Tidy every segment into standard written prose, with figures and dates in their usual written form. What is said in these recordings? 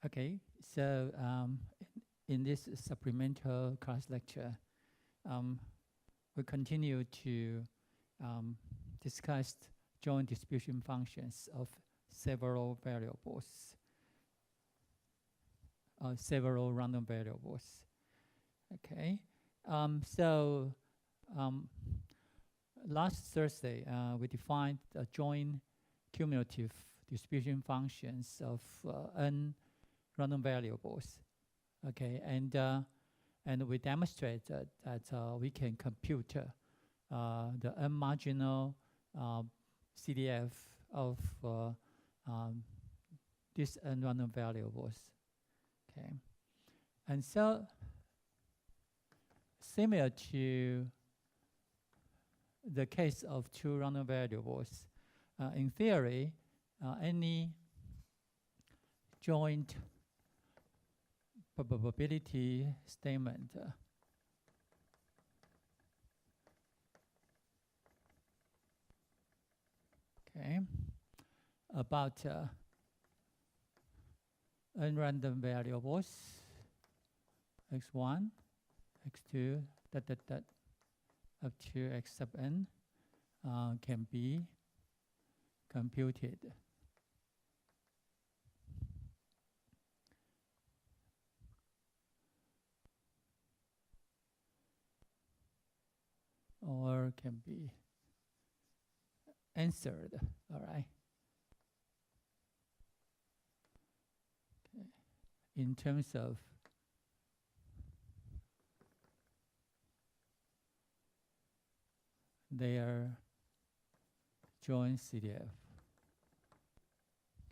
Okay, so in this supplemental class lecture, we continue to discuss joint distribution functions of several variables, several random variables. Okay, so last Thursday we defined joint cumulative distribution functions of n random variables. Okay, and we demonstrated that we can compute the n marginal CDF of these n random variables. Okay, and so similar to the case of two random variables, in theory, any joint probability statement okay, about n random variables x1, x2, up to x sub n can be computed. Or can be answered, all right? Okay. In terms of their joint CDF.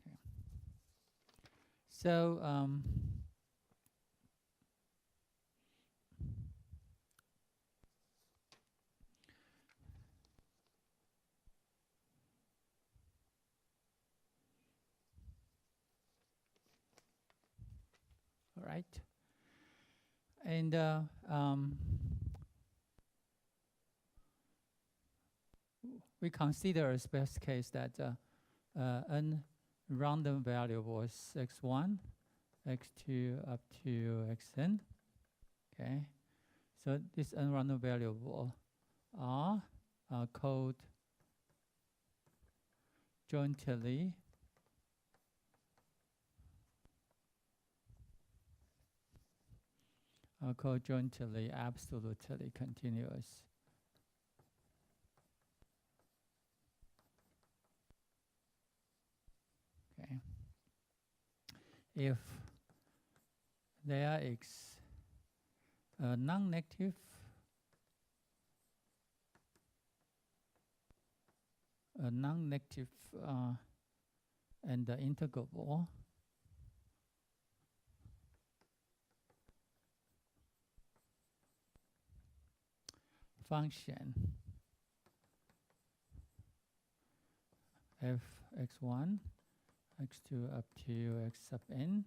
Okay. So all right, and we consider a special case that n random variables x1, x2 up to xn. Okay, so this n random variable are called jointly absolutely continuous. Okay. If there is a non-negative and the integrable function f x1, x2 up to x sub n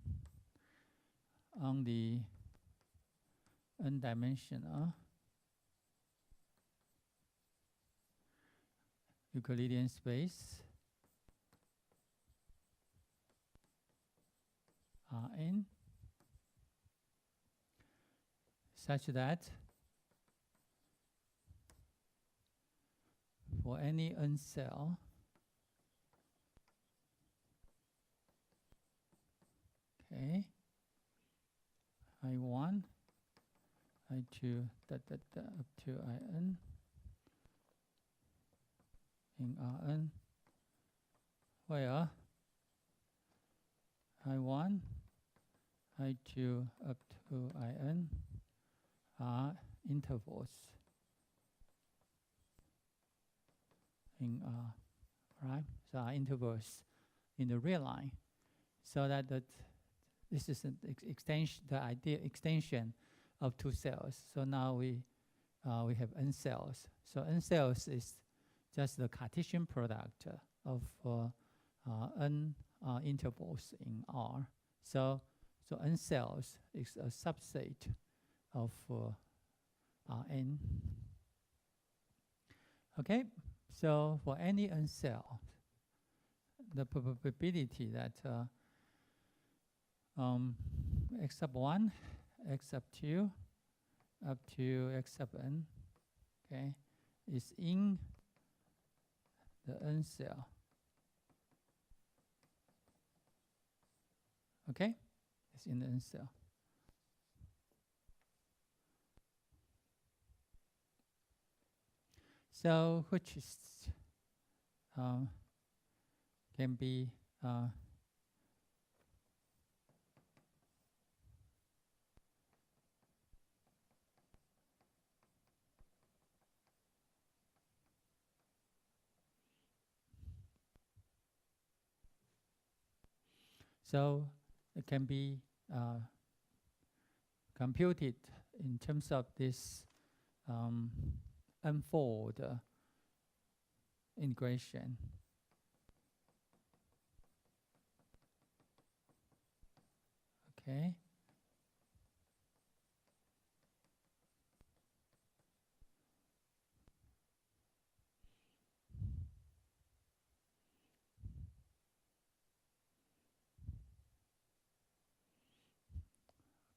on the n-dimensional Euclidean space Rn such that for any n cell okay, I1, I2, up to In in Rn, where I1, I2 up to In are intervals in R, right? So are intervals in the real line, so that this is an extension, the idea extension of two cells. So now we have n cells. So n cells is just the Cartesian product of n intervals in R. So n cells is a subset of Rn. Okay, so for any n cell, the probability that x sub 1, x sub 2, up to x sub n, okay, is in the n cell. Okay, it's in the n cell. So which is can be so it can be computed in terms of this unfold integration. Okay.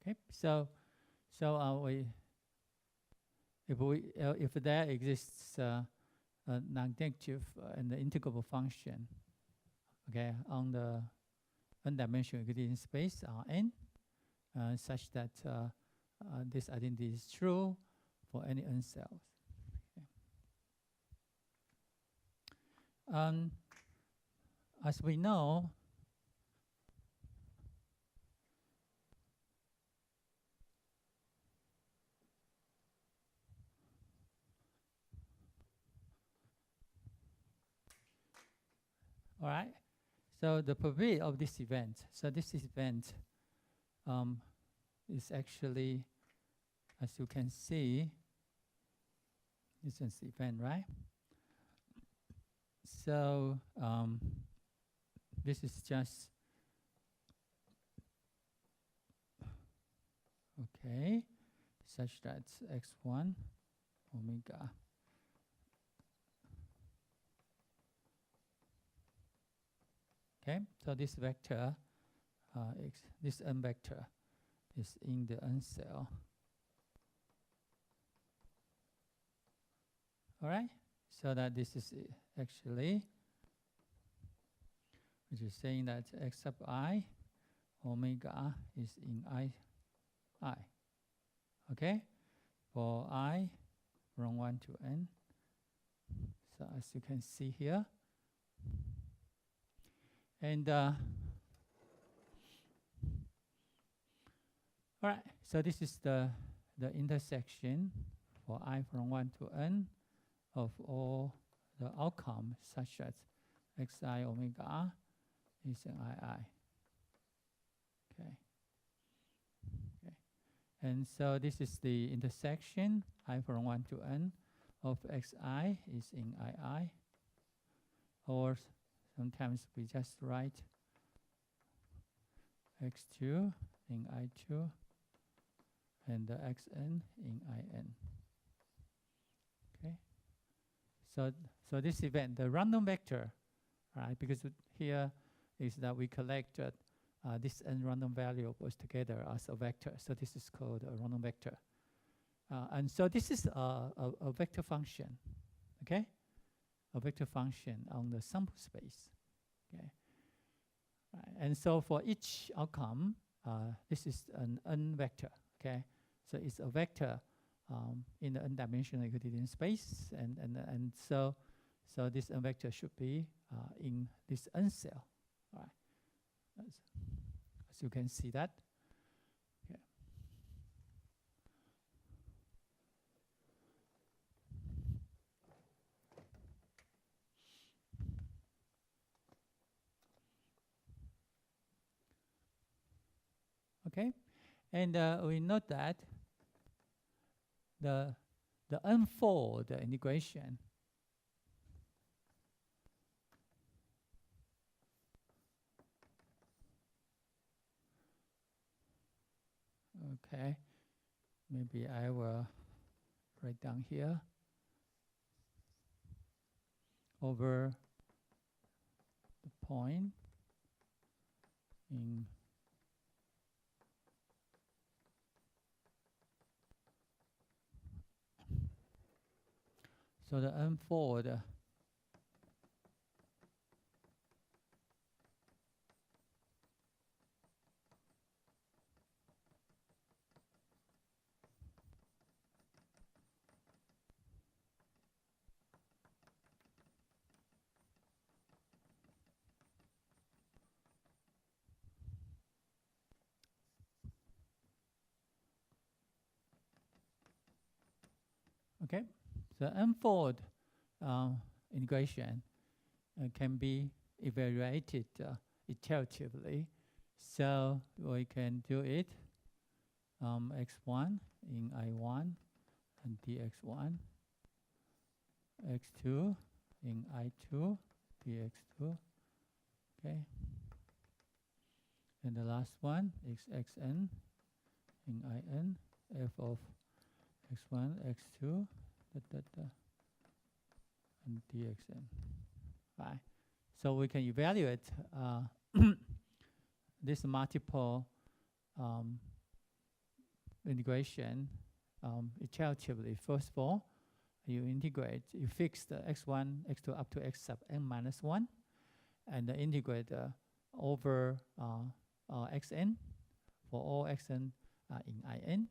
Okay. So if there exists a non-negative and the integrable function, okay, on the n-dimensional Euclidean space Rn, such that this identity is true for any n cells. Okay. As we know, all right, so the probability of this event, so this event is actually, as you can see, this is the event, right? So this is just, okay, such that x1 omega okay, so this vector, this n vector is in the n cell. All right, so that this is actually, which is saying that x sub I omega is in I. Okay, for I from 1 to n. So as you can see here. And all right, so this is the intersection for I from 1 to n of all the outcomes such as xi omega is in II. Okay. Okay. And so this is the intersection I from 1 to n of xi is in II, or sometimes we just write x2 in I2 and the xn in In. Okay. So this event, the random vector, right? Because here is that we collected this n random variables together as a vector. So this is called a random vector. And so this is a vector function, okay? A vector function on the sample space, okay? Right. And so for each outcome, this is an n vector, okay? So it's a vector in the n-dimensional Euclidean space, and so this n vector should be in this n cell, right? As you can see that. Okay. Okay, and we note that the unfold integration okay, maybe I will write down here over the point in So the unfold okay, the unfold integration can be evaluated iteratively. So we can do it x1 in I1 and dx1, x2 in I2, dx2, okay. And the last one is xn in In, f of x1, x2, and dxn. Right. So we can evaluate this multiple integration iteratively. First of all, you fix the x1, x2 up to x sub n minus 1, and integrate over xn for all xn in In.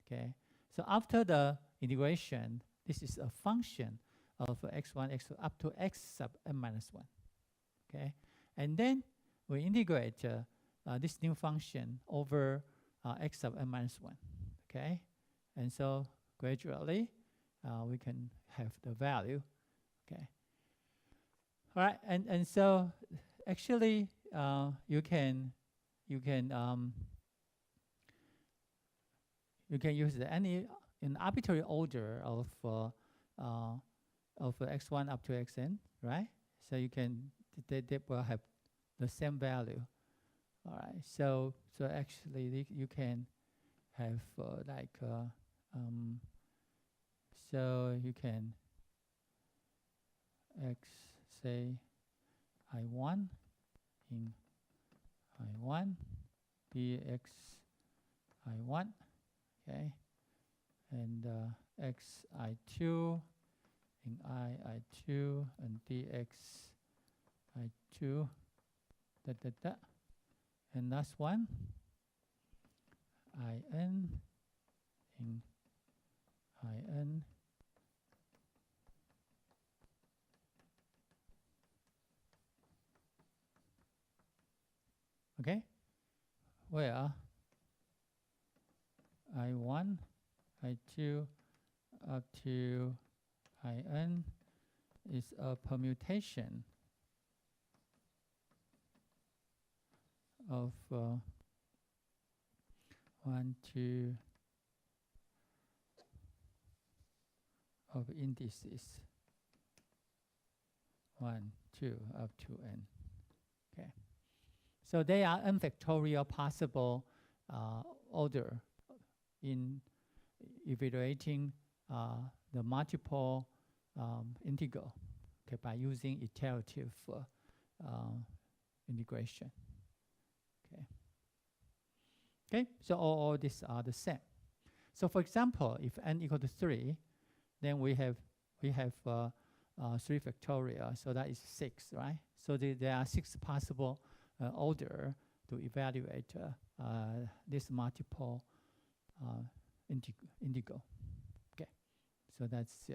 Okay. So after the integration, this is a function of x1, x2 up to x sub n minus 1. Okay. And then we integrate this new function over x sub n minus 1. Okay. And so gradually we can have the value. Okay. All right. And so actually you can use any an arbitrary order of x1 up to xn, right? So you can they will have the same value. All right. So actually you can have so you can x say I1 in I1 dx I1, okay, and x I2 in I2 and dx I2 and last one In in In okay, where I1 I2 up to In is a permutation of 1, 2 of indices 1, 2 up to n. Okay, so they are n factorial possible order in evaluating the multiple integral, okay, by using iterative integration. Okay, so all these are the same. So for example, if n equal to 3, then we have 3 factorial, so that is 6, right? So there are 6 possible order to evaluate this multiple integral. Okay, so that's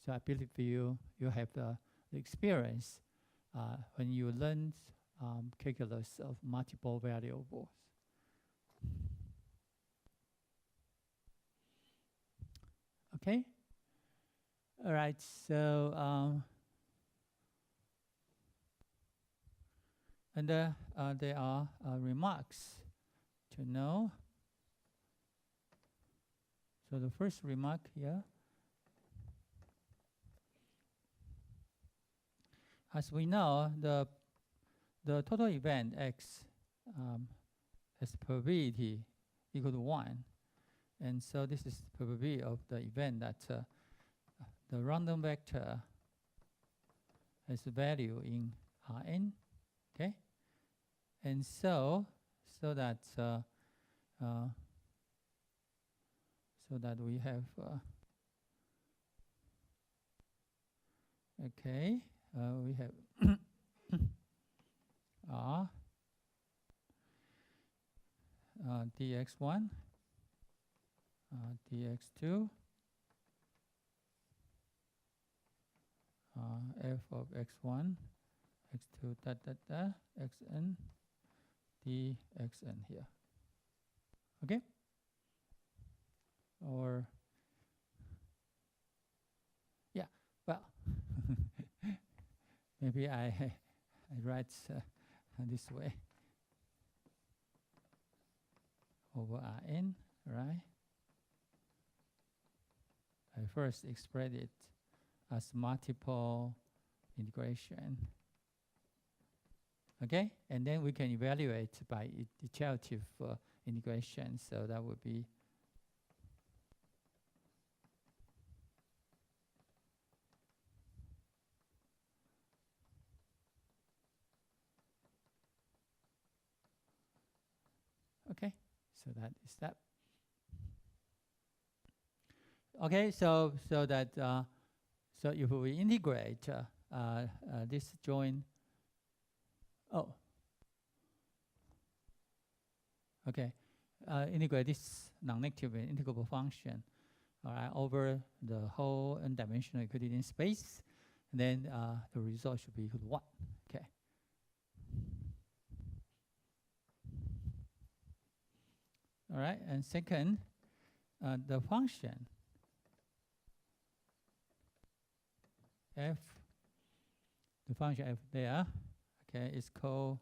so I believe you have the experience when you learn calculus of multiple variables. Okay. All right. So and there are remarks to know. So the first remark here, as we know, the total event x has probability equal to 1. And so this is the probability of the event that the random vector has a value in Rn, okay? And so that we have Okay, we have R dx1, dx2, f of x1, x2, xn, dxn here. Okay? Or, yeah, well, maybe I write this way. Over Rn, right? I first express it as multiple integration. Okay, and then we can evaluate by iterative integration. So that would be okay. So that is that. Okay, so that so if we integrate this joint, integrate this non-negative and integrable function, all right, over the whole n-dimensional Euclidean space, and then the result should be equal to 1. Okay. All right, and second, the function f, the function f there, okay, is called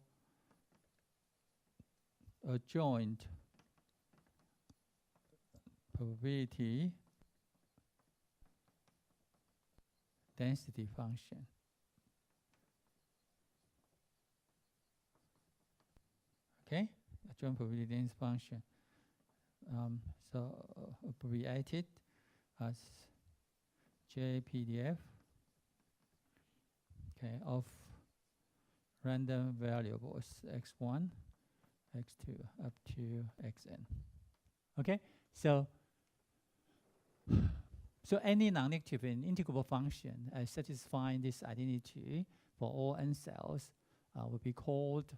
a joint probability density function. Okay, a joint probability density function. So abbreviated as JPDF, okay, of random variables x1, x2 up to xn. Okay, so any non-negative and integrable function satisfying this identity for all n cells will be called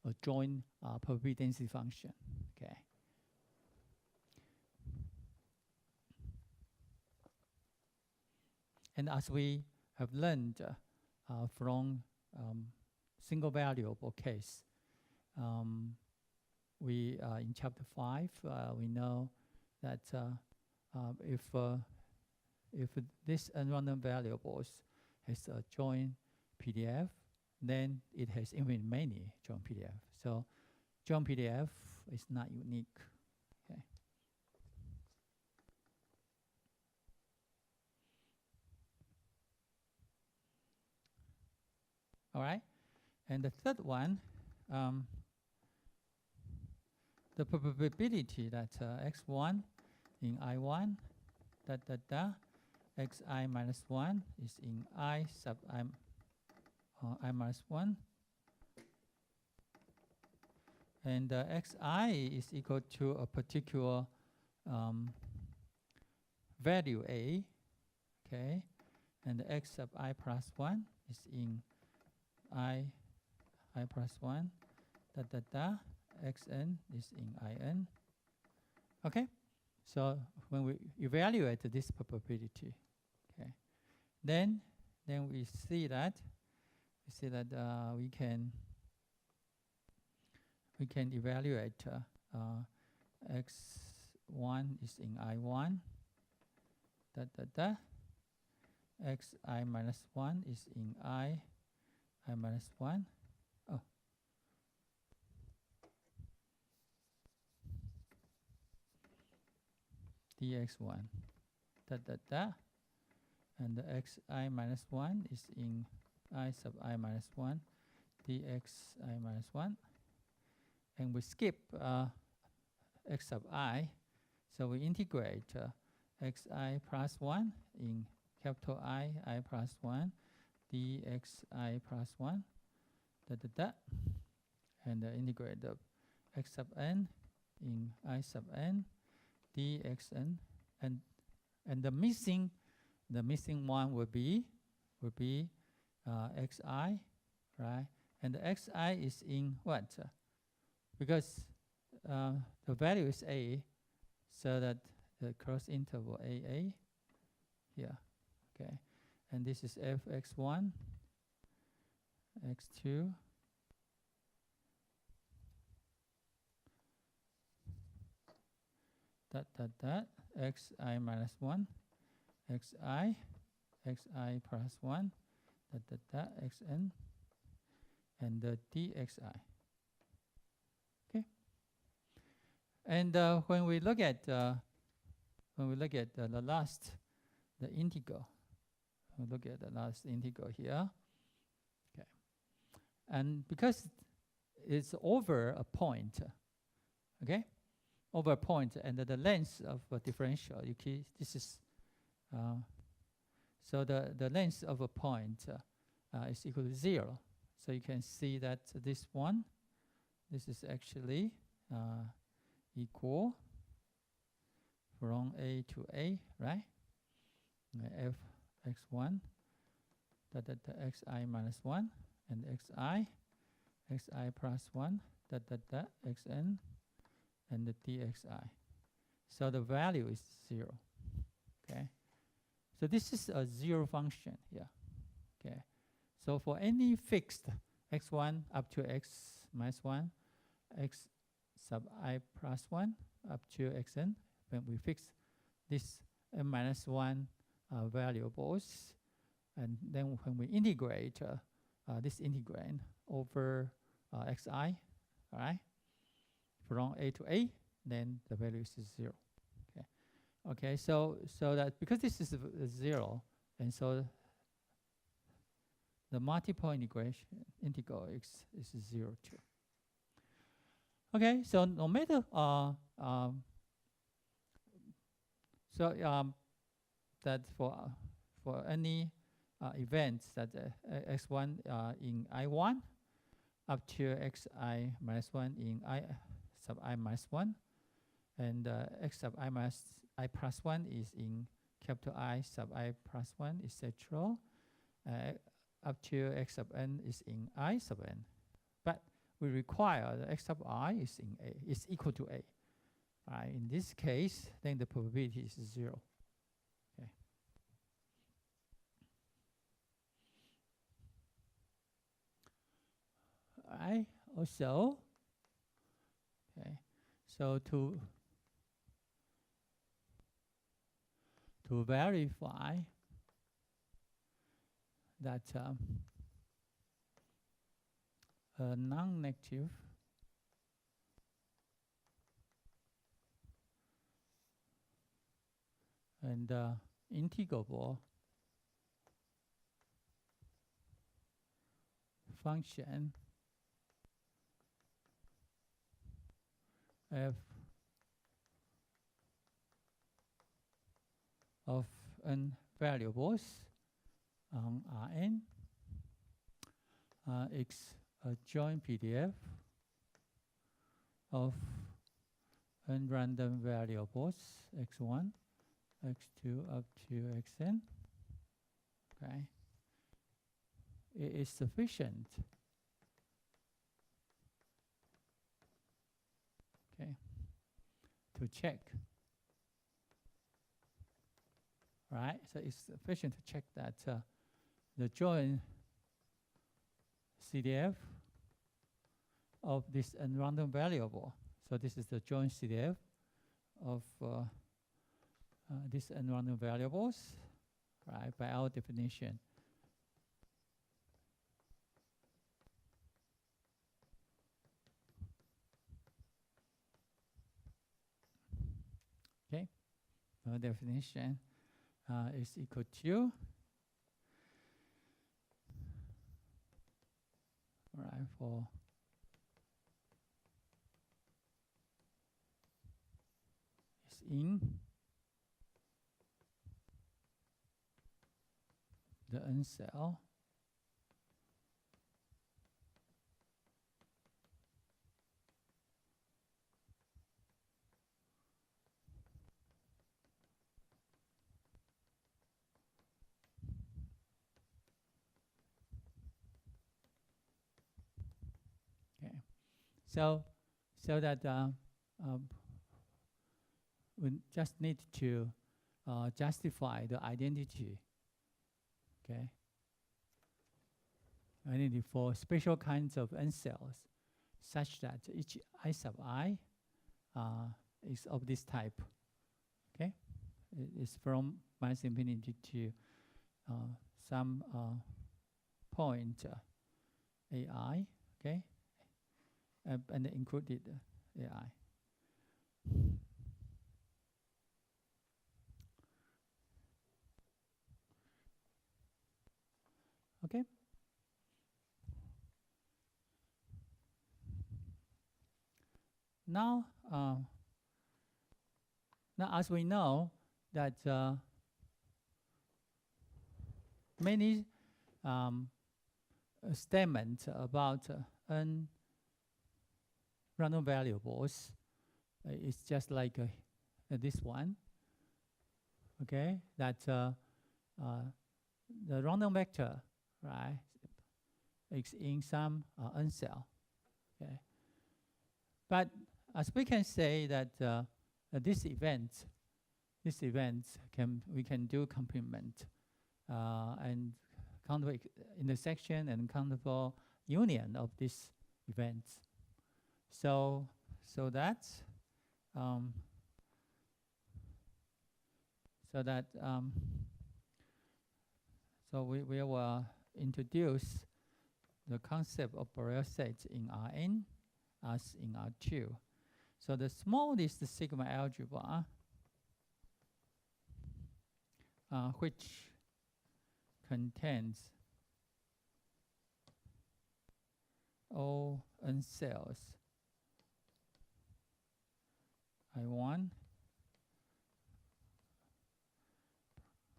a joint probability density function. Okay. And as we have learned from single variable case, we in chapter 5 we know that if this random variables has a joint PDF, then it has infinite many joint PDF. So joint PDF is not unique. Okay. All right, and the third one, the probability that x1 in I1, xi minus 1 is in I sub I minus 1, and xi is equal to a particular value a, okay, and x sub I plus 1 is in I plus 1, xn is in in. Okay, so when we evaluate this probability, okay, then we see that we can evaluate x1 is in I1, xi minus 1 is in I minus 1. Oh. dx1, and the xi minus 1 is in I sub I minus 1, dxi minus 1. And we skip x sub I, so we integrate xi plus 1 in capital I plus 1, dxi plus 1, and integrate the x sub n in I sub n, dxn, and the missing one will be would be xi, right? And the xi is in what? Because the value is a, so that the cross interval AA here, okay? And this is fx1, x2, xi minus 1, xi plus 1, xn, and the dxi. Okay. And when we look at the last, the integral, we look at the last integral here. Okay. And because it's over a point, okay, over a point, and the length of a differential, this is so the length of a point is equal to 0. So you can see that this is actually equal from A to A, right? Fx1, xi minus 1, and xi plus 1, xn, and the dxi. So the value is 0. Okay. So this is a 0 function here. Okay. So for any fixed x1 up to x minus 1, x sub I plus 1 up to xn, when we fix this n minus 1 variables, and then when we integrate this integrand over xi, all right, from A to A, then the value is 0. Okay. Okay. So that because this is 0, and so the multiple integral is 0 too. Okay. So no matter that for any events that x1 in I1 up to xi minus 1 in I sub I minus 1, and x sub I minus I plus 1 is in capital I sub I plus 1, etc. Up to x sub n is in I sub n. But we require the x sub I is in A, is equal to A. In this case, then the probability is 0. Okay. All right. Also, okay. So to verify that a non-negative and integrable function f of n variables on Rn is a joint PDF of n random variables x1, x2 up to xn. Okay, it is sufficient. Okay, to check. Right, so it's sufficient to check that the joint CDF of this n random variable. So this is the joint CDF of these n random variables, right? By our definition. Okay, our definition is equal to, right, for is in the n cell So that we just need to justify the identity. Okay. Identity for special kinds of n cells, such that each I sub I is of this type. Okay, it's from minus infinity to some point AI. Okay, and included AI. Okay. Now, as we know that many statements about n random variables is just like this one. Okay, that the random vector, right, is in some n cell. Okay, but as we can say that this event we can do complement and count for intersection and count for union of these events. So that we will introduce the concept of Borel sets in Rn as in R2. So the smallest sigma algebra, which contains all n cells, I1,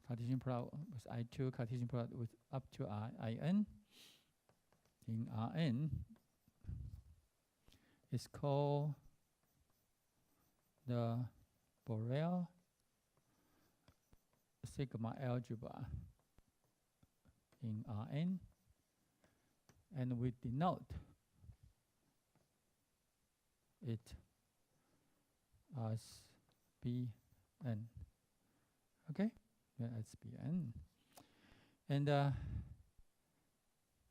Cartesian product with I2, Cartesian product with up to In Rn is called the Borel sigma algebra in Rn, and we denote it as Bn. Okay, as Bn, and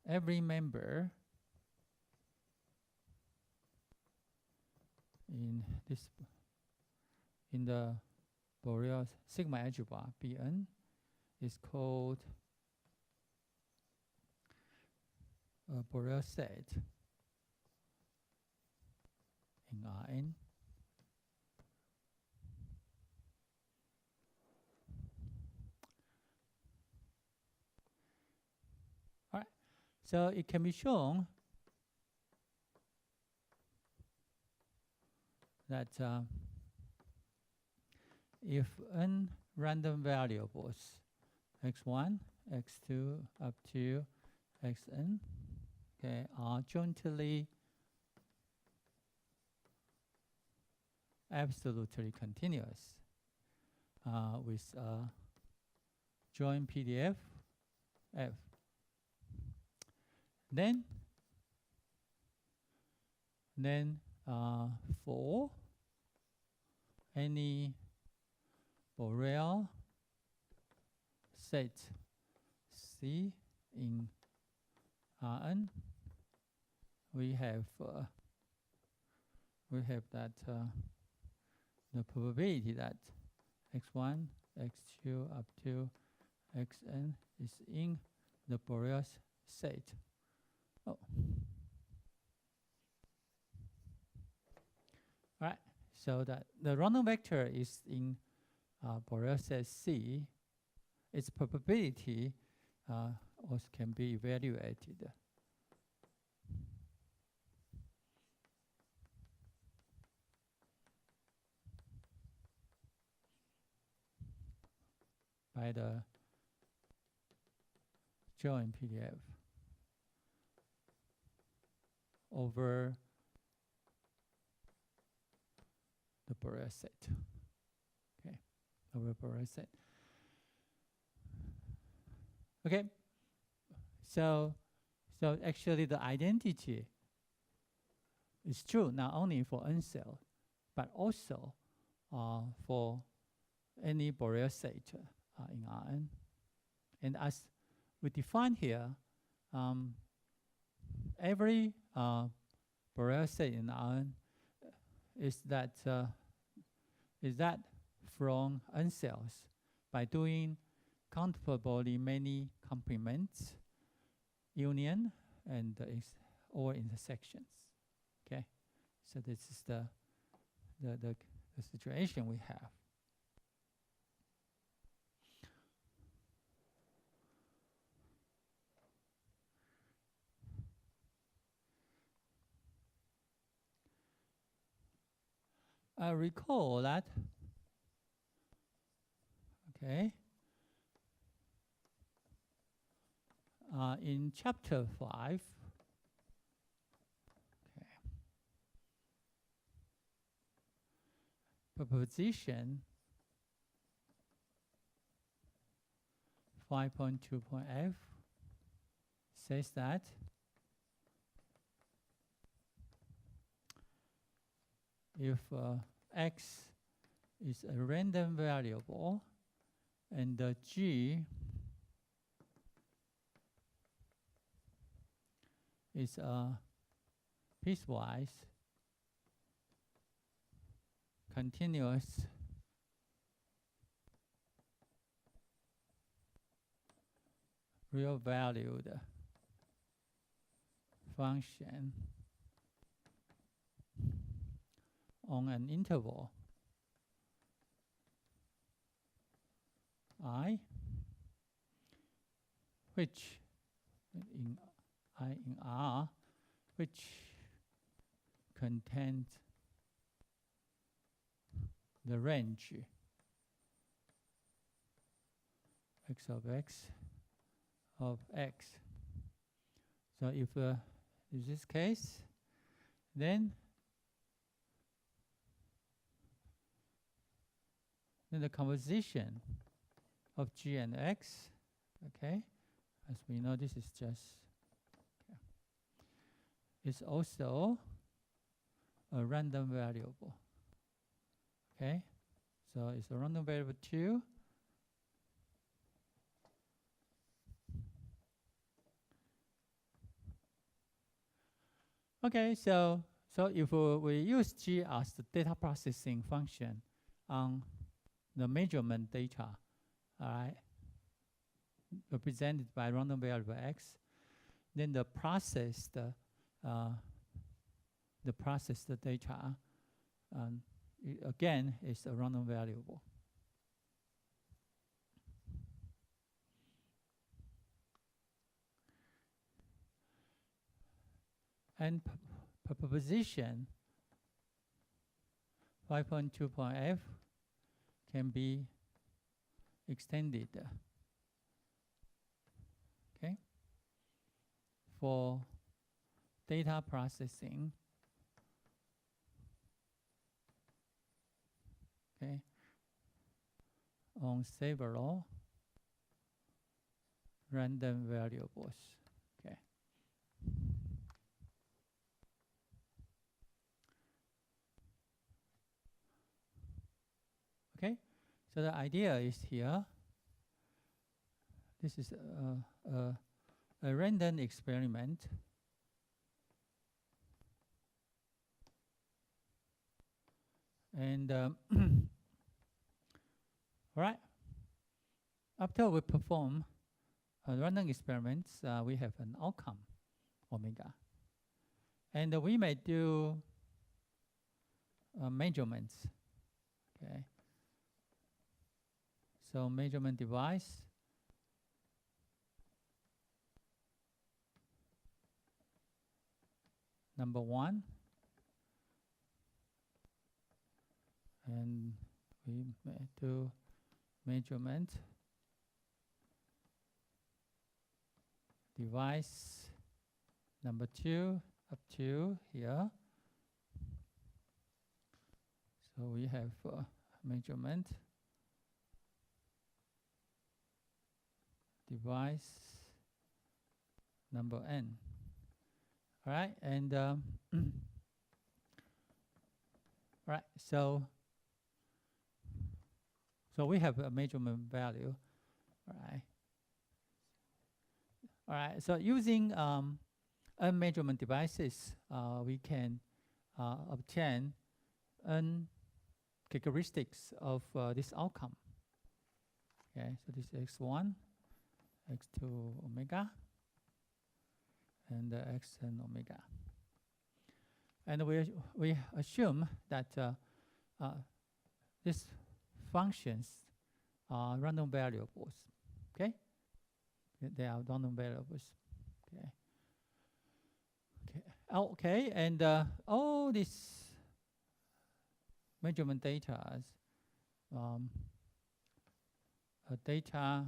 every member in the Borel sigma algebra Bn is called a Borel set in Rn. All right, so it can be shown that if n random variables x1, x2 up to xn, okay, are jointly absolutely continuous with joint PDF f, then for any Borel set C in Rn, we have that the probability that x1, x2 up to xn is in the Borel set. Oh. All right, so that the random vector is in Borel set C. Its probability also can be evaluated. By the joint PDF over the Borel set. Okay, over Borel set. Okay, so actually the identity It's true not only for N cell, but also for any Borel set in Rn. And as we define here, every Borel set in Rn is that from N cells by doing countably many complements, union, and or intersections. Okay, so this is the situation we have. I recall that, okay, in chapter 5, okay, proposition 5.2.f says that if x is a random variable and g is a piecewise continuous real valued function on an interval I, which in R, which contains the range x of x of x. So if in this case, then the composition of g and x, okay, as we know, this is just, okay, is also a random variable. Okay, so it's a random variable 2. Okay, so if we use g as the data processing function on the measurement data, all right, represented by random variable x, then the processed data again is a random variable. And proposition 5.2.f can be extended, okay, for data processing, okay, on several random variables. Okay. Okay, so the idea is here. This is a random experiment. And all right, after we perform random experiments, we have an outcome, omega. And we may do measurements, okay? So measurement device, number 1, and we may do measurement device number 2 up to here. So we have measurement device number n. All right, and Right. So we have a measurement value. All right. All right. So using n measurement devices, we can obtain n characteristics of this outcome. Okay. So this is x1, x2 omega, and xn omega. And we assume that these functions are random variables. Okay, they are random variables. Okay. Okay, and all this measurement data data.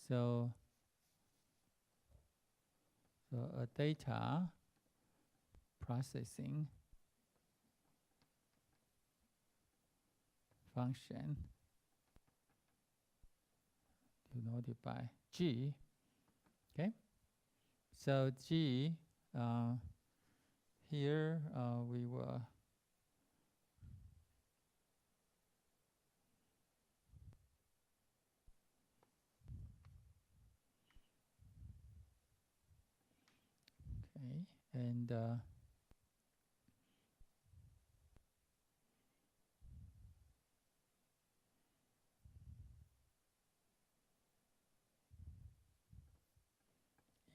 So a data processing function denoted by G. Okay, so G here we will and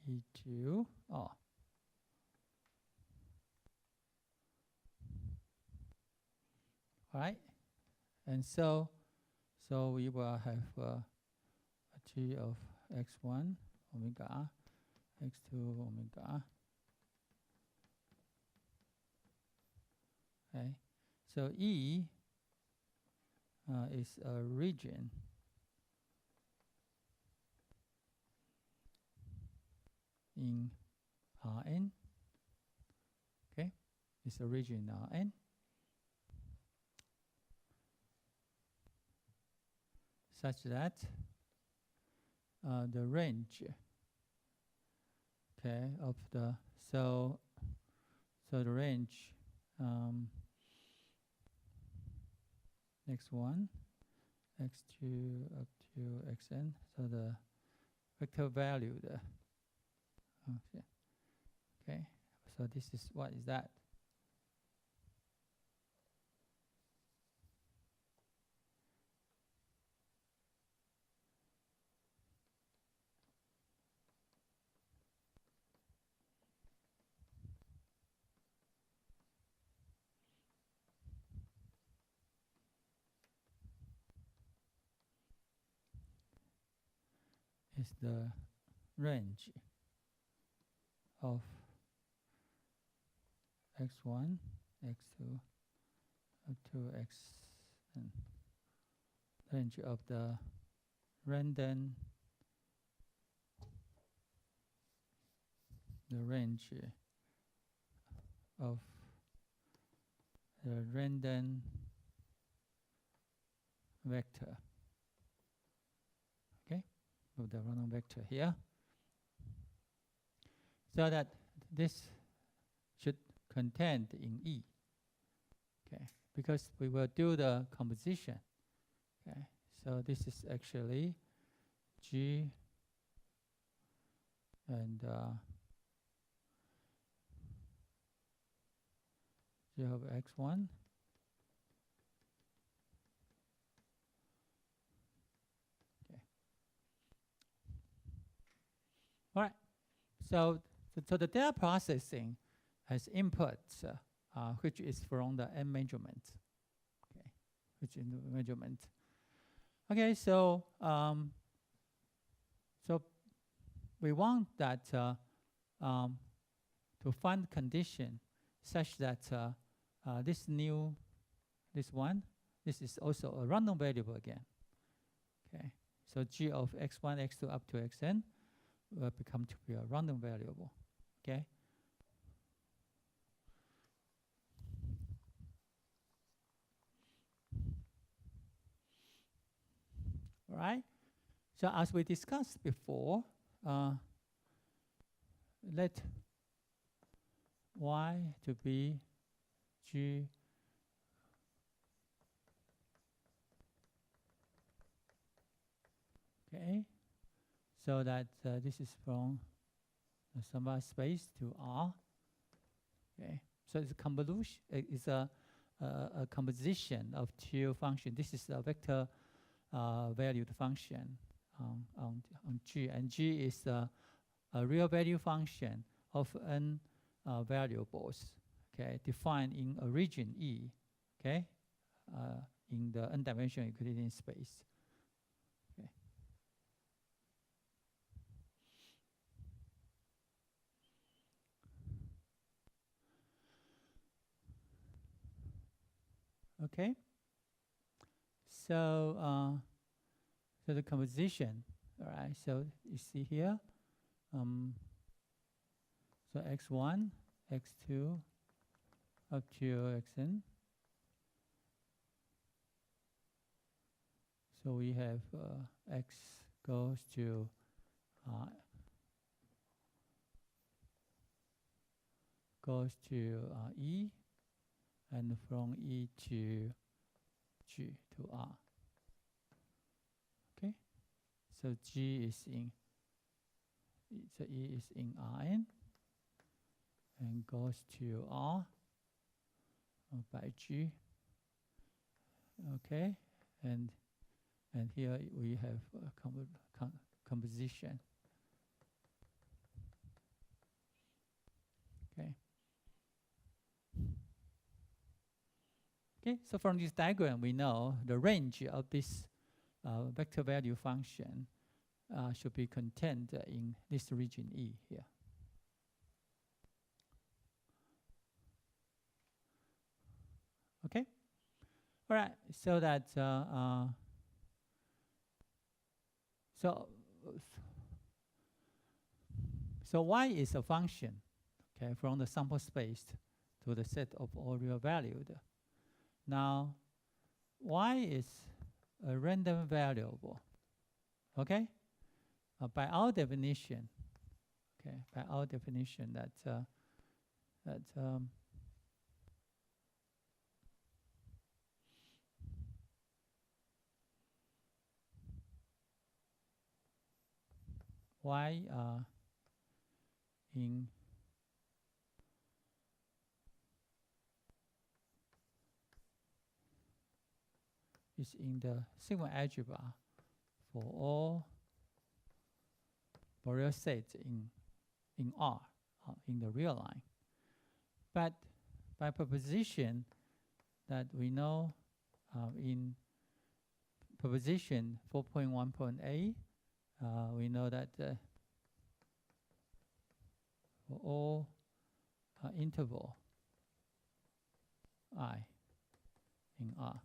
E2 all right, and so we will have a G of x1 omega, x2 omega. Okay, so E is a region in Rn. Okay, it's a region in Rn. Such that the range, okay, of the so the range x1, x2 up to xn. So the vector value, okay. So this is what is that? Is the range of x1, x2 up to xn, range of the random, the range of the random vector. Okay, of the random vector here, so that this should contain in E. Okay, because we will do the composition. Okay, so this is actually G and G of x1 all right. So the data processing has inputs, which is from the n measurement. Okay, which is the measurement. Okay, so we want that to find condition such that this is also a random variable again. Okay, so G of x1, x2 up to xn will become to be a random variable. Okay. All right. So as we discussed before, let y to be G. Okay, so that this is from the sum space to R. Okay, so it's a convolution. It's a composition of two functions. This is a vector valued function on G, and G is a real value function of n variables. Okay, defined in a region E. Okay, in the n-dimensional Euclidean space. Okay. Okay. So so the composition, all right. So you see here, so x1, x2, up to xn. So we have x goes to E, and from E to G to R. Okay, so G is in, so E is in Rn, and goes to R by G. Okay, and here we have a composition. Okay. Okay, so from this diagram, we know the range of this vector value function should be contained in this region E here. Okay, all right. So that so Y is a function, okay, from the sample space to the set of all real valued. Now, Y is a random variable, okay? By our definition, okay, by our definition that Y in is in the sigma algebra for all Borel sets in R, in the real line. But by proposition that we know in proposition 4.1.a, we know that for all interval I in R.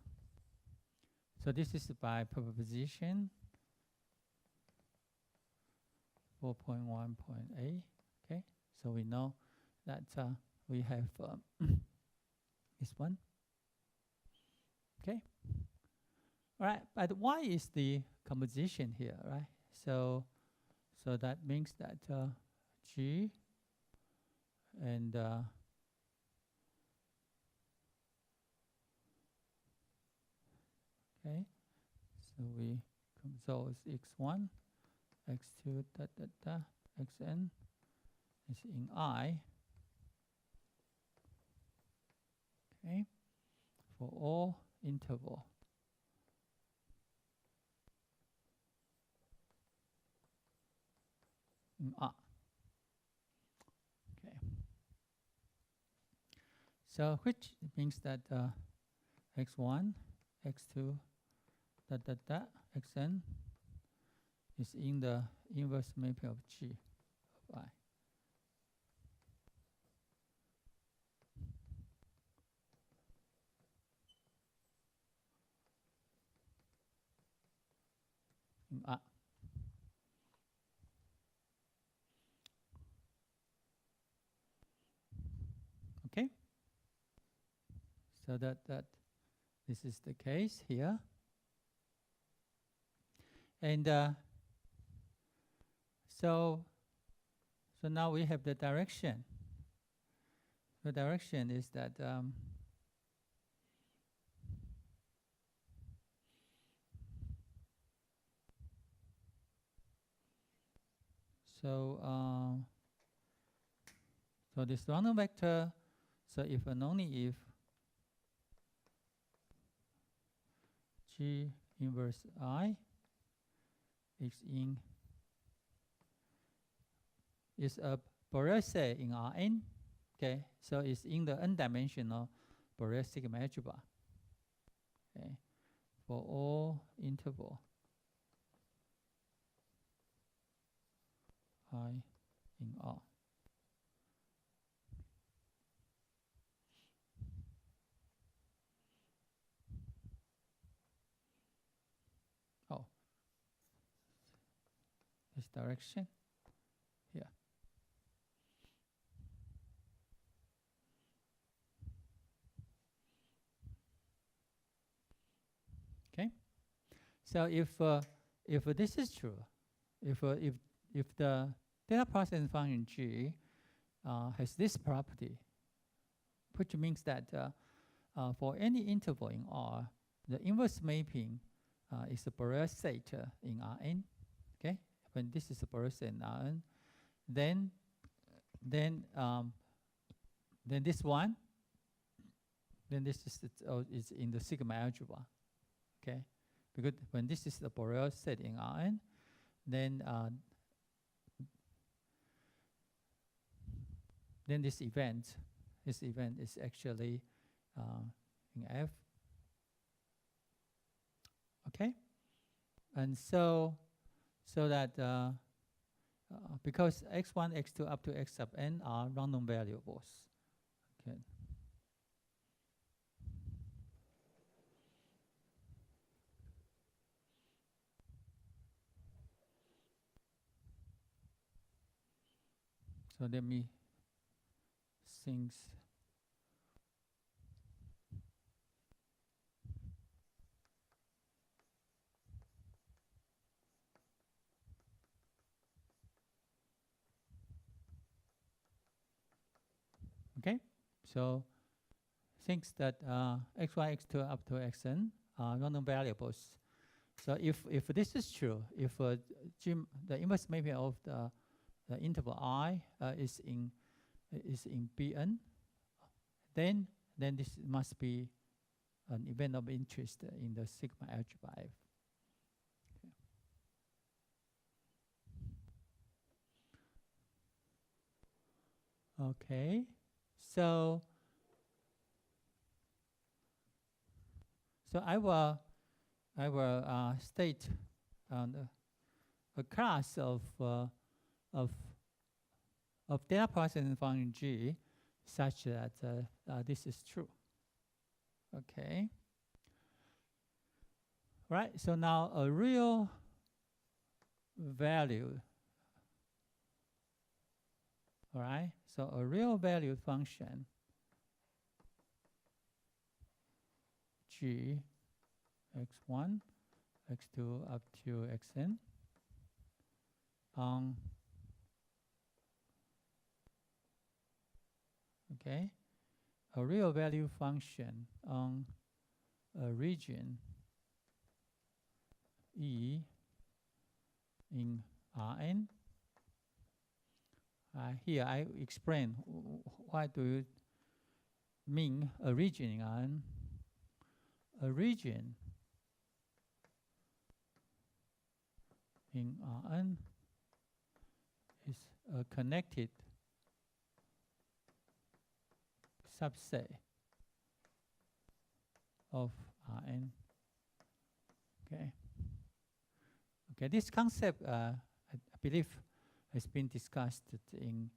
So this is by proposition 4.1.a. Okay, so we know that we have this one. Okay, all right. But why is the composition here, right? So that means that G and okay, so it's x1, x2, xn is in I. Okay, for all interval in R. Okay, so which means that x1, x2, xn is in the inverse mapping of G of I. In R. Okay, so that this is the case here, and so now we have the direction. The direction is that So so this random vector, so if and only if G inverse I is a Borel set in Rn. Okay, so it's in the n-dimensional Borel sigma algebra. Okay, for all interval I in R. Oh, this direction here. Okay, so if this is true, if the data processing function G has this property, which means that for any interval in R, the inverse mapping is a Borel set in Rn. Okay, when this is a Borel set in Rn, then this one, then this is in the sigma algebra. Okay, because when this is the Borel set in Rn, then this event is actually in F. Okay, and so that because x1, x2 up to x sub n are random variables. Okay. So let me think. Okay, so thinks that x1, x2 up to xn are random variables. So if this is true, if the inverse mapping of the interval I is in Bn, then this must be an event of interest in the sigma algebra F. Okay, so I will state a class of data processing function G such that this is true. Okay. Right. So now a real value. All right. So a real value function G x1, x2 up to xn on a real value function on a region E in Rn. Here I explain what do you mean a region in Rn. A region in Rn is a connected subset of Rn. Okay, this concept I believe has been discussed in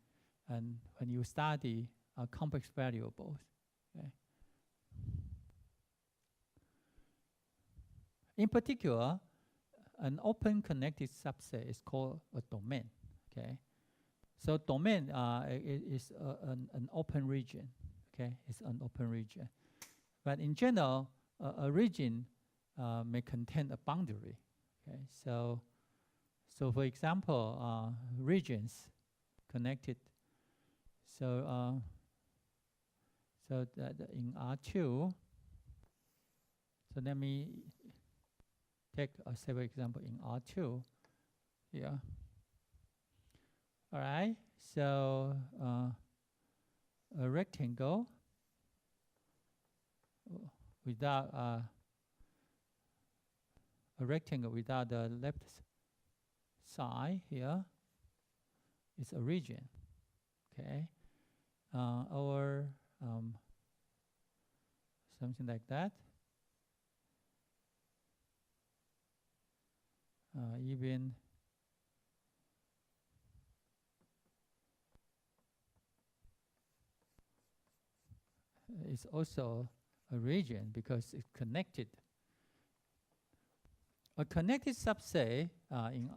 when you study complex variables. Okay. In particular, an open connected subset is called a domain. Okay, so domain is an open region. Okay, it's an open region, but in general, a region may contain a boundary. Okay, so for example, regions connected. So that in R2. So let me take a several example in R2 here. All right. So a rectangle without a rectangle without the left side here is a region. Okay. Or something like that. Even it's also a region because it's connected. A connected subset in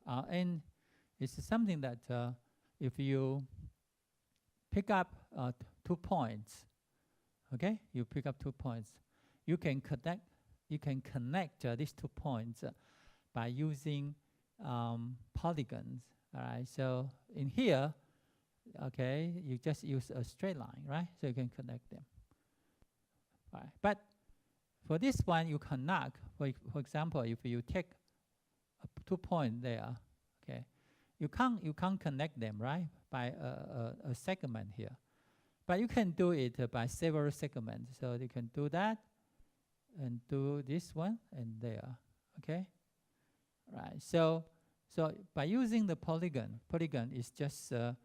Rn is something that if you pick up 2 points, okay, you pick up 2 points, you can connect these 2 points by using polygons. All right, so in here, okay, you just use a straight line, right? So you can connect them. All right, but for this one, you cannot. For example, if you take 2 points there, okay, you can't connect them, right, by a segment here. But you can do it by several segments. So you can do that and do this one and there, okay? Right. So by using the polygon is just a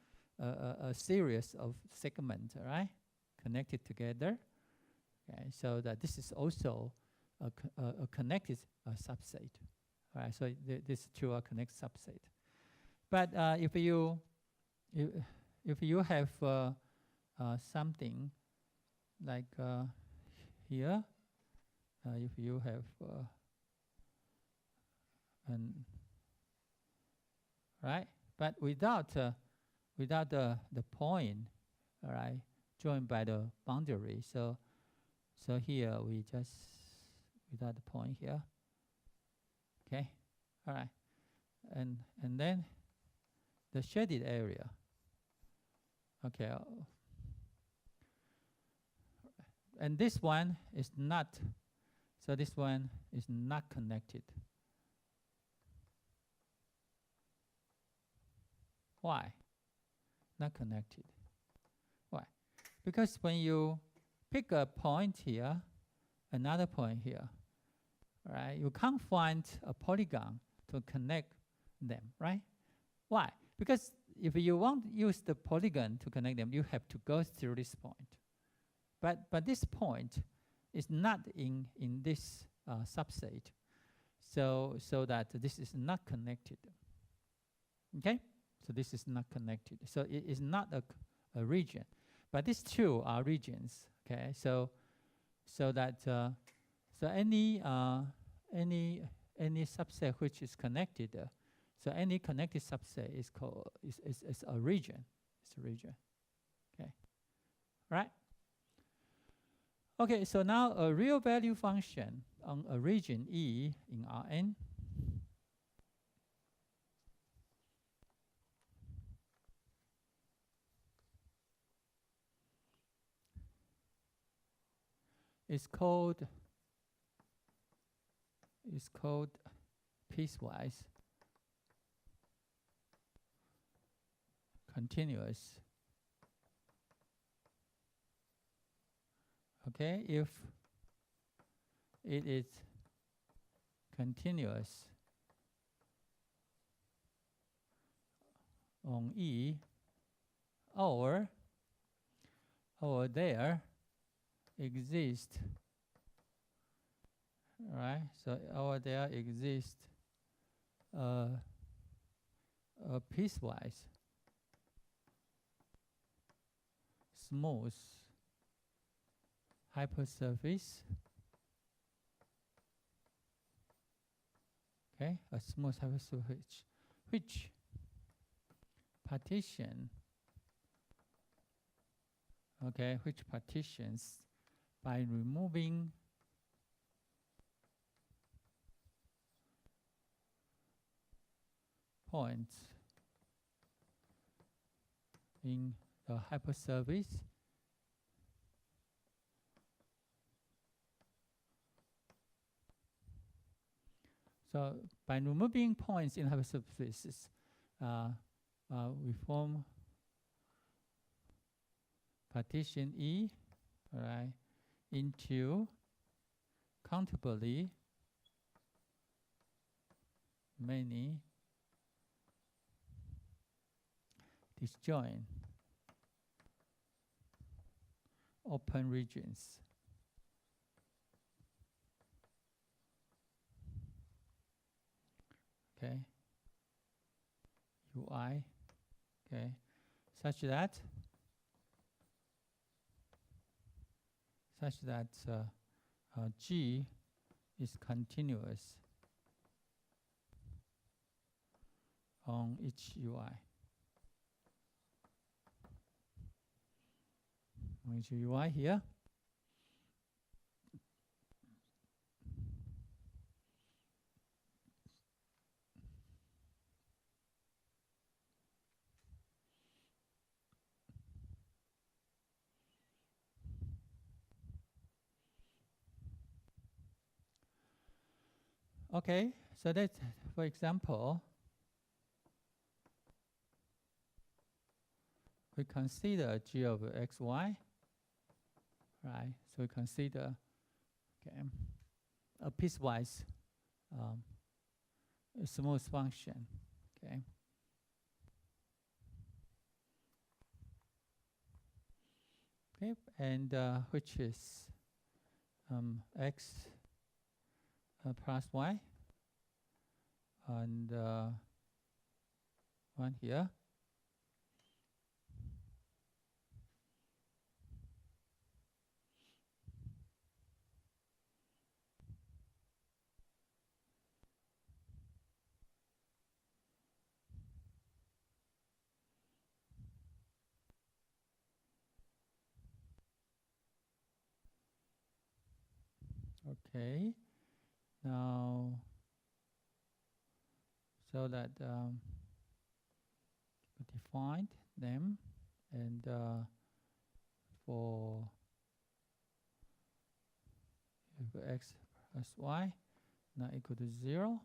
series of segments, right, connected together. Okay. So that this is also a connected subset. All right. So this is true a connected subset. But if you have something like here, if you have right, but without the point, all right, joined by the boundary. So here we just without the point here. Okay, all right, and then the shaded area. Okay, and this one is not. So this one is not connected. Why? Not connected. Why? Because when you pick a point here, another point here, right, you can't find a polygon to connect them, right? Why? Because if you want to use the polygon to connect them, you have to go through this point. But this point is not in this subset, so that this is not connected. Okay. So this is not connected. So it is not a region, but these two are regions. Okay, so that so any subset which is connected, so any connected subset is called is a region. It's a region. Okay, right? Okay, so now a real value function on a region E in Rn. It's called piecewise continuous. Okay, if it is continuous on E, or there exist, right? So over there exists a piecewise smooth hypersurface. Okay, a smooth hypersurface which partition. Okay, which partitions by removing points in the hypersurface So by removing points in hypersurfaces, we form partition E, right, into countably many disjoint open regions. Okay, UI, okay, such that G is continuous on each UI. On each UI here. Okay, so that's, for example, we consider G of xy, right? So we consider, okay, a piecewise a smooth function, okay? Okay, and which is x plus y, and one here. Okay, now so that we defined them, and for x plus y now equal to 0,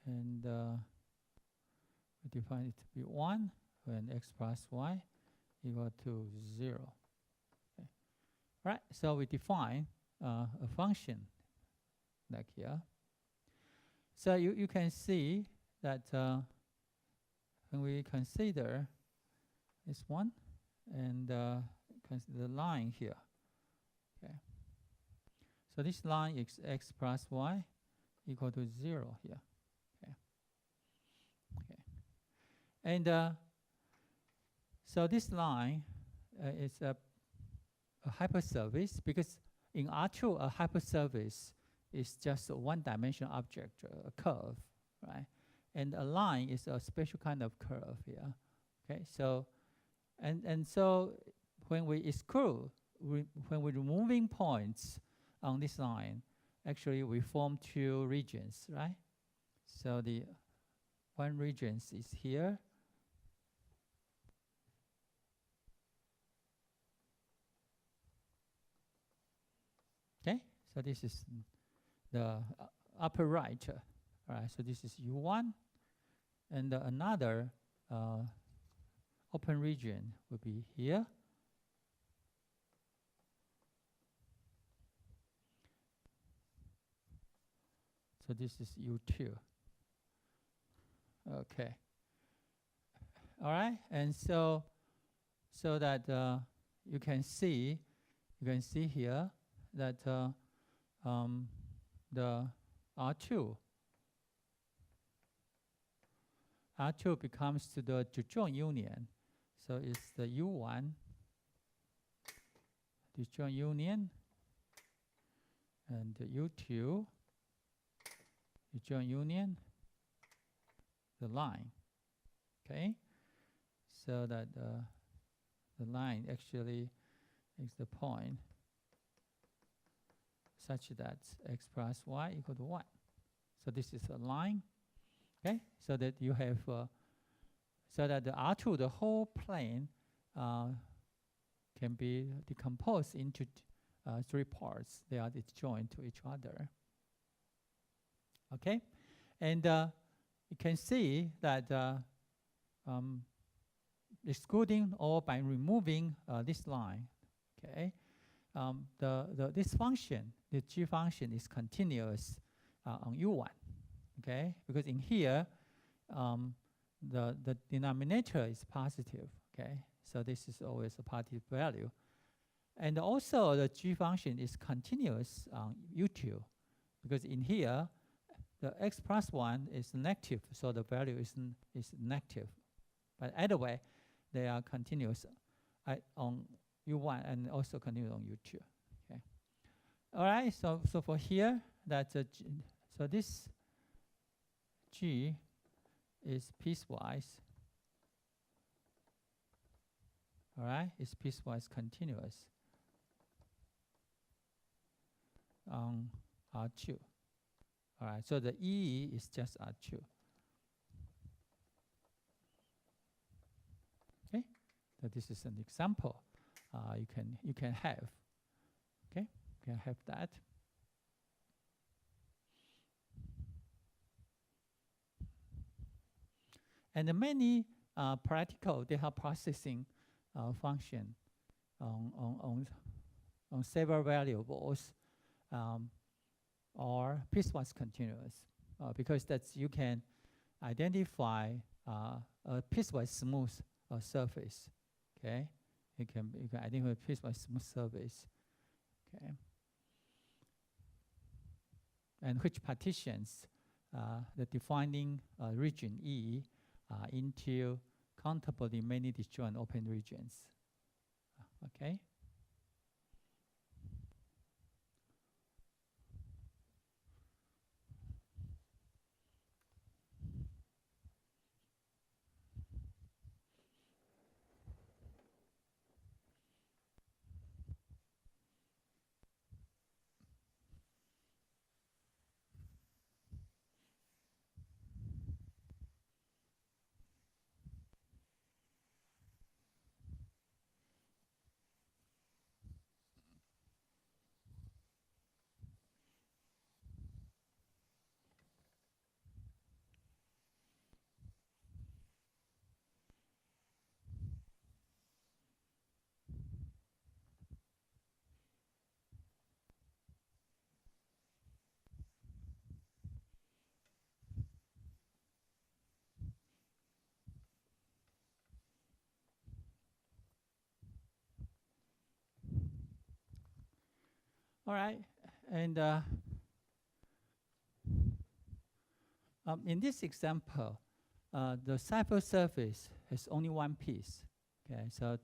and we define it to be 1 when x plus y equal to 0. Okay. Right, so we define a function like here. So you can see that when we consider this one and consider the line here, okay. So this line is x plus y equal to 0 here, okay. Okay, and so this line is a hypersurface, because in R2 a hypersurface is just a one-dimensional object, a curve, right? And a line is a special kind of curve here. Okay, so and so when we exclude, when we're removing points on this line, actually we form two regions, right? So the one region is here. Okay, so this is the upper right, right? So this is U1, and another open region will be here. So this is U2. Okay. All right, and so that you can see here that the R2 becomes to the disjoint union. So it's the U1 disjoint union and the U2 disjoint union, the line. Okay, so that the line actually is the point such that x plus y equal to 1. So this is a line, okay? So that you have, so that the R2, the whole plane, can be decomposed into 3 parts. They are disjoint to each other. Okay, and you can see that excluding or by removing this line, okay, this function, the g function, is continuous on u1, okay, because in here the denominator is positive, okay, so this is always a positive value, and also the g function is continuous on u2, because in here the x plus 1 is negative, so the value is negative, but either way they are continuous on u1 and also continuous on u2. Okay. All right. So for here, that's so this g is piecewise. All right. It's piecewise continuous on R2. All right. So the E is just R2. So this is an example you can have. Okay, you can have that. And many practical data processing function on several variables are piecewise continuous because that's you can identify a piecewise smooth surface. Okay, you can identify a piecewise smooth surface. Okay, and which partitions the defining region E into countably many disjoint open regions. Okay. All right, and in this example, the hypersurface has only one piece. Okay, so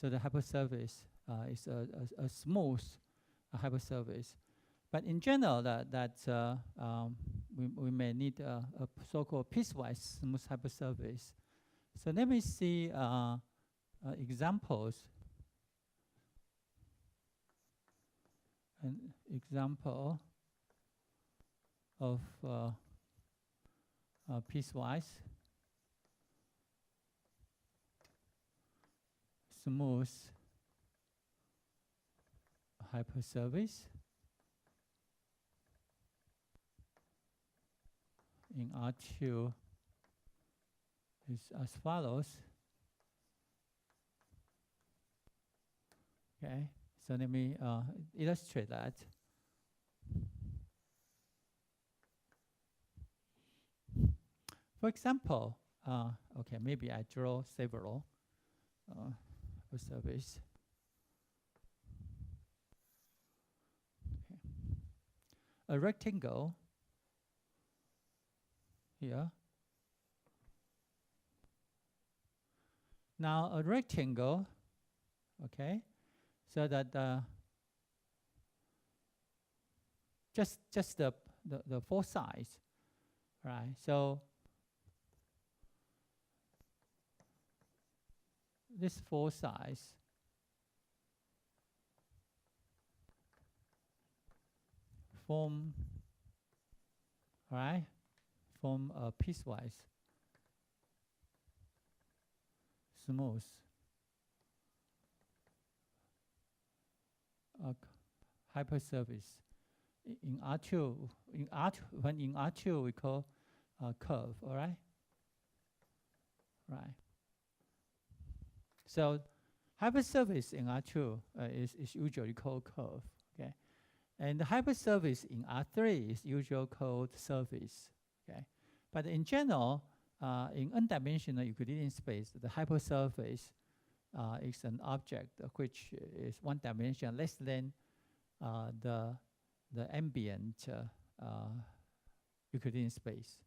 the hypersurface is a smooth hypersurface, but in general, we may need a so-called piecewise smooth hypersurface. So let me see examples. An example of piecewise smooth hypersurface in R2 is as follows. Okay. So let me illustrate that. For example, okay, maybe I draw several surface. Okay. A rectangle here. Now a rectangle, okay. So that just the four sides, right? So this four sides form, right? Form a piecewise smooth hypersurface. In R2, when in R2 we call curve, all right? right? So hypersurface in R2 is usually called curve, okay? And the hypersurface in R3 is usually called surface, okay? But in general, in n-dimensional Euclidean space, the hypersurface is an object which is one dimension less than the ambient Euclidean space.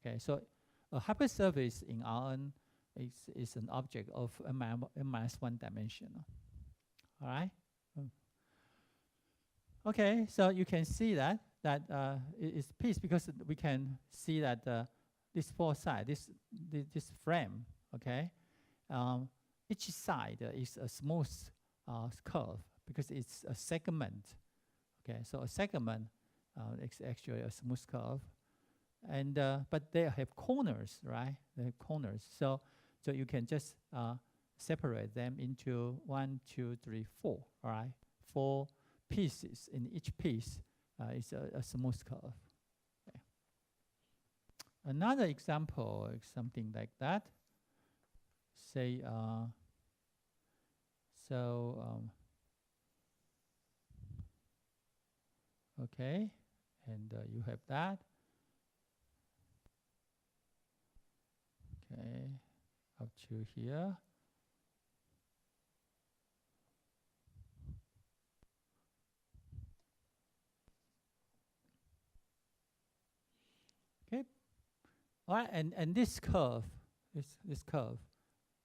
Okay, so a hypersurface in Rn is an object of n-1 dimensional. All right. Okay, so you can see that it's piece because we can see that this four side, this frame, okay, each side is a smooth curve because it's a segment. Okay, so a segment is actually a smooth curve, and but they have corners, right? They have corners, so you can just separate them into 1, 2, 3, 4. All right, 4 pieces. In each piece is a smooth curve. Okay. Another example is something like that. Say okay, and you have that. Okay, up to here. Okay, all right, and this curve, this curve,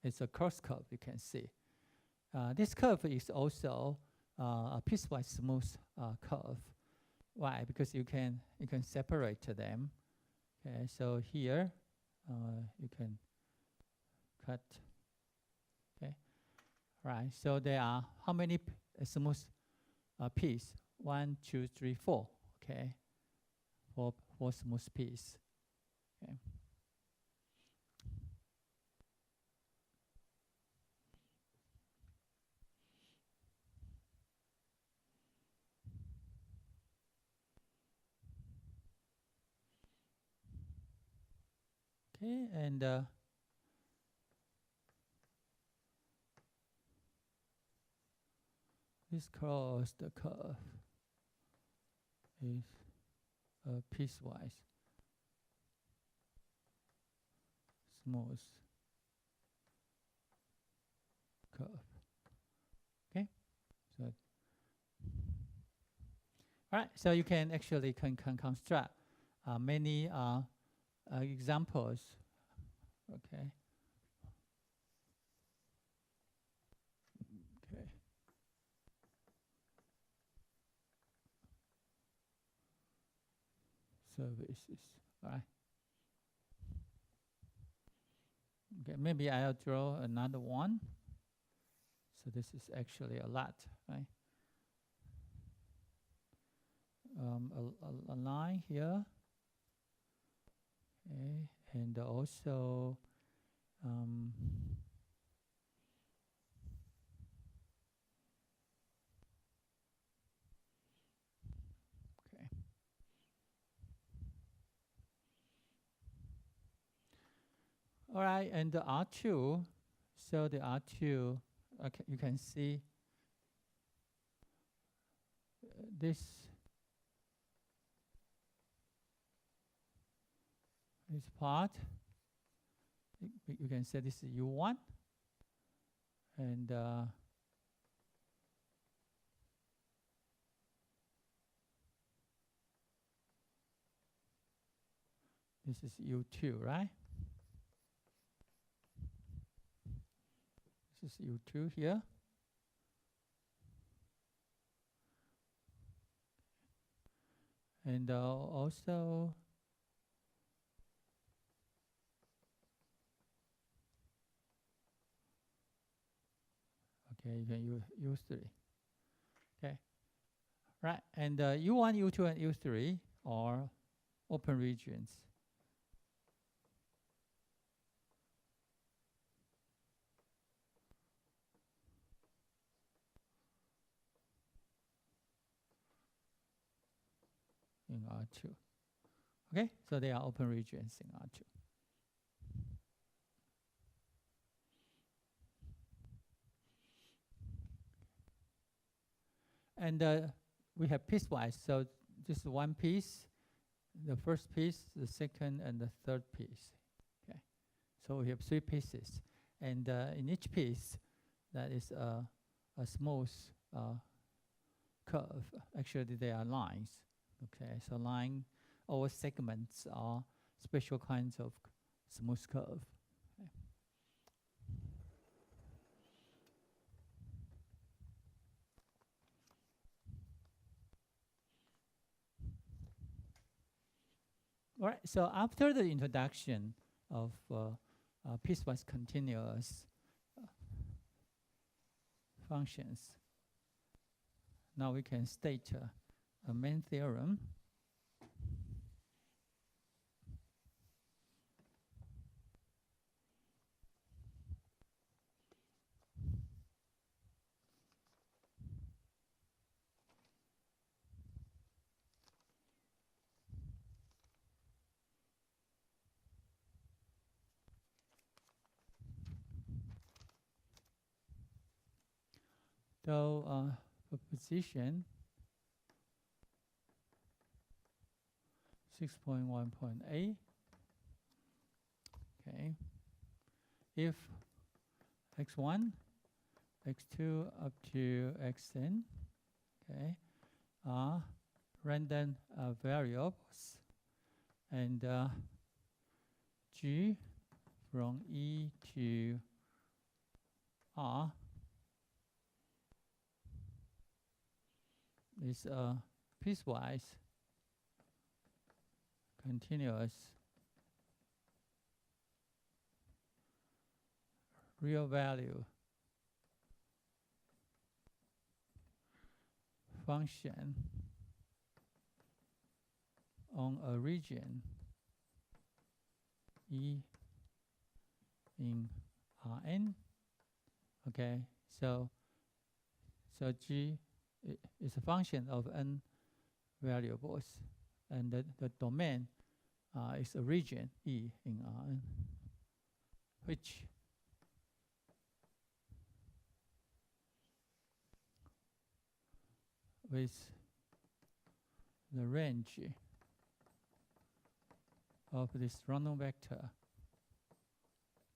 is a cross curve. You can see. This curve is also a piecewise smooth curve. Why? Because you can separate them. Okay, so here you can cut. Okay, right. So there are how many smooth piece? 1, 2, 3, 4. Okay, four smooth piece. Okay. Okay, and this cross the curve is a piecewise smooth curve. Okay, so all right. So you can actually can construct many examples. Okay. Okay. Services. All right. Okay. Maybe I'll draw another one. So this is actually a lot, right? A line here. Okay. And also okay. All right, and the R2, so the R2, okay, you can see this part. You can say this is U1, and this is U2, right? This is U2 here. And also okay, you can use U3. Okay, right, and U1, U2, and U3 are open regions. In R2. Okay, so they are open regions in R2. And we have piecewise, so just one piece, the first piece, the second, and the third piece. Okay, so we have 3 pieces, and in each piece, that is a smooth curve. Actually, they are lines. Okay, so line or segments are special kinds of smooth curve. Okay. All right, so after the introduction of piecewise continuous functions, now we can state a main theorem. So proposition 6.1.8. Okay, if x1, x2 up to xn, okay, are random variables, and g from E to R is a piecewise continuous real value function on a region E in Rn. Okay, so G is a function of n variables, and the domain is a region E in Rn, which with the range of this random vector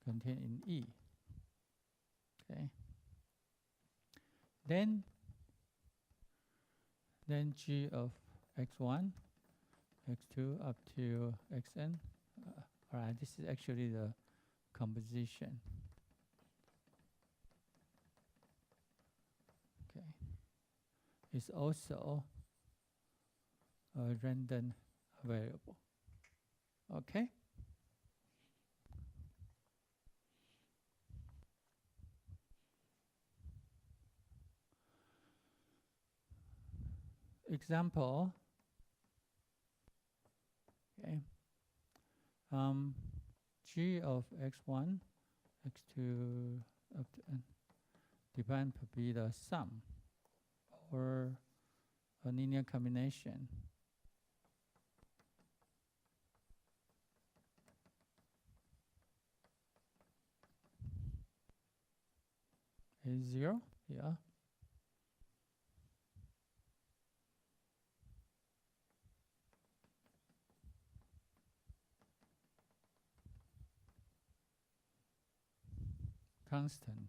contained in E. Okay. Then G of x1, x2 up to xn. All right, this is actually the composition. Okay, it's also a random variable. Okay. Example. Okay. G of x1, x2 up to n depend to be the sum or a linear combination is 0. Yeah. Constant.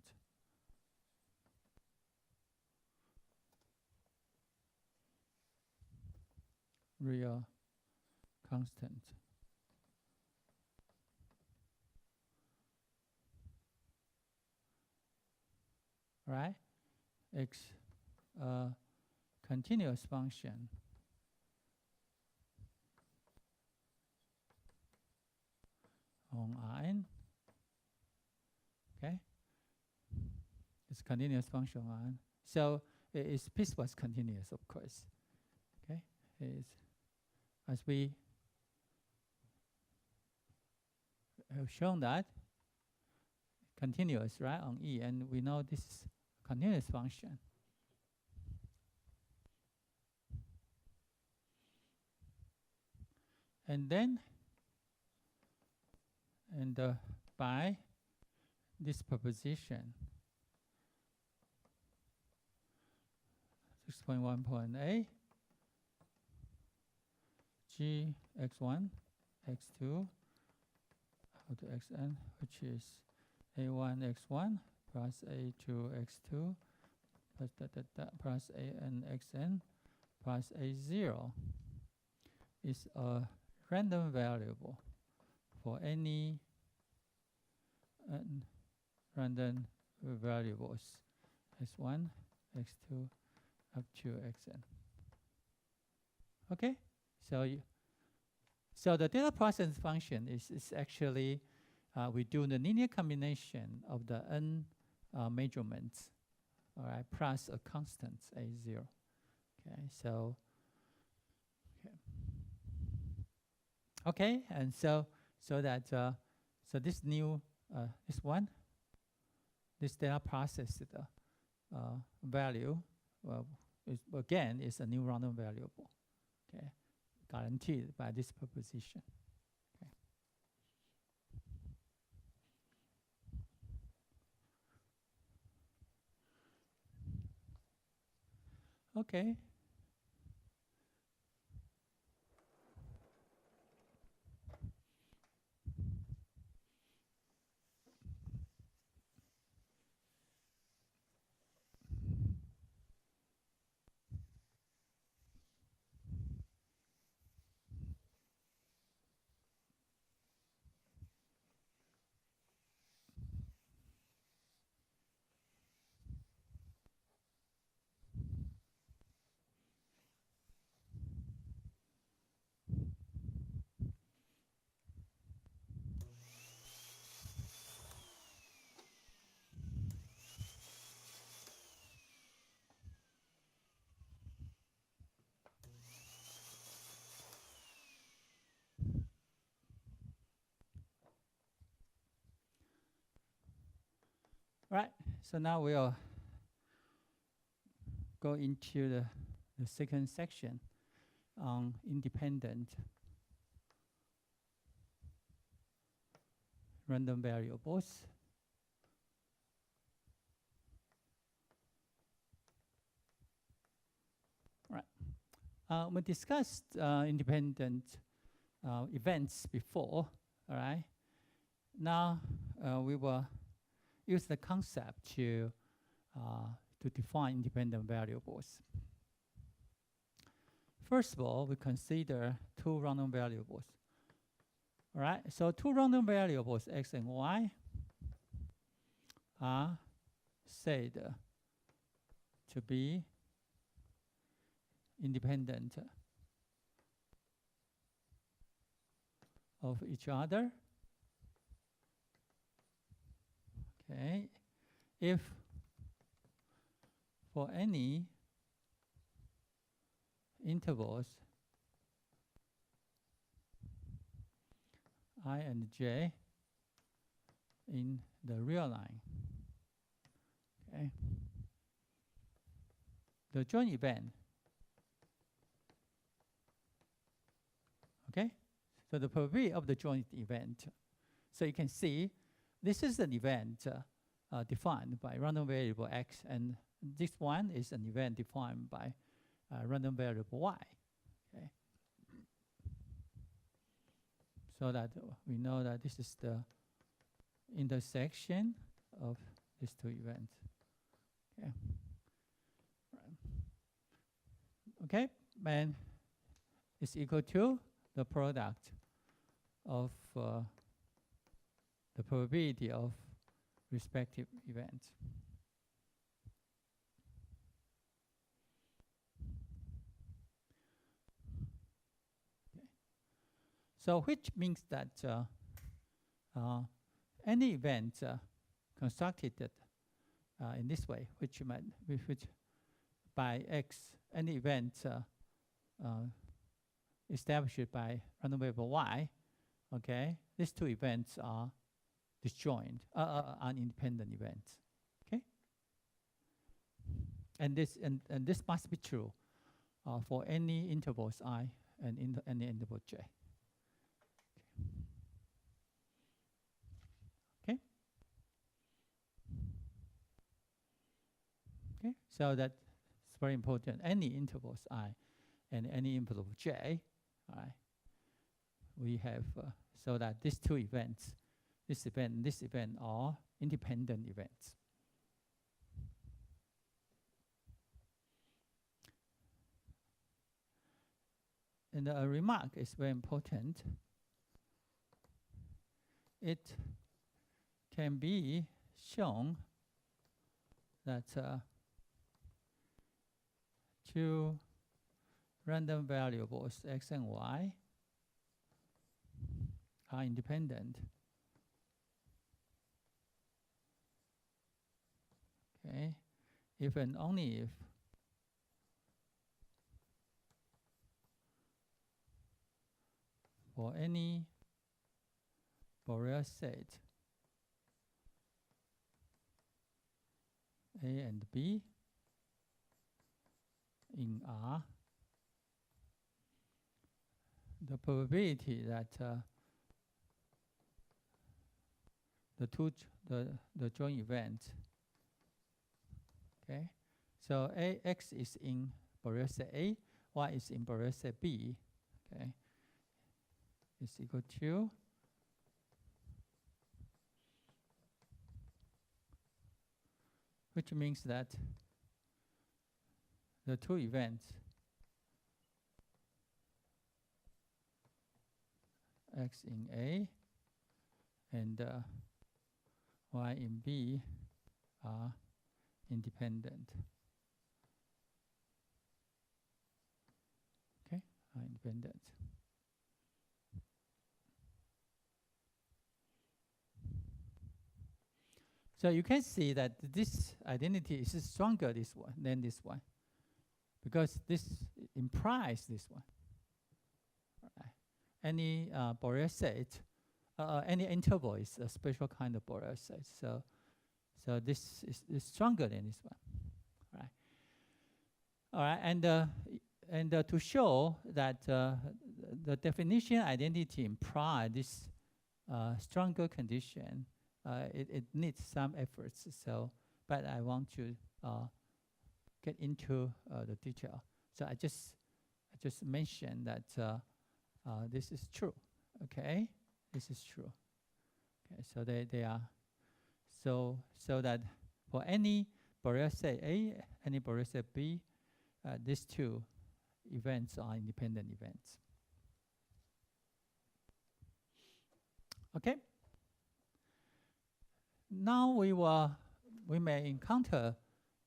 Real constant. Right? X continuous function on Rn. Okay? It's continuous function on Rn. So it is piecewise continuous, of course. Okay? It is, as we have shown that, continuous, right, on E, and we know this is a continuous function. And then, by this proposition x.1.a, g x1, x2, out to xn, which is a1 x1 plus a2 x2 plus plus an xn plus a0 is a random variable for any random variables x1, x2 up to xn. Okay, so the data processing function is actually we do the linear combination of the n measurements, all right, plus a constant a0. Okay, so okay, and so that so this new this data processed value is a new random variable. Okay, guaranteed by this proposition. Okay. Right, so now we'll go into the second section on independent random variables. Right, we discussed independent events before, all right? Now we will use the concept to define independent variables. First of all, we consider two random variables. All right, so two random variables, x and y, are said to be independent of each other. Okay, if for any intervals I and j in the real line, okay, the joint event, okay, so the probability of the joint event, so you can see this is an event defined by random variable x, and this one is an event defined by random variable y. Okay, so that we know that this is the intersection of these two events. Okay, right. Okay, and it's equal to the product of the probability of respective events. Okay. So which means that any event constructed in this way, which by x, any event established by random variable y, okay, these two events are disjoint, are independent events. Okay, and this must be true for any intervals I and any interval j. Okay. Okay, so that's very important. Any intervals I and any interval j, all right, we have so that these two events, this event and this event, are independent events. And a remark is very important. It can be shown that two random variables x and y are independent. Okay, if and only if for any Fourier set A and B in R, the probability that the joint event, okay, so x is in Fourier set A, y is in Fourier set B, okay, is equal to which means that the two events x in A and y in B are independent. Okay, are independent. So you can see that this identity is stronger this one than this one, because this implies this one. Right. Any Fourier set, any interval is a special kind of Fourier set. So this is stronger than this one. Right. All right, and to show that the definition identity implies this stronger condition. It needs some efforts, but I want to get into the detail. So I just mentioned that this is true. Okay, this is true. Okay, so they are so that for any Fourier set A, any Fourier set B, these two events are independent events. Okay. Now we may encounter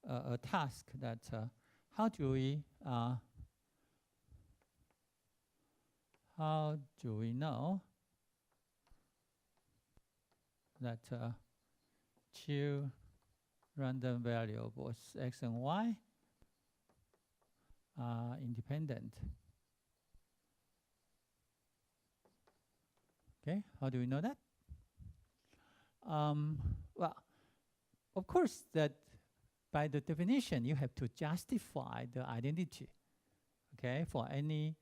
a task that how do we know that two random variables x and y are independent? Okay, how do we know that? Well, of course, that by the definition, you have to justify the identity, okay, for any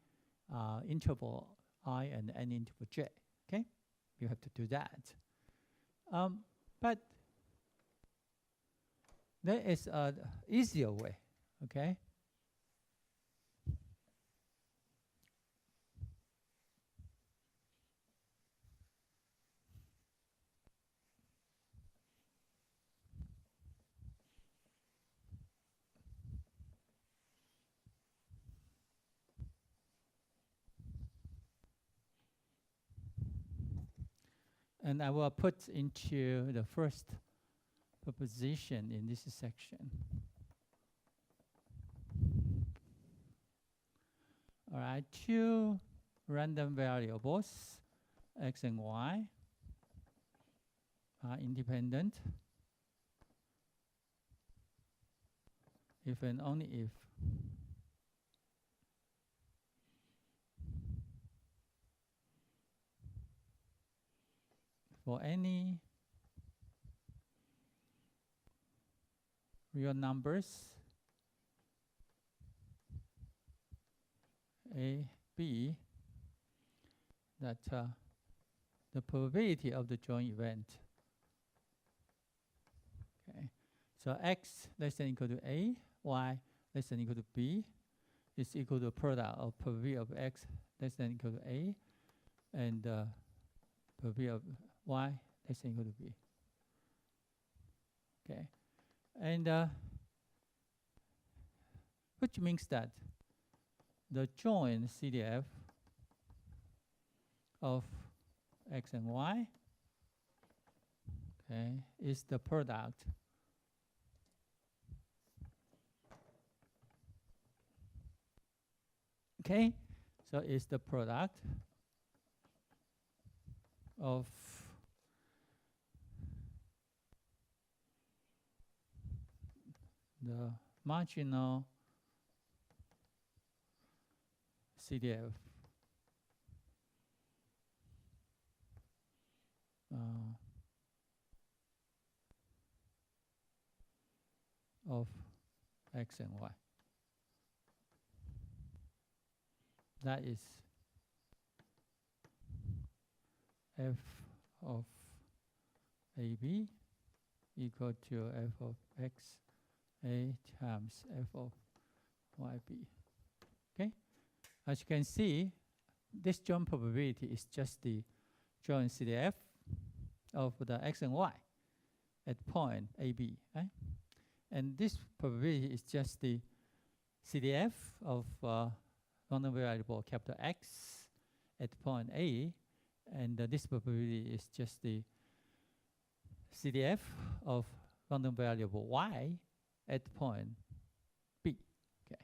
interval I and any interval j, okay? You have to do that. But there is an easier way, okay? And I will put into the first proposition in this section. All right, two random variables, x and y, are independent if and only if for any real numbers A, B, that the probability of the joint event, okay, so x less than or equal to A, y less than equal to B is equal to product of probability of X less than equal to A and probability of Y less than equal to B. Okay, and which means that the joint CDF of X and Y, okay, is the product okay, so it's the product of the marginal CDF of X and Y. That is f of AB equal to f of X A times f of YB. Okay, as you can see, this joint probability is just the joint CDF of the X and Y at point AB, right? And this probability is just the CDF of random variable capital X at point A, and this probability is just the CDF of random variable Y at point B. Okay,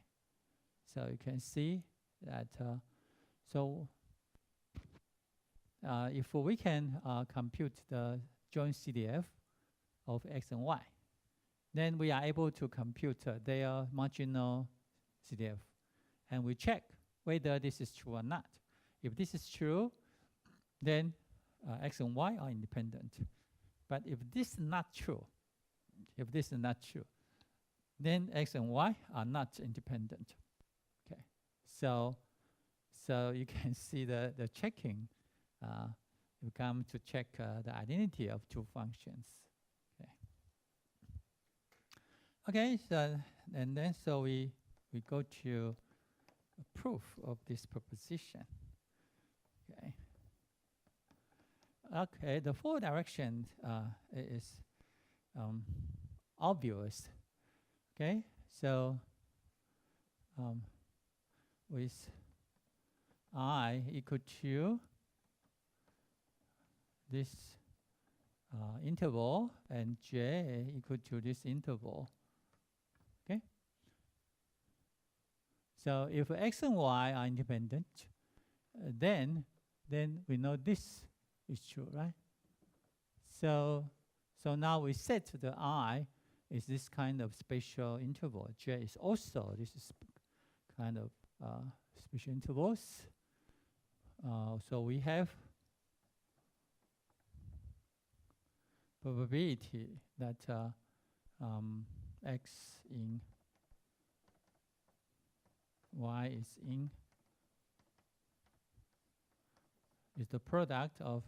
so you can see that if we can compute the joint CDF of X and Y, then we are able to compute their marginal CDF, and we check whether this is true or not. If this is true, then X and Y are independent. But if this is not true, then X and Y are not independent. Okay, so you can see the checking. You come to check the identity of two functions. Okay, so and then we go to a proof of this proposition. Okay, the forward direction is obvious. Okay, so with I equal to this interval and J equal to this interval. Okay, so if X and Y are independent, then we know this is true, right? So now we set the I is this kind of spatial interval. J is also this is kind of spatial intervals. So we have probability that X in Y is the product of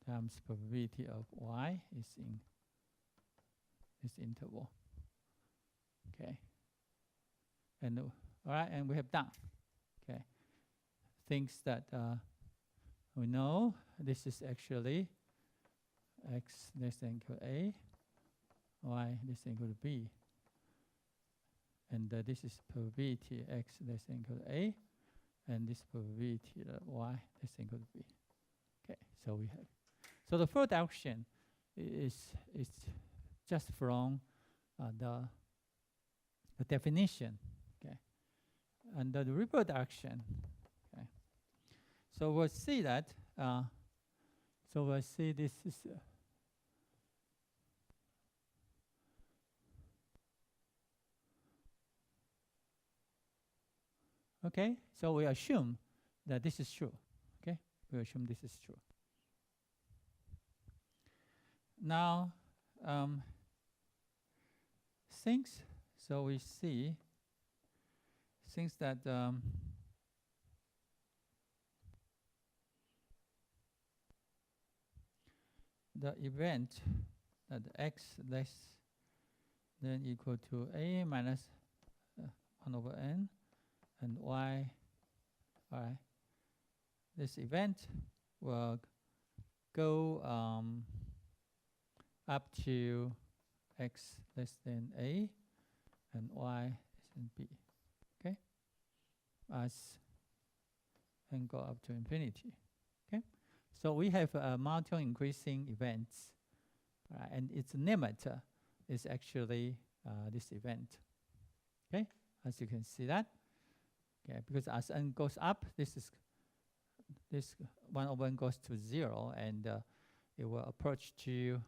times probability of Y is in this interval. Okay, and all right, and we have done. Okay, things that we know this is actually X less than equal to A, Y less than equal to B, and this is probability X less than equal to A, and this probability Y less than equal to B. Okay, so we have. So the first direction is just from the definition. Okay, and the reverse direction. Okay, so we'll see that. So we'll see this is. Okay, so we assume that this is true. Okay, we assume this is true. Now, things. So we see things that the event that X less then equal to a minus 1 over n, and y. All right. This event will go up to x less than a and y less than b. Okay, as and go up to infinity. Okay, so we have multiple increasing events, and its limit is actually this event. Okay, as you can see that. Okay, because as n goes up, this 1 over n goes to 0, and it will approach to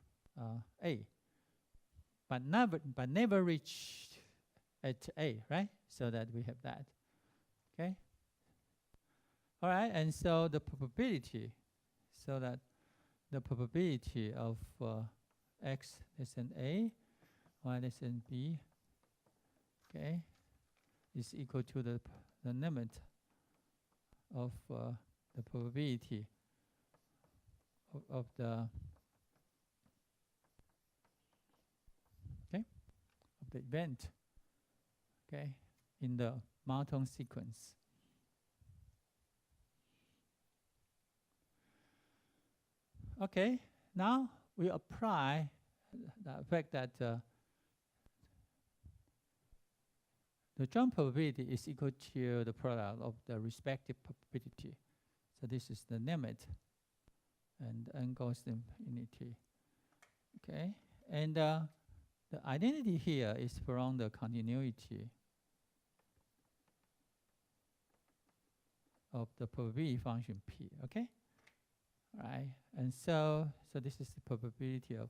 a, but never reach at a, right? So that we have that. Okay. All right, and so the probability, so that the probability of x less than a, y less than b, okay, is equal to the limit of the probability of the event, okay, in the Martin sequence. Okay, now we apply the fact that the joint probability is equal to the product of the respective probability. So this is the limit, and n goes to infinity. Okay, and the identity here is from the continuity of the probability function p. Okay, right, and so this is the probability of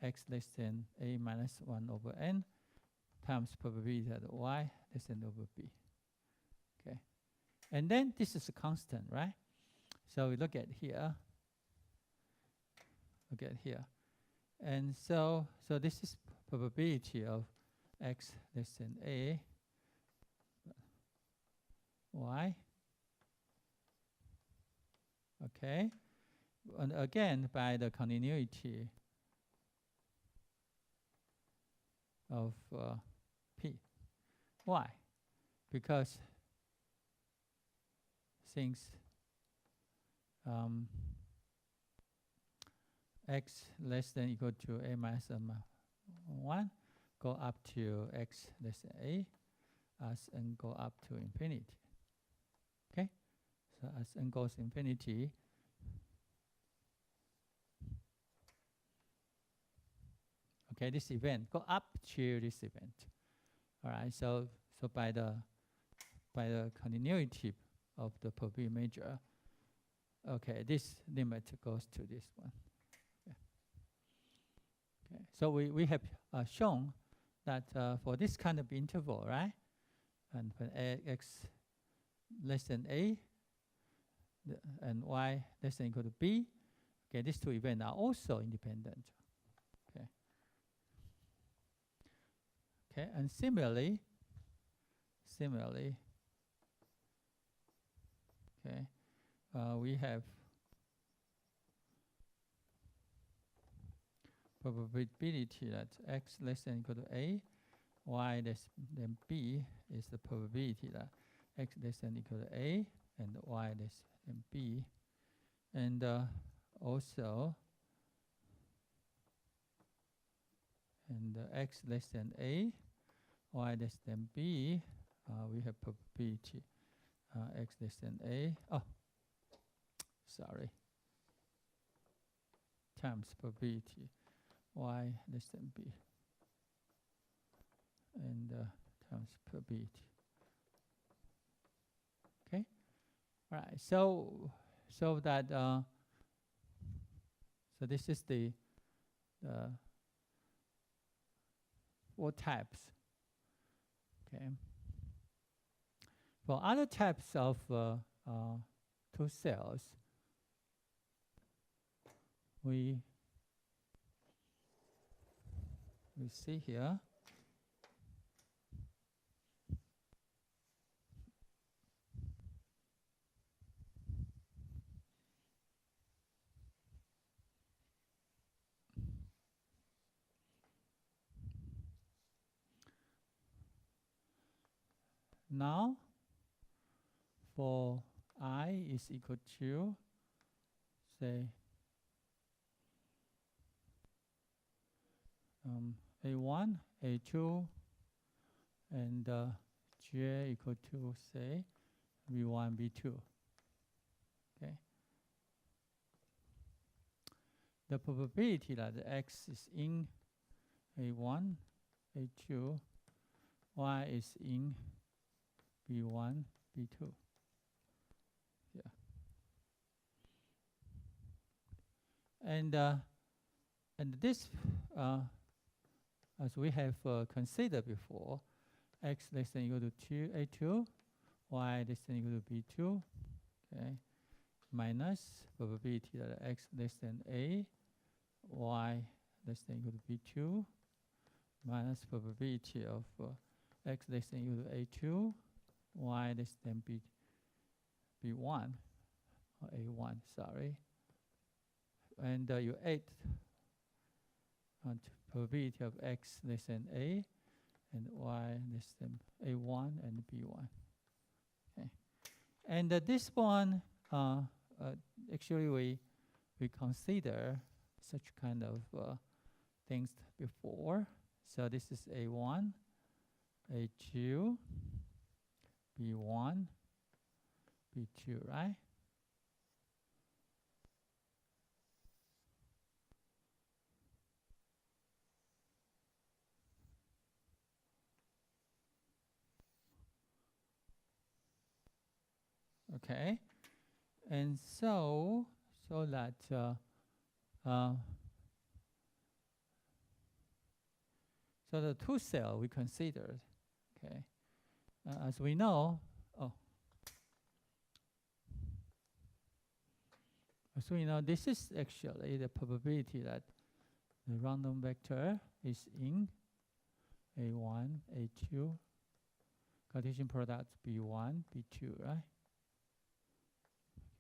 x less than a minus 1 over n times probability that y less than over b. Okay, and then this is a constant, right? So we look at here. Look at here, and so this is probability of x less than a, y. Okay, and again by the continuity of p. Why? Because since x less than equal to a minus 1 go up to x less than a as n go up to infinity. Okay, so as n goes infinity, okay, this event go up to this event. All right, so by the continuity of the probability measure, okay, this limit goes to this one. Okay, so we have shown that for this kind of interval, right, and when x less than a and y less than equal to b, okay, these two events are also independent. Okay. Okay, and similarly, okay, we have probability that x less than equal to a, y less than b is the probability that x less than equal to a and y less than b, and also x less than a, y less than b, we have probability x less than a, times probability y less than b, and times probability. Okay, all right. So that so this is the 4 types. Okay. For other types of two cells, we see here now for I is equal to, say, A1, A2, and J equal to, say, B1, B2. Okay. The probability that the X is in A1, A2, Y is in B1, B2. Yeah. And this, as we have considered before, X less than equal to A2, Y less than equal to B2, okay, minus probability that X less than A, Y less than equal to B2, minus probability of X less than equal to A2, Y less than B1, or A1, sorry. And you add on probability of X less than A and Y less than A1 and B1. Okay. And this one, actually we consider such kind of things before. So this is A1, A2, B1, B2, right? Okay, and so that so the two cell we considered, okay, as we know, as we know, this is actually the probability that the random vector is in A1, A2, Cartesian product B1, B2, right?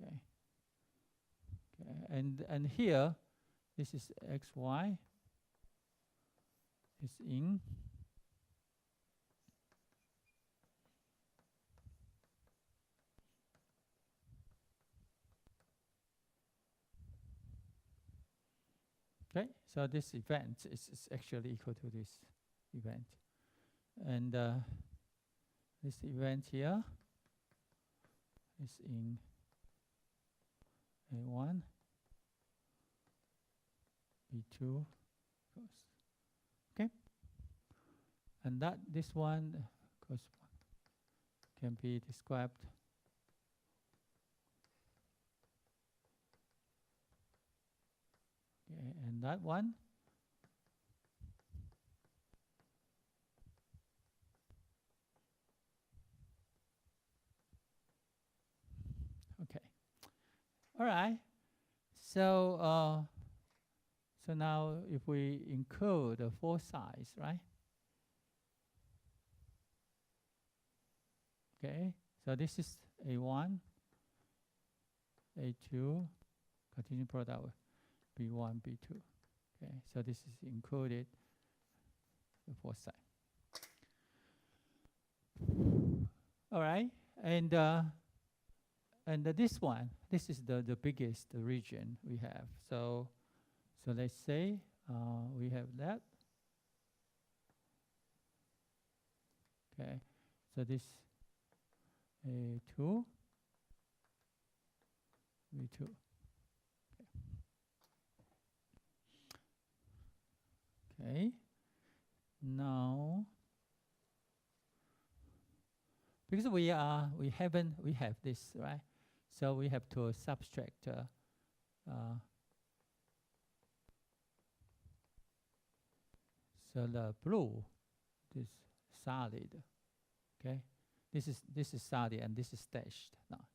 Okay. Okay, and here, this is XY is in okay, so this event is actually equal to this event. And this event here is in A1, B2, okay, and that this one can be described okay, and that one okay. All right. So so now if we include the four sides, right? Okay. So this is A1, A2, Cartesian product B1, B2. Okay. So this is included the four sides. All right. And this one, this is the biggest region we have. So let's say we have that. Okay, so this A2, B2. Okay. Now, because we have this, right? So we have to subtract so the blue, this solid, okay? This is solid and this is dashed now.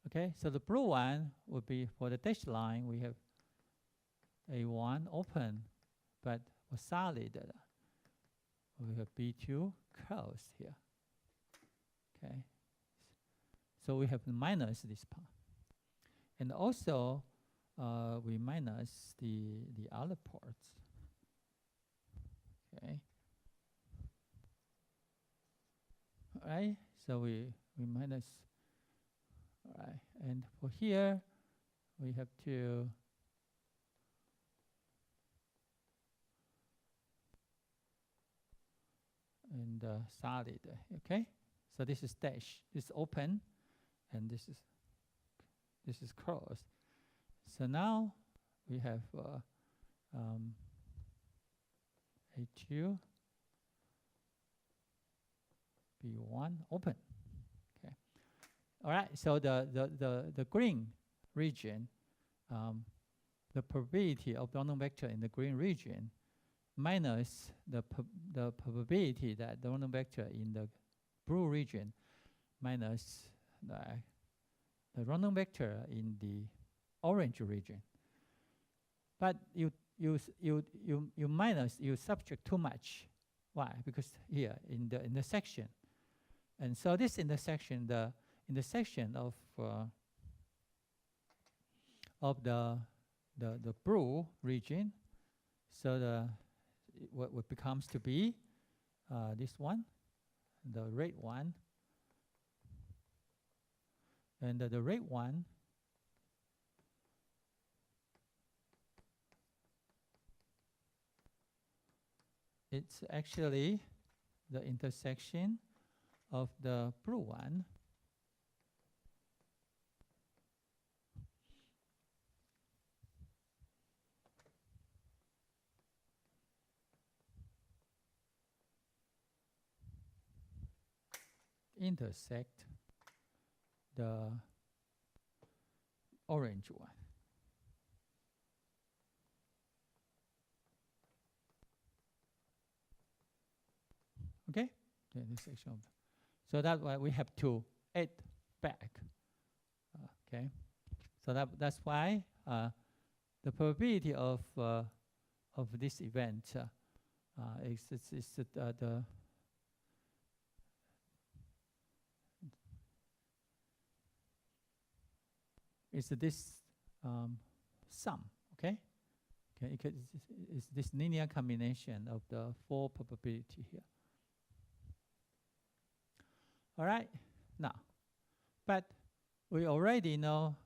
Okay, so the blue one would be for the dashed line, we have A1 open, but for solid, we have B2 closed here. Okay, so we have to minus this part, and also we minus the other parts. Okay. right? So we minus, all right, and for here we have to and solid, okay? So this is dash, this is open, and this is closed. So now we have A2 B1 open. Okay. All right. So the green region, the probability of the random vector in the green region minus the probability that the random vector in the blue region minus the random vector in the orange region. But you minus, you subtract too much. Why? Because here in the intersection, and so this intersection, the intersection of the blue region, so what becomes to be this one, the red one, and the red one it's actually the intersection of the blue one intersect the orange one. Okay, the intersection of, so that's why we have to add back. Okay, so that's why the probability of this event is this sum. Okay, it's this linear combination of the 4 probability here. All right, now, but we already know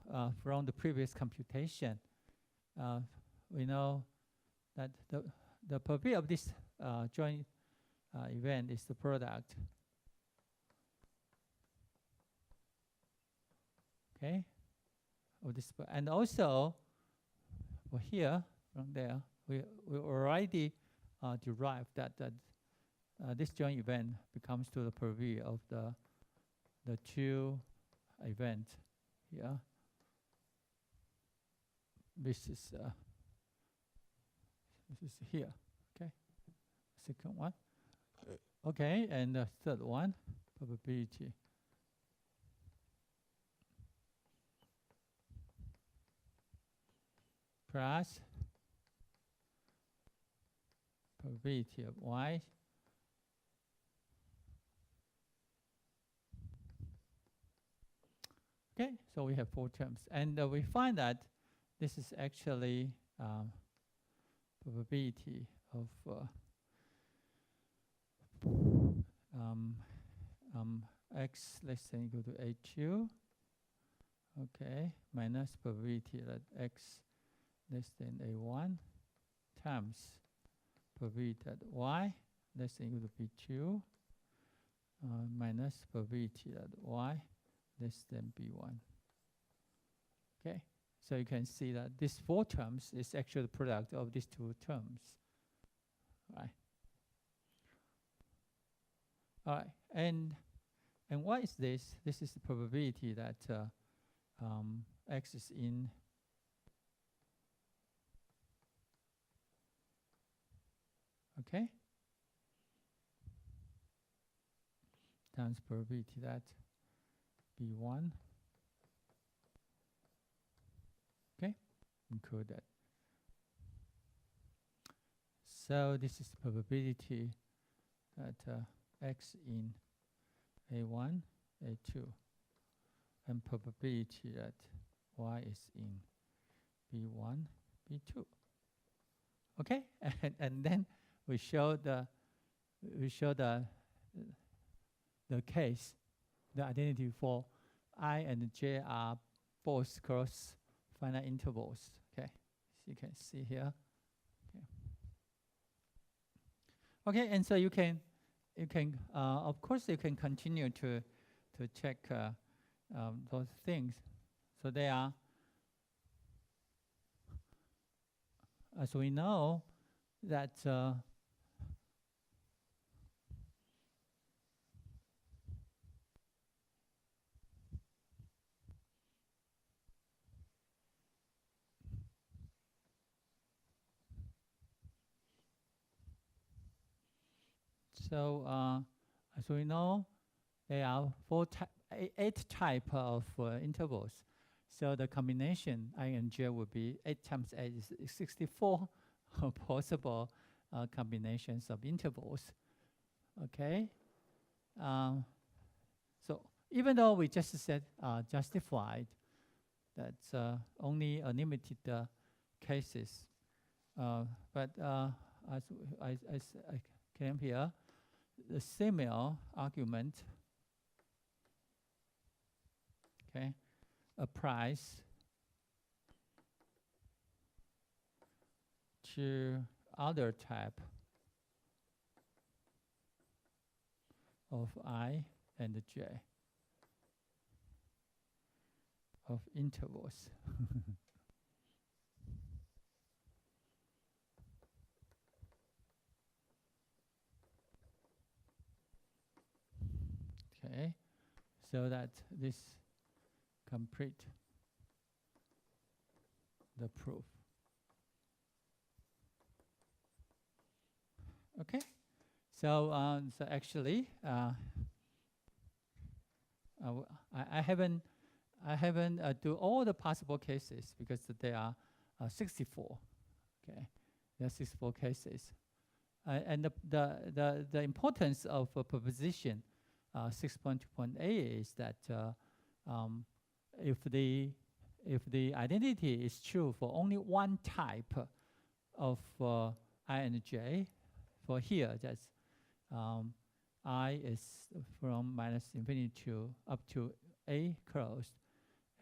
from the previous computation, we know that the probability of this joint event is the product. Okay, of this, and also for here from there, we already derived that this joint event becomes to the probability of the 2 event here. This is here. Okay, second one. Okay, and the third one, probability. Plus probability of y okay, so we have 4 terms, and we find that this is actually probability of x less than equal to A2, okay, minus probability that x less than A1 times probability that y less than equal to B2 minus probability that y less than B1. Okay, so you can see that this 4 terms is actually the product of these 2 terms, right? All right, and what is this? This is the probability that x is in okay, times probability that B1, okay, include that. So this is the probability that x in A1, A2, and probability that y is in B1, B2. Okay, and then we show the the case, the identity for I and j are both cross finite intervals. Okay, so you can see here. Okay, and so you can of course you can continue to check those things. So they are, as we know, that as we know, there are 8 type of intervals. So the combination I and j would be 8 times 8 is 64 possible combinations of intervals. Okay. So even though we just said justified that only a limited cases, but as I came here, the similar argument, okay, applies to other type of I and j of intervals. Okay, so that this complete the proof. Okay, so so actually I haven't do all the possible cases because there are 64. Okay, there are 64 cases, and the importance of a proposition 6.2.8 is that if the identity is true for only one type of I and j, for here that's I is from -infinity to up to a closed,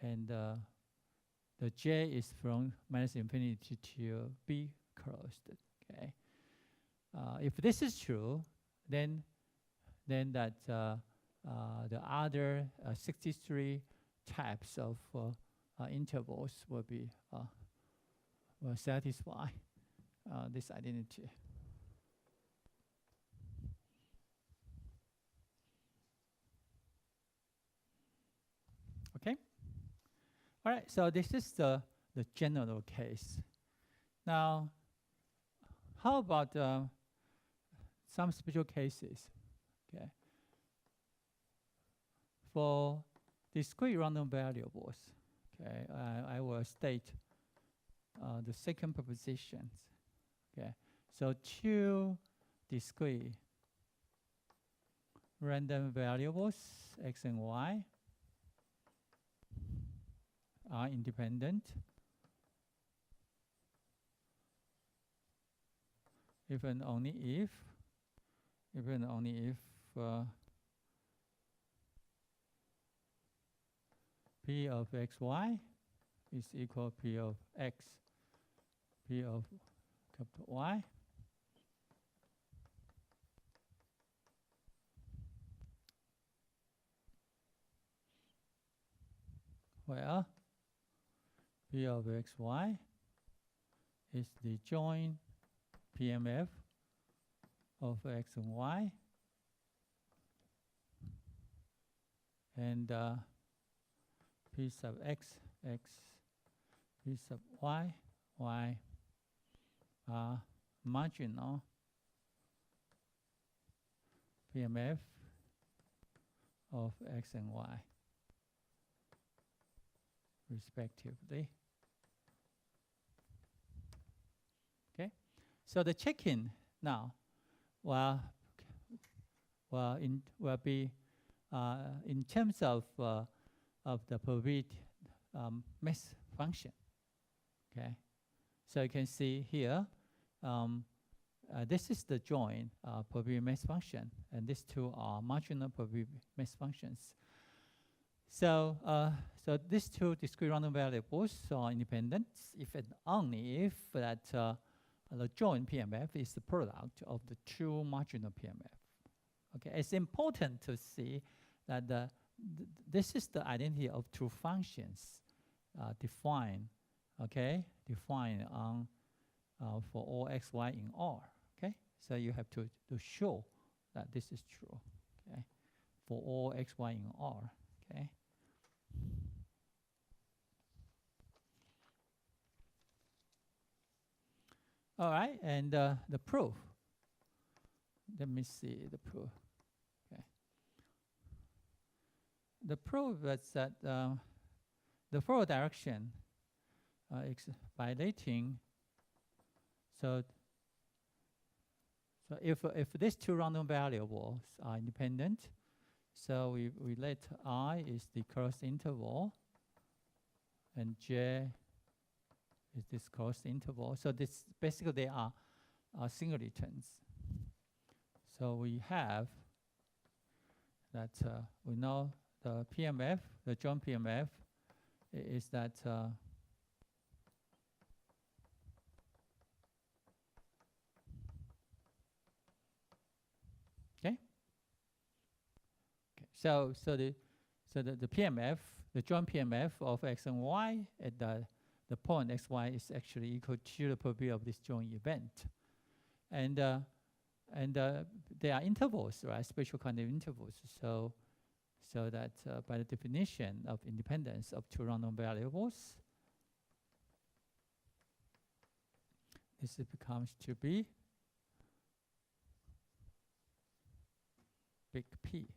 and the j is from -infinity to b closed. Okay, if this is true, then that the other 63 types of intervals will be will satisfy this identity. Okay. All right. So this is the general case. Now, how about some special cases? Okay. For discrete random variables, okay, I will state the second propositions. Okay, so 2 discrete random variables x and y are independent if and only if P of xy is equal to P of x, P of capital Y. Where P of xy is the joint PMF of x and y, and P sub x, P sub y are marginal PMF of x and y respectively. Okay, so the check-in now will be in terms of the probability mass function. Okay, so you can see here this is the joint probability mass function, and these two are marginal probability mass functions. So, so these two discrete random variables are independent if and only if that the joint PMF is the product of the two marginal PMF. Okay, it's important to see that this is the identity of two functions defined. Okay, defined on for all x, y in R. Okay, so you have to show that this is true. Okay, for all x, y in R. Okay. All right, and the proof. Let me see the proof. Okay. The proof is that the forward direction is violating. So if these two random variables are independent, so we let I is the closed interval, and J is this closed interval. So this basically they are singletons. So we have that we know the PMF, the joint PMF, is that okay. So the PMF, the joint PMF of x and y at the point x, y is actually equal to the probability of this joint event, and there are intervals, right? Special kind of intervals. So that by the definition of independence of two random variables, this becomes to be big P.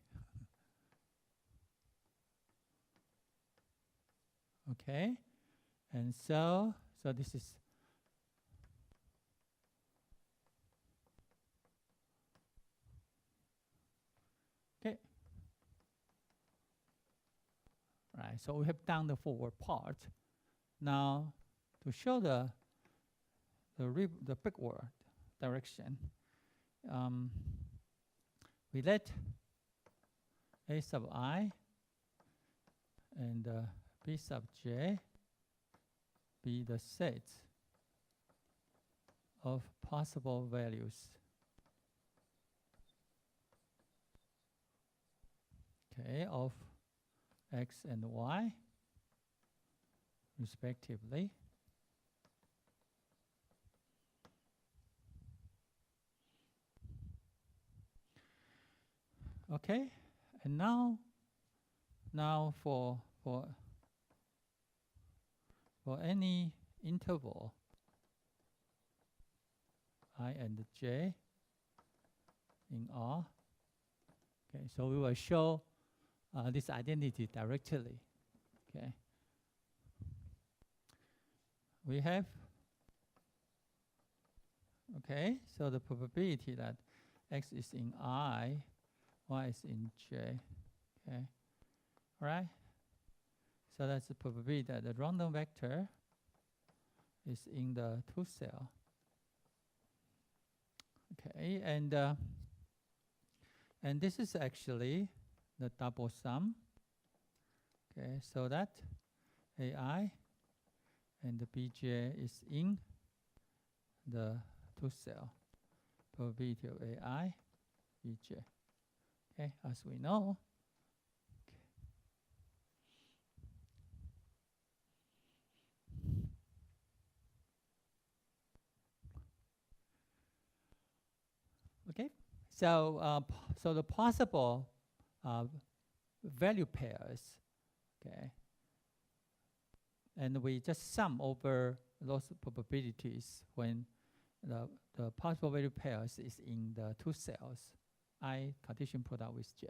Okay, and so this is okay. Right, so we have done the forward part. Now to show the backward direction, we let A sub I and B sub j be the set of possible values. Okay, of x and y respectively. Okay, and now for any interval I and j in R, okay, so we will show this identity directly. Okay, we have so the probability that x is in I, y is in j. Okay, all right. So that's the probability that the random vector is in the two cell. Okay, and this is actually the double sum. Okay, so that AI and the BJ is in the two cell. Probability of AI, BJ. Okay, as we know. Okay, so so the possible value pairs, okay, and we just sum over those probabilities when the possible value pairs is in the two cells, I Cartesian product with J.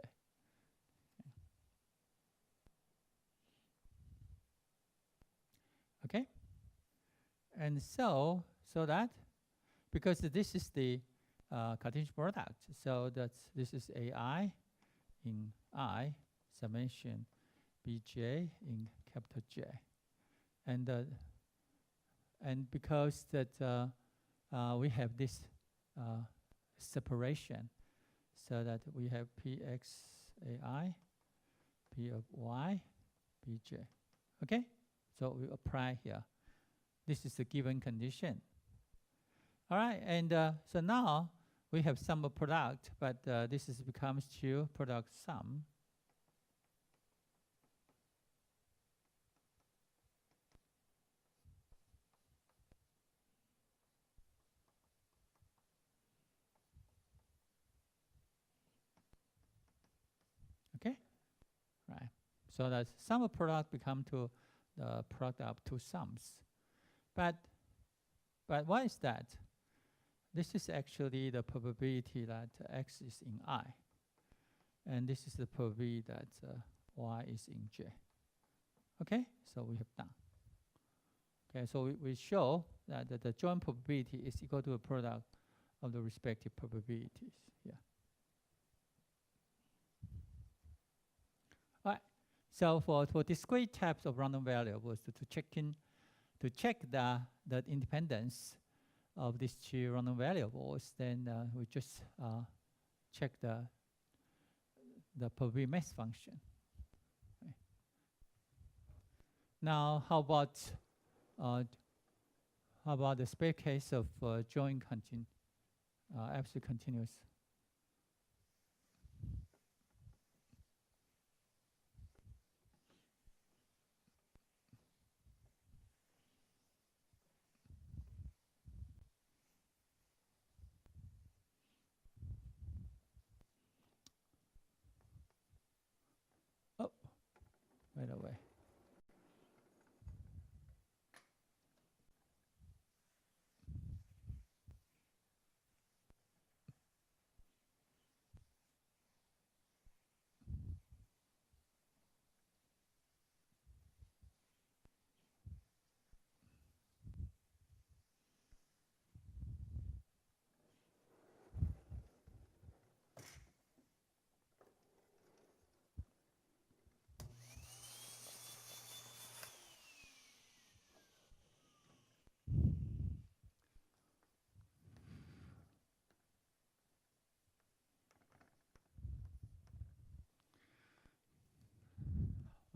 Okay, and so that because this is the Cartesian product, so this is AI in I summation BJ in capital J, and because that we have this separation, so that we have pxai, p of y, pj. Okay? So we apply here. This is a given condition. All right, and so now we have sum of product, but this becomes two product sum. Okay, right. So that sum of product become to the product of two sums. But why is that? This is actually the probability that x is in I, and this is the probability that y is in j. Okay, so we have done. Okay, so we show that the joint probability is equal to the product of the respective probabilities. Yeah. All right. So for discrete types of random variables, to check the independence of these two random variables, then we just check the probability mass function. Okay. Now, how about the spare case of joint absolute continuous? Oh, by the way.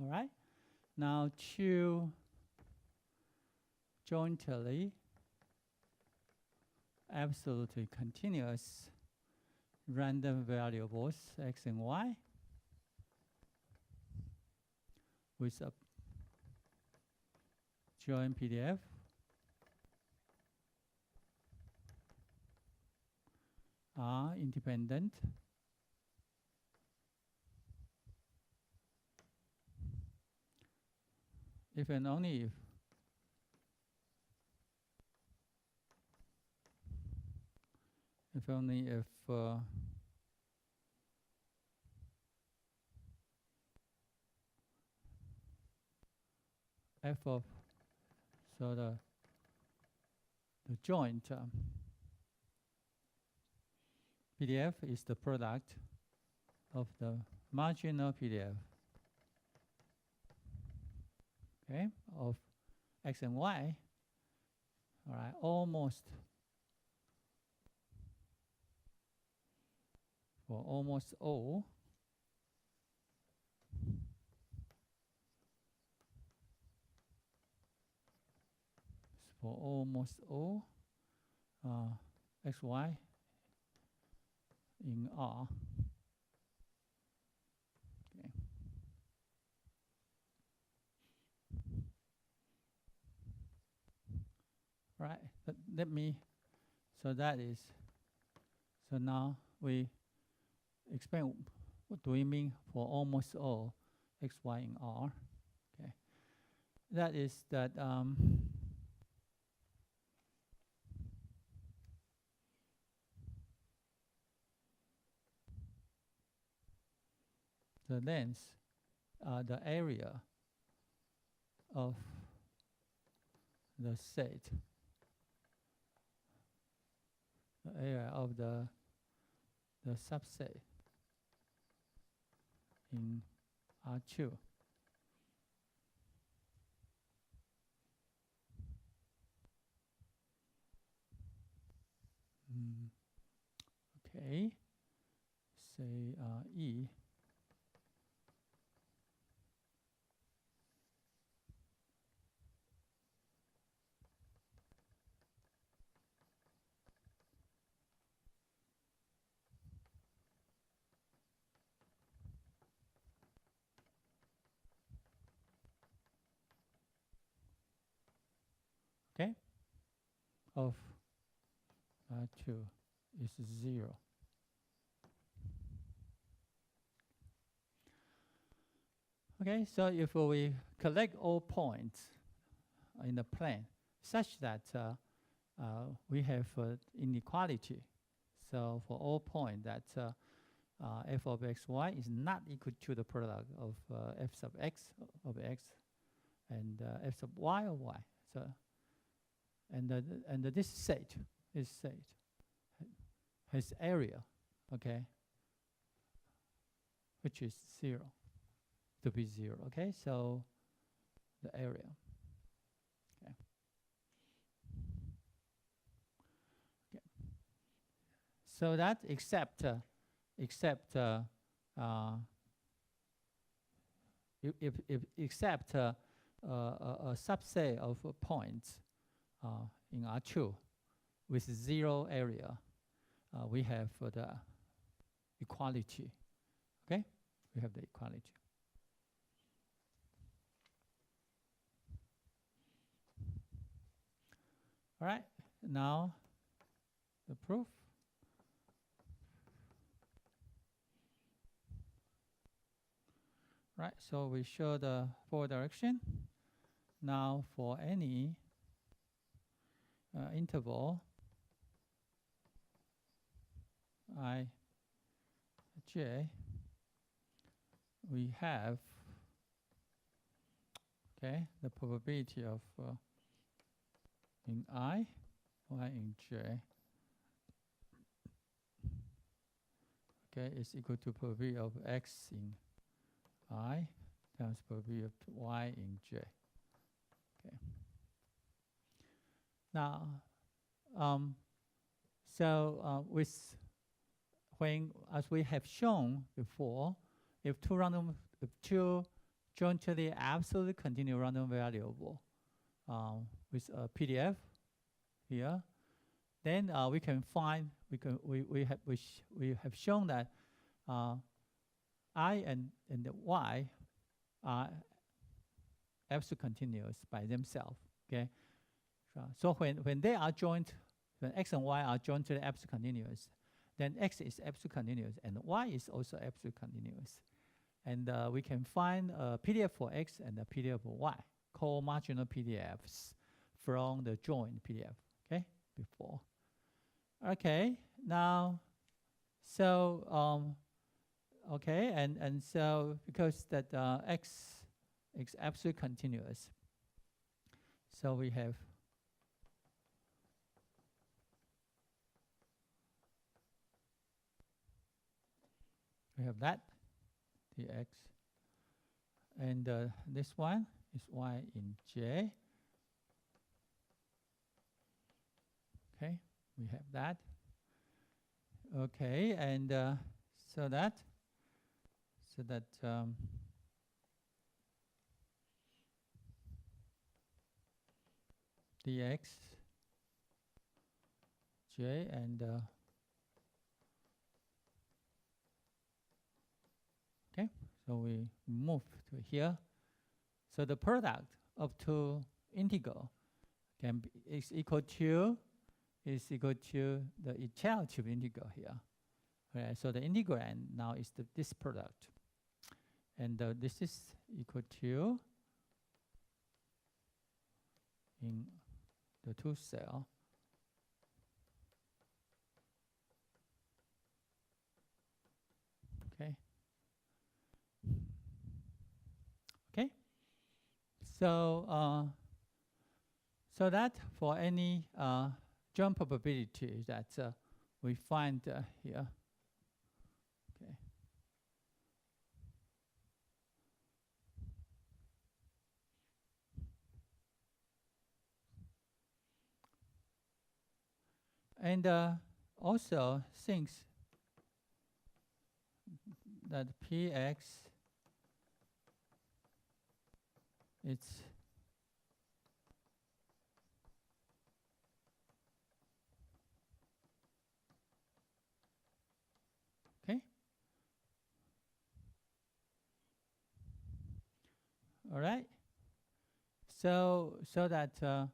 All right. Now, two jointly absolutely continuous random variables x and y with a joint PDF are independent if and only if f of the joint PDF is the product of the marginal PDF, okay, of x and y. All right, almost all xy in R. Okay. Right. Let me. So that is. So now we explain what do we mean for almost all xy in R. Okay. That is that. The length, the area of the set, the area of the subset in R2. Okay, say E. Okay, of 2 is 0. Okay, so if we collect all points in the plane such that we have inequality, so for all points that f of xy is not equal to the product of f sub x of x and f sub y of y. So and this set has area, okay, which is 0 to be 0. Okay, so the area. Okay. Okay. So that except if except a subset of points in R2 with 0 area, we have the equality. Okay, we have the equality. All right, now the proof. Right, so we show the forward direction. Now for any interval I j, we have the probability of in I, y in j, is equal to probability of x in I times probability of y in j. Okay. Now, with as we have shown before, if two jointly absolutely continuous random variable with a PDF here, then we can find we have shown that I and the y are absolutely continuous by themselves. Okay, so when they are joined, when x and y are jointly absolutely continuous, then x is absolutely continuous and y is also absolutely continuous, and we can find a PDF for x and a PDF for y, called marginal PDFs from the joint PDF. Okay, before. Okay, now, so okay, and so because that x is absolutely continuous, so we have that dx, and this one is y in j. Okay, we have that. Okay, and so that dx j and okay, so we move to here. So the product of two integral is equal to the equality of integral here. Okay, so the integrand now is this product, and this is equal to in the two cell. Okay. Okay. So so that for any joint probability that we find here. Okay. And also, since that Px it's okay. All right. So that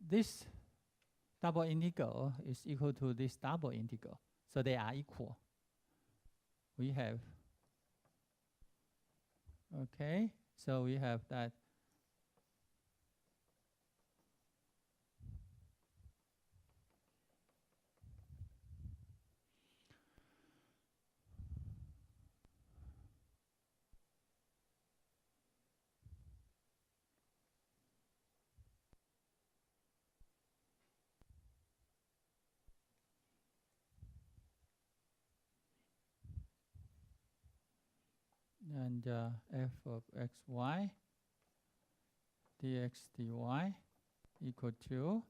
this double integral is equal to this double integral. So they are equal. We have, okay, so we have that and f of xy dx dy equal to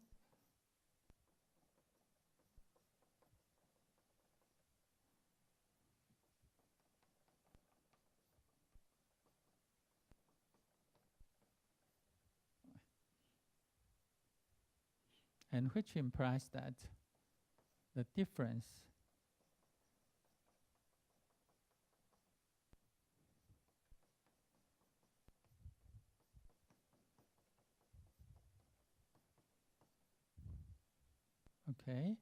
and which implies that the difference okay,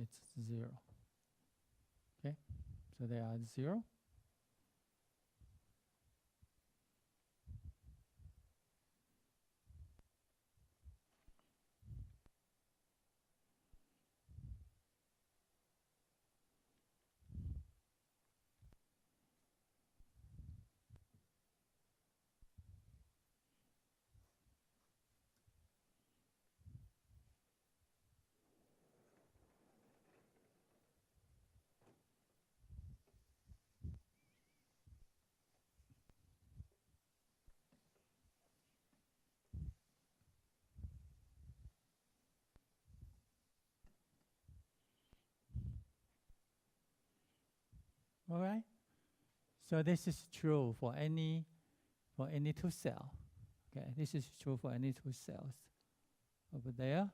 it's 0. Okay, so they are 0. All right. So this is true for any two cell. Okay, this is true for any two cells over there.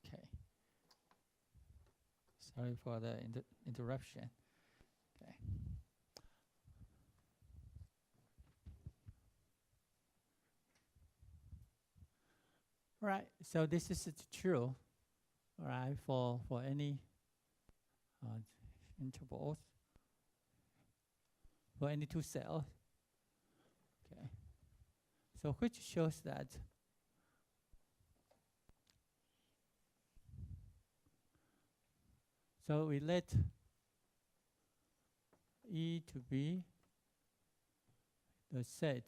Okay. Sorry for the interruption. Okay. All right. So this is true. All right, for any intervals, for any two cells. Okay. So which shows that so we let E to be the set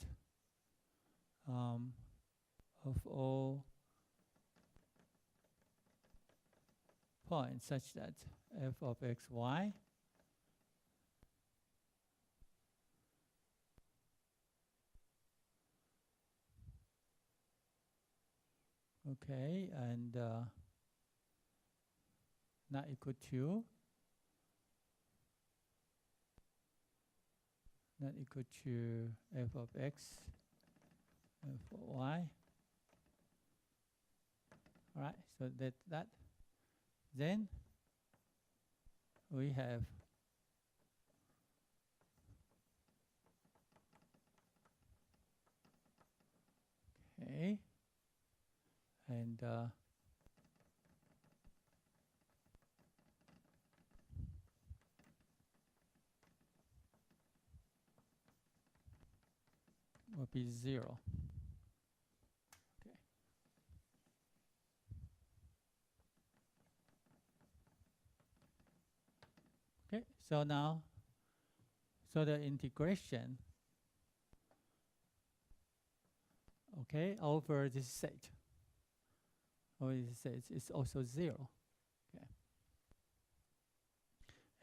of all points such that f of xy okay, and not equal to f of x, f of y. All right, so that. Then we have okay, and will be 0. Okay, so now, so the integration, okay, over this set, is also 0. Okay,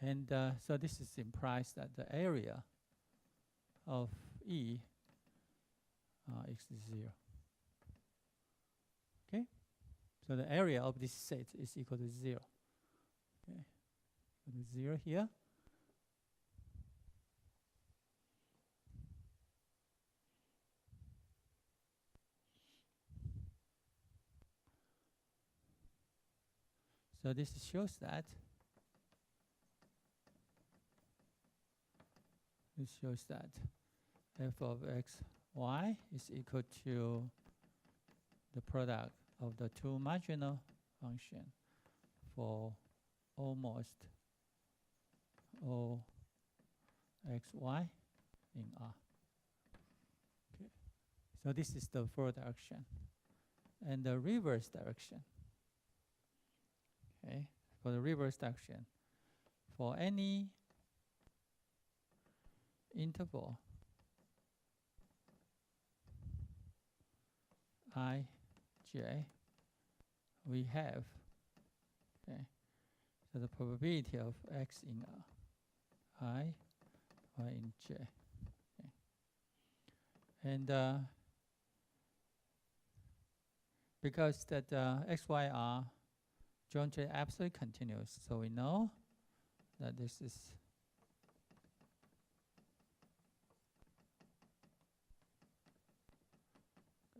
and so this is implies that the area of E is 0. Okay, so the area of this set is equal to 0. Okay, equal to 0 here. So this shows that f of x, y is equal to the product of the two marginal function for almost all x, y in R. Okay. So this is the forward direction. And the reverse direction. Okay, for the reverse direction, for any interval I, j, we have, okay, so the probability of x in I, y in j. Okay. And because that x, y are jointly absolutely continuous, so we know that this is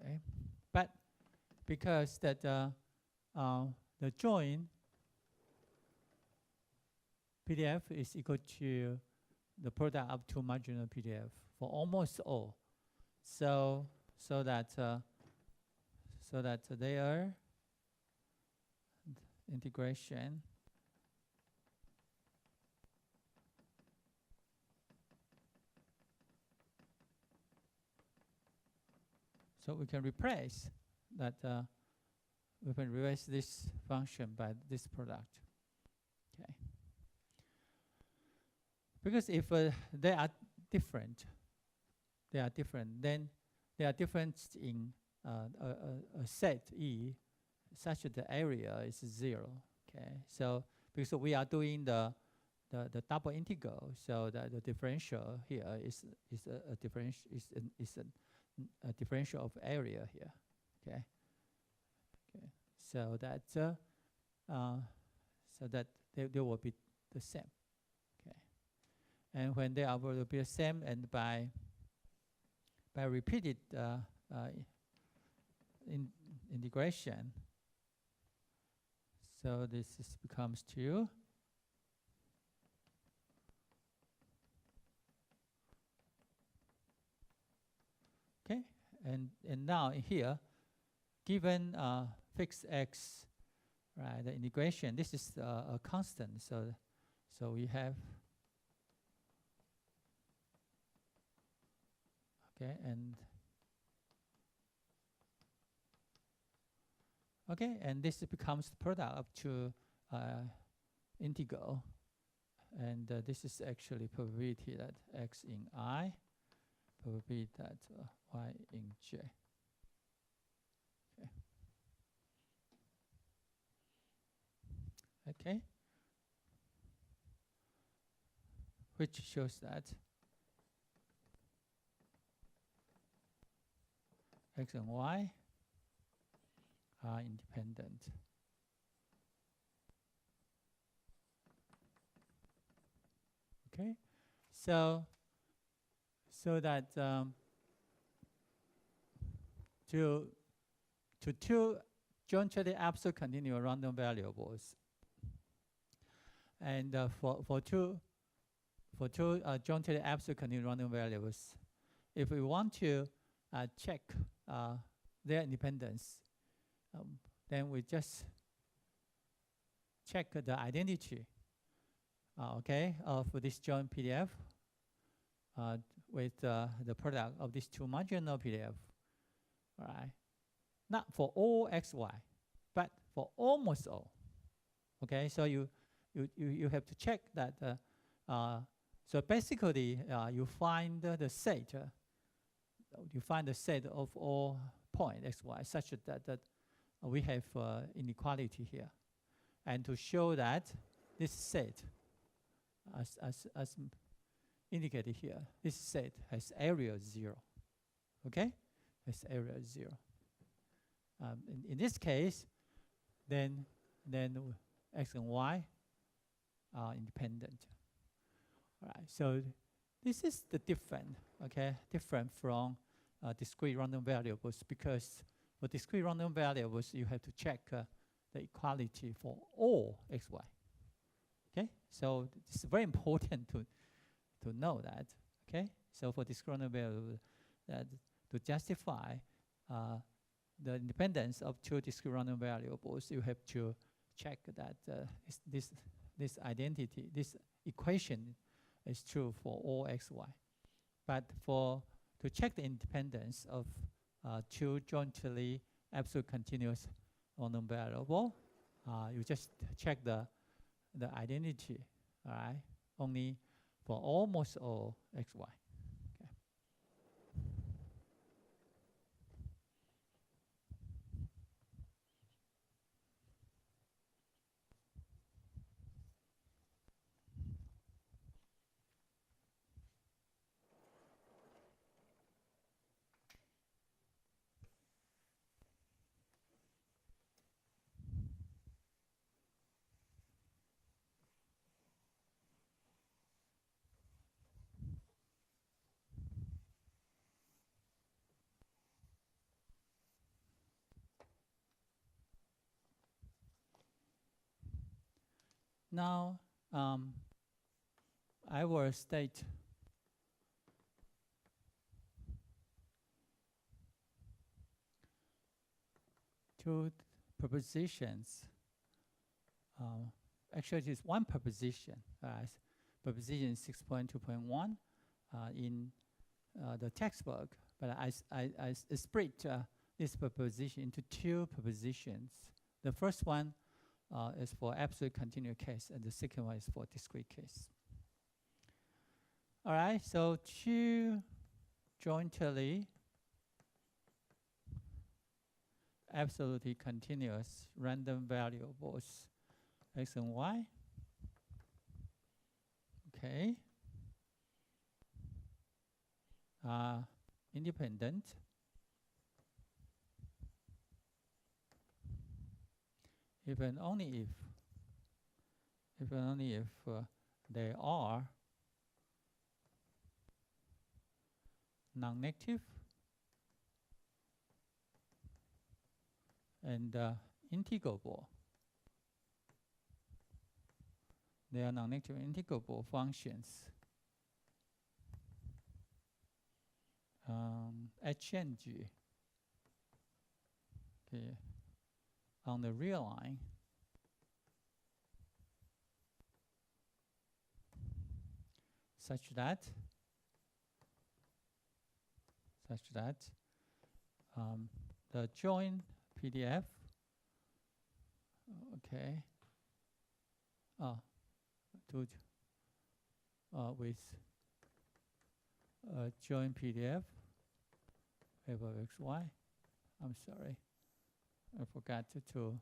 okay. But because that the joint PDF is equal to the product of two marginal PDF for almost all, so that their integration so we can replace that we can replace this function by this product. Okay, because if they are different, then they are different in a set E such that the area is 0. Okay, so because we are doing the double integral, so that the differential here is a differential of area here. Okay, okay, so that they will be the same. Okay, and when they are will be the same, and by repeated integration, so this becomes 2. Okay, and now here, given fixed x, right, the integration, this is a constant, so we have okay, and okay, and this becomes the product up to integral, and this is actually probability that x in I, probability that y in j. Okay. Okay. Which shows that x and y are independent. Okay, so that to two jointly absolute continuous random variables, and for two jointly absolute continuous random variables, if we want to check their independence, then we just check the identity, okay, of this joint PDF with the product of these two marginal PDF, right? Not for all xy, but for almost all. Okay, so you have to check that. So basically, you find the set. You find the set of all points xy such that we have inequality here, and to show that this set, as indicated here, this set has area 0. Okay, has area 0. In this case, then x and y are independent. All right. So this is the different from discrete random variables, because for discrete random variables you have to check the equality for all xy. Okay. So it's very important to know that. Okay. So for discrete random variables, that to justify the independence of two discrete random variables, you have to check that this identity, this equation, is true for all xy. But to check the independence of two jointly absolute continuous random variable, you just check the identity, all right, only for almost all xy. Now, I will state two propositions. Actually, it is one proposition, proposition 6.2.1 in the textbook, but I split this proposition into two propositions. The first one is for absolute continuous case, and the second one is for discrete case. All right, so two jointly absolutely continuous random variables x and y, okay, independent if and only if they are non-negative and integrable. They are non-negative integrable functions. H and G, okay, on the real line such that the joint PDF, okay, with joint PDF f of xy. I'm sorry, I forgot to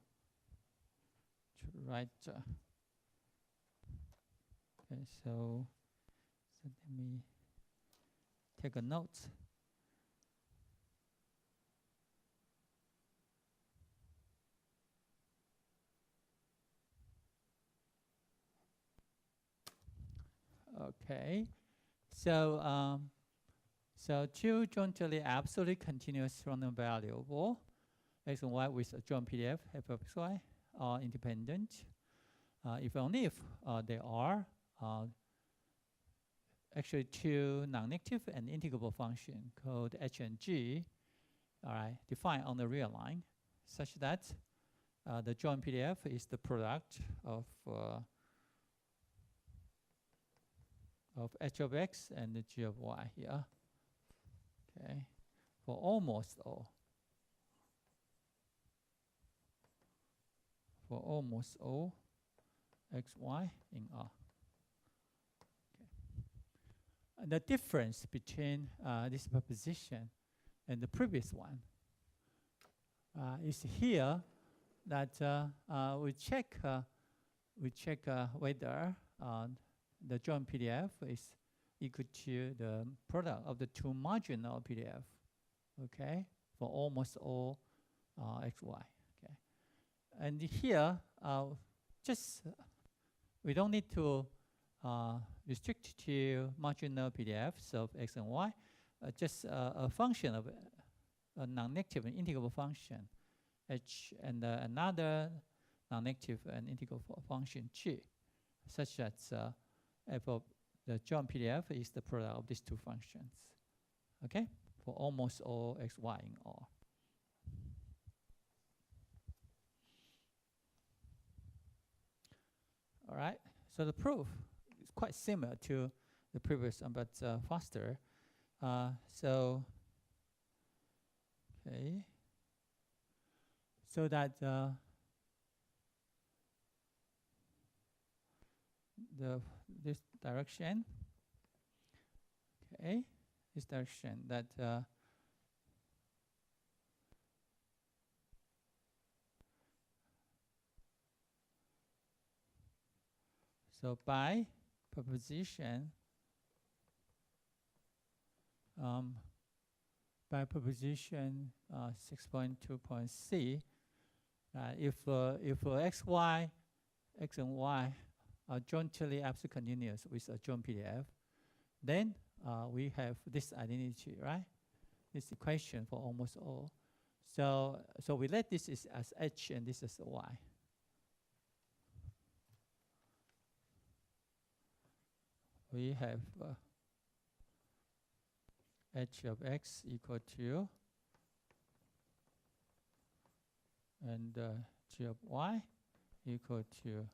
write. Okay, so let me take a note. Okay, so so two jointly absolutely continuous random variable x and y with a joint PDF f of x, y are independent. If only if they are actually two non-negative and integrable function called h and g, all right, defined on the real line, such that the joint PDF is the product of h of x and the g of y here. Okay, for almost all. For almost all x, y in R. Okay. And the difference between this proposition and the previous one is here that we check whether the joint PDF is equal to the product of the two marginal PDF, okay, for almost all x, y. Okay, and here just we don't need to restrict to marginal PDFs of x and y, just a function of a non-negative and integrable function h and another non-negative and integrable function g, such that f of the joint PDF is the product of these two functions, okay, for almost all x, y in R. All right, so the proof is quite similar to the previous one, but faster. So, okay, so that this direction, okay, this direction that so by proposition 6.2.c, if x and y are jointly absolutely continuous with a joint PDF, then we have this identity, right? This equation for almost all. So we let this is as h and this is y. We have h of x equal to and g of y equal to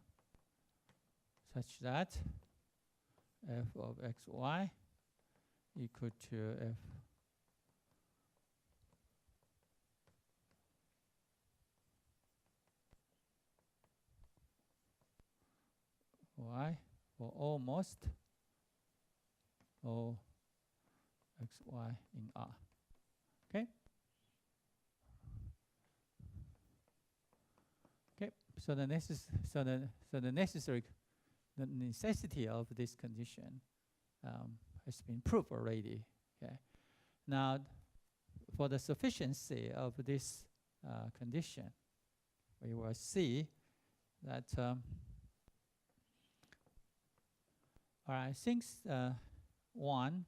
such that f of x, y equal to f y for almost all x, y in R. Okay. Okay. So the necessity of this condition has been proved already. Okay. Now, for the sufficiency of this condition, we will see that. All right. Since one,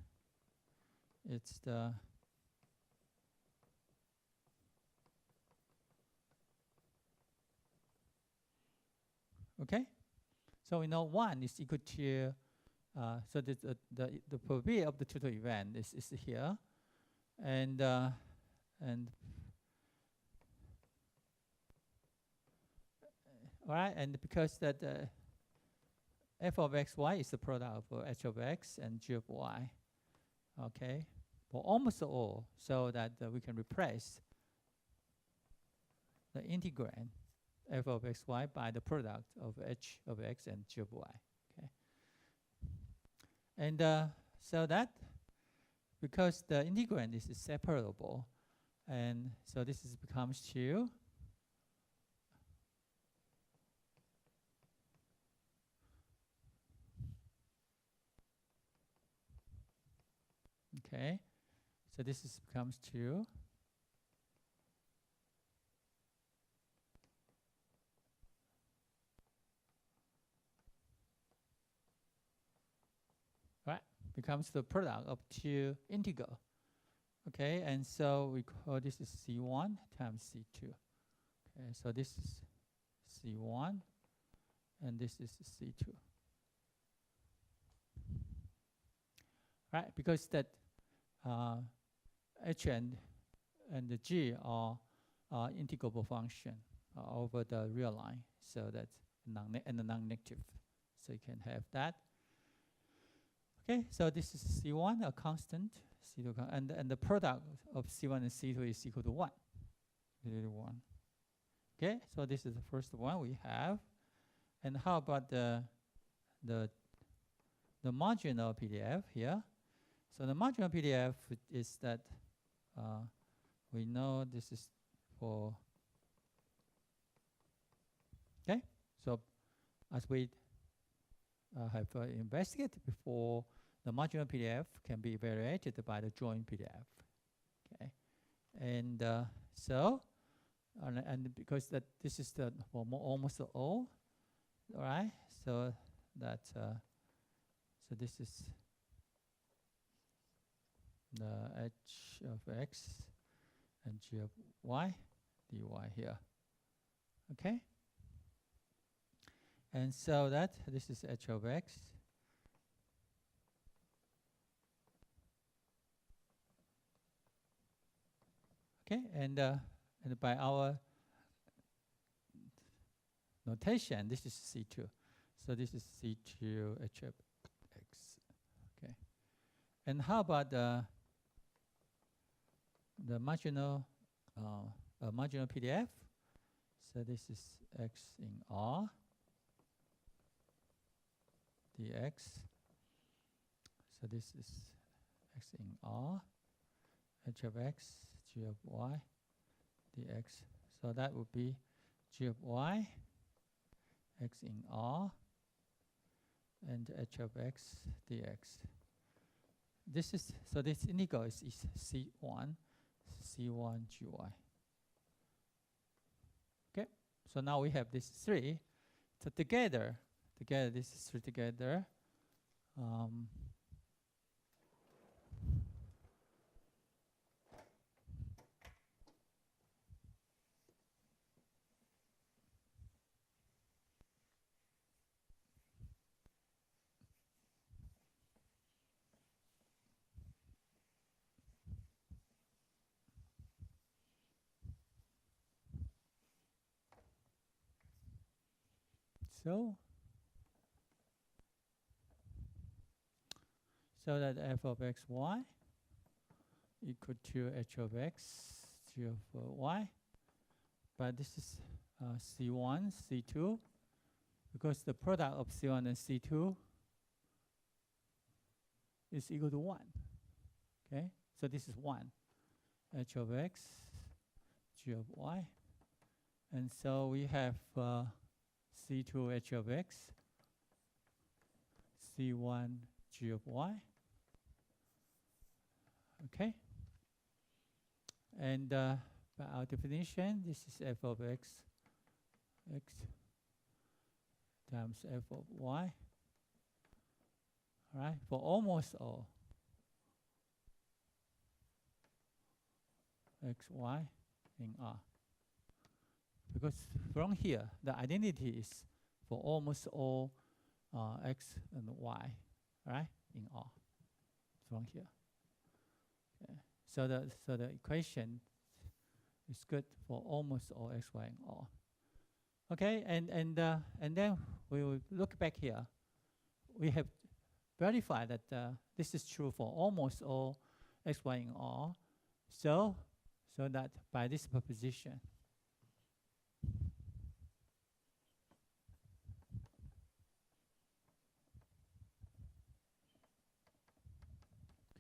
it's the okay. So we know 1 is equal to so the probability of the total event is here, and all right, and because that f of x, y is the product of h of x and g of y, okay, for almost all, so that we can replace the integrand f of x, y by the product of h of x and g of y, okay. And so that, because the integrand is separable, and so this becomes 2. Okay, so this becomes 2. becomes the product of two integer. Okay, and so we call this is C1 times C2. Okay, so this is C1 and this is C2. Right, because that H and the G are integrable function over the real line, so that's non-negative. So you can have that. Okay, so this is C1, a constant, C2, and the product of C1 and C2 is equal to 1. Okay, so this is the first one we have. And how about the marginal PDF here? So the marginal PDF is that we know this is for, okay, so as we have investigated before, the marginal PDF can be evaluated by the joint PDF. Okay, and so, and because that this is the almost all right? So that so this is the h of x and g of y dy here. Okay, and so that this is h of x. Okay, and by our notation, this is C2. So this is C2 h of x. Okay, and how about the marginal PDF? So this is x in R dx. So this is x in R, h of x, g of y dx. So that would be g of y, x in R, and h of x dx. This is, so this integral is C1 gy. Okay, so now we have these three. So together this is three together. So that f of x y equal to h of x, g of y. But this is C1, C2, because the product of C1 and C2 is equal to 1. Okay, so this is 1, h of x, g of y. And so we have C2 h of x, C1 g of y. Okay, and by our definition, this is f of x times f of y. All right, for almost all x, y in R. Because from here, the identity is for almost all x and y, right, in R, from here. Okay. So the equation is good for almost all x, y, and R. Okay, and then we will look back here. We have verified that this is true for almost all x, y, and R. So that by this proposition,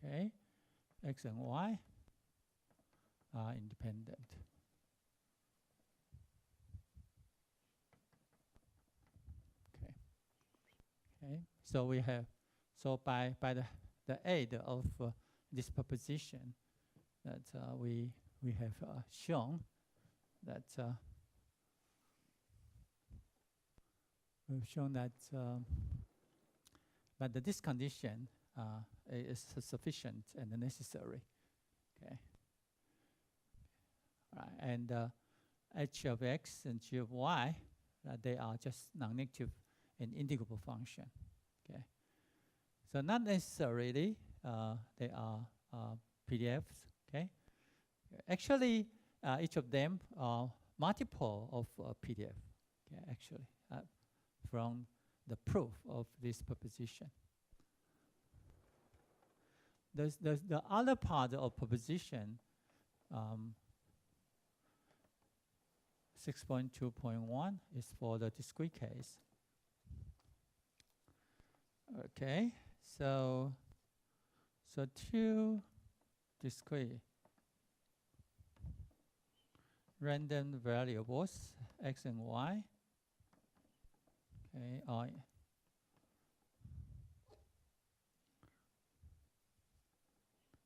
okay, x and y are independent. Okay, so we have, so by the aid of this proposition, that we have shown that we've shown that but this condition is sufficient and necessary. Okay. Right. And h of x and g of y, they are just non-negative and integrable function. Okay. So not necessarily they are PDFs. Okay. Actually, each of them are multiple of PDF. Okay. Actually, from the proof of this proposition. The other part of proposition 6.2.1 is for the discrete case. Okay, so two discrete random variables x and y. Okay, are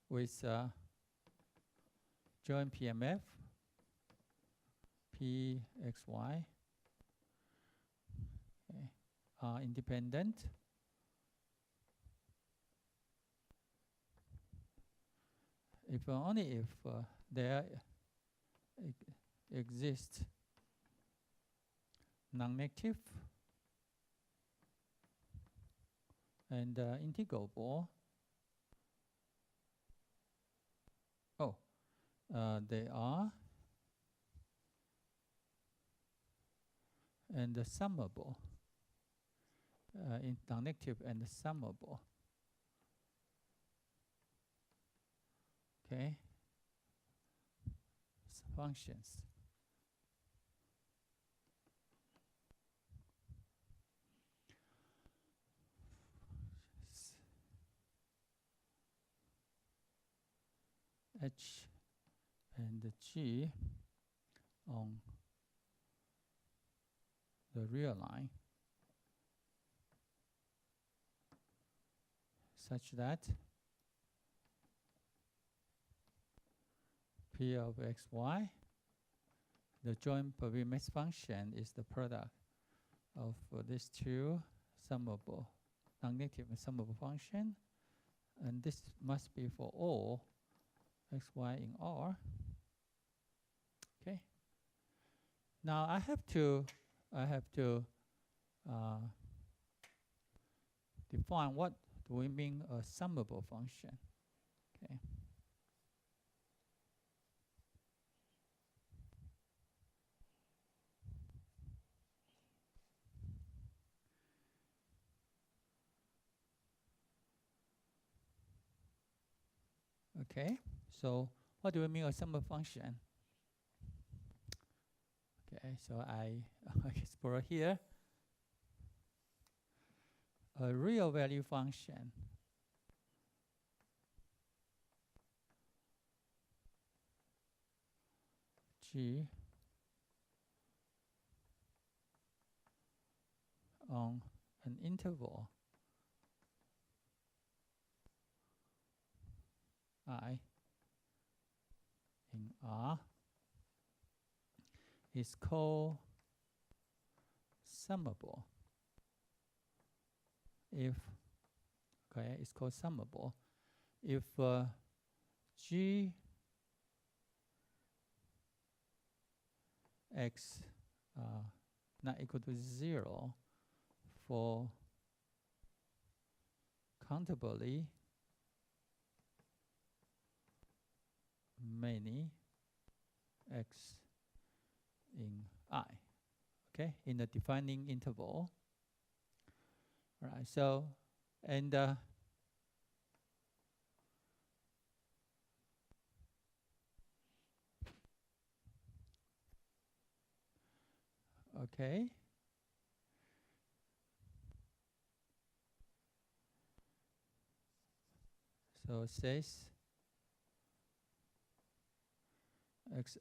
with joint PMF Pxy are independent if only if there exists non-negative and integrable. They are and summable, in non-negative and summable. Okay, functions. H and G on the real line such that P of xy, the joint probability mass function, is the product of these two summable, non-negative and summable function, and this must be for all xy in R. Okay. Now I have to define what do we mean a summable function. Okay. Okay. So what do we mean a summable function? Okay, so I explore here a real value function G on an interval I in R is called summable if, okay, it's called summable if G x not equal to 0 for countably many x in I, okay, in the defining interval. All right, so, and okay, so it says xi,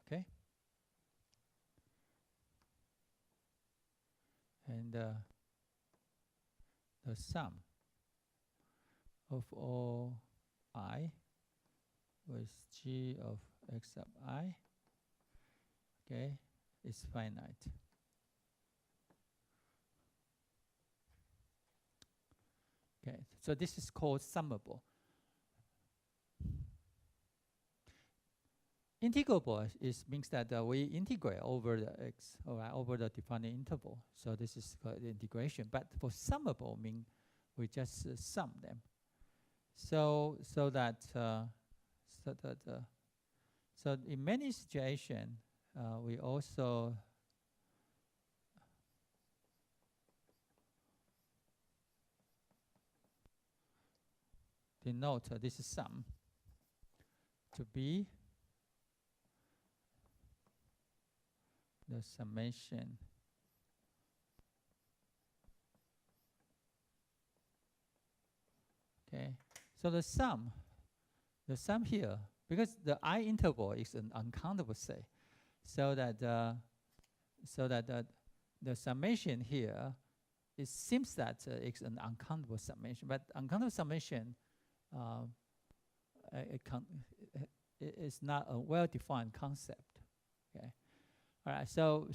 okay, and the sum of all I with g of x sub I, okay, is finite. Okay, So this is called summable. Integrable means that we integrate over the x, over the defined interval. So this is called integration. But for summable, mean we just sum them. So in many situations, we also denote this sum to be the summation okay. So the sum here, because the I interval is an uncountable set, so that the summation here, it seems that it's an uncountable summation, but uncountable summation it's not a well-defined concept. Okay, all right. So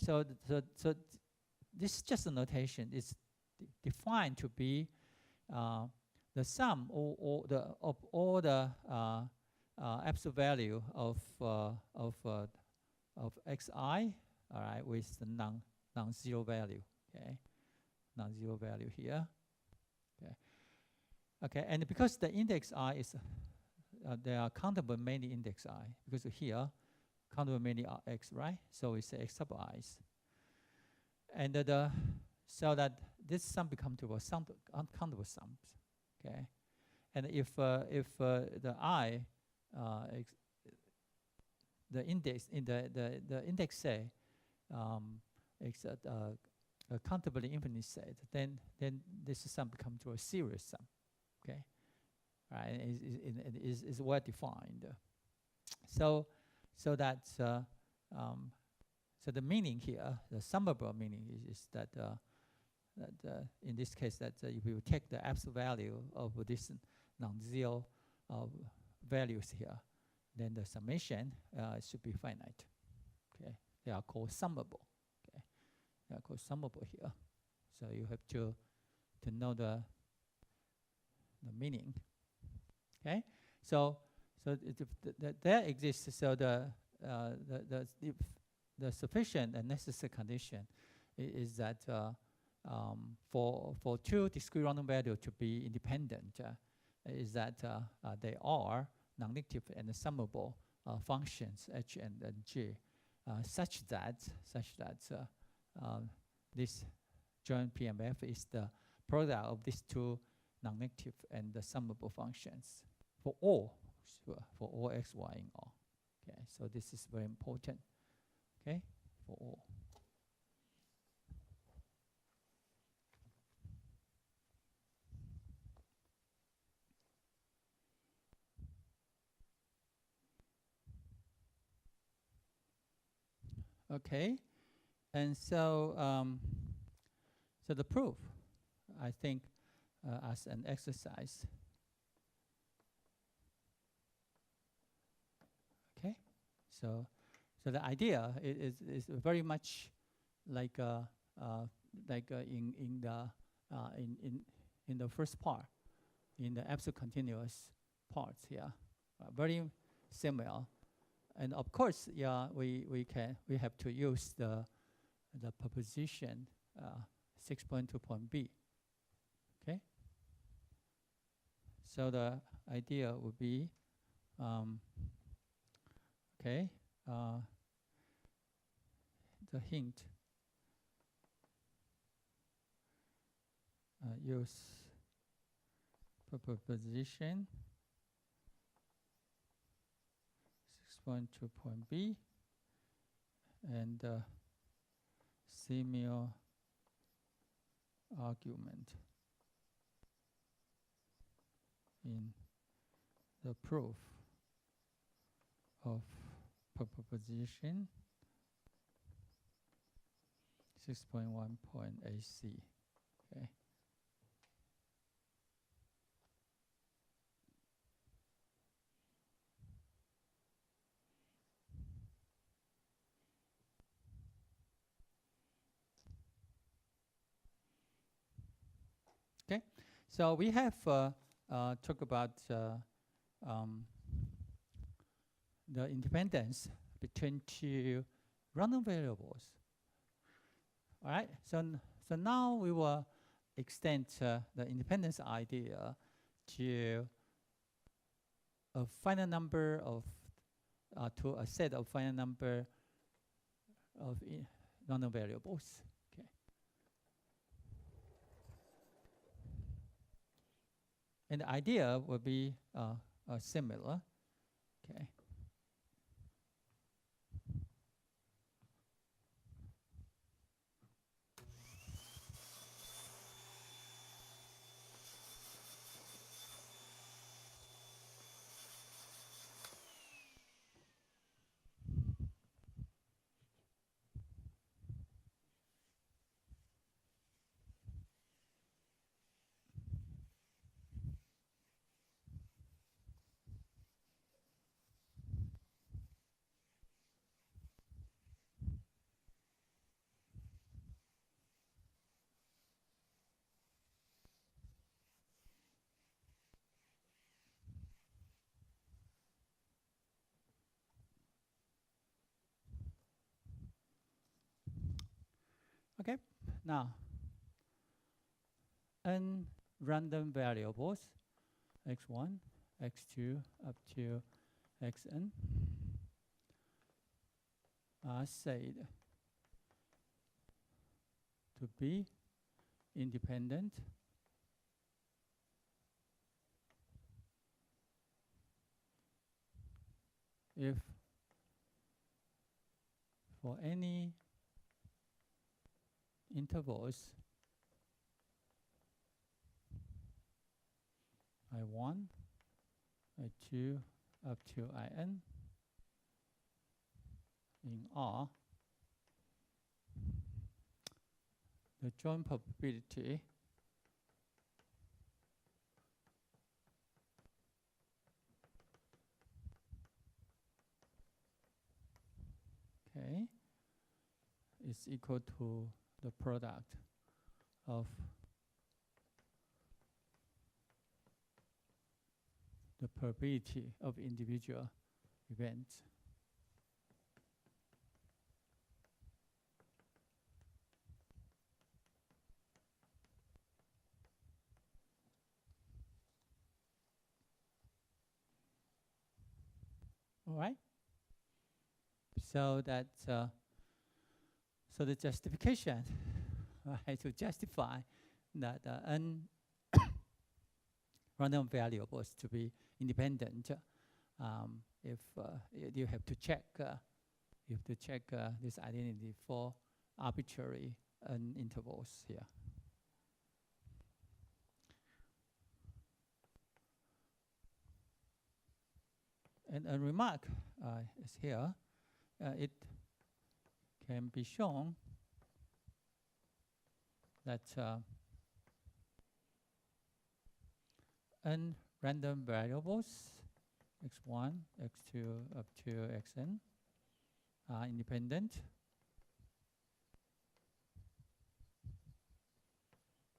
this is just a notation. It's defined to be the sum of all the absolute value of xi, all right, with the non-zero value. Okay, non-zero value here. Okay. Okay, and because the index I is there are countable many index I, because here countable many are x, right? So we say x sub i's, and so that this sum becomes to a uncountable sums. Okay, and if the I the index in the index say it's a countably infinite set, then this sum becomes to a serious sum. Okay, right? It is well defined. So that so the meaning here, the summable meaning is that in this case that if you take the absolute value of this non-zero values here, then the summation should be finite. Okay, they are called summable. Okay, they are called summable here. So you have to know the meaning. Okay, so there exists. So the sufficient and necessary condition is that for two discrete random values to be independent, is that they are non-negative and summable functions h and g, such that this joint PMF is the product of these two non-negative and the summable functions for all x, y, and r. Okay, so this is very important. Okay, for all. Okay, and so the proof, I think, as an exercise. Okay, so the idea is very much like in the first part, in the absolute continuous parts here, very similar. And of course, yeah, we have to use the proposition 6.2.b. Okay. So the idea would be okay. The hint use proposition 6.2.b and similar argument in the proof of proposition 6.1.ac. Okay. Okay, So we have talked about the independence between two random variables. All right. So now we will extend the independence idea to a finite number of to a set of finite number of random variables. Okay. And the idea will be similar. Okay. Okay. Now, n random variables, x1, x2, up to xn, are said to be independent if for any intervals I1, I2, up to In in R, the joint probability is equal to the product of the probability of individual events. All right. So that so the justification, right, to justify that n random variables to be independent, if you have to check this identity for arbitrary n intervals here. And a remark is here. It can be shown that n random variables, x1, x2, up to xn, are independent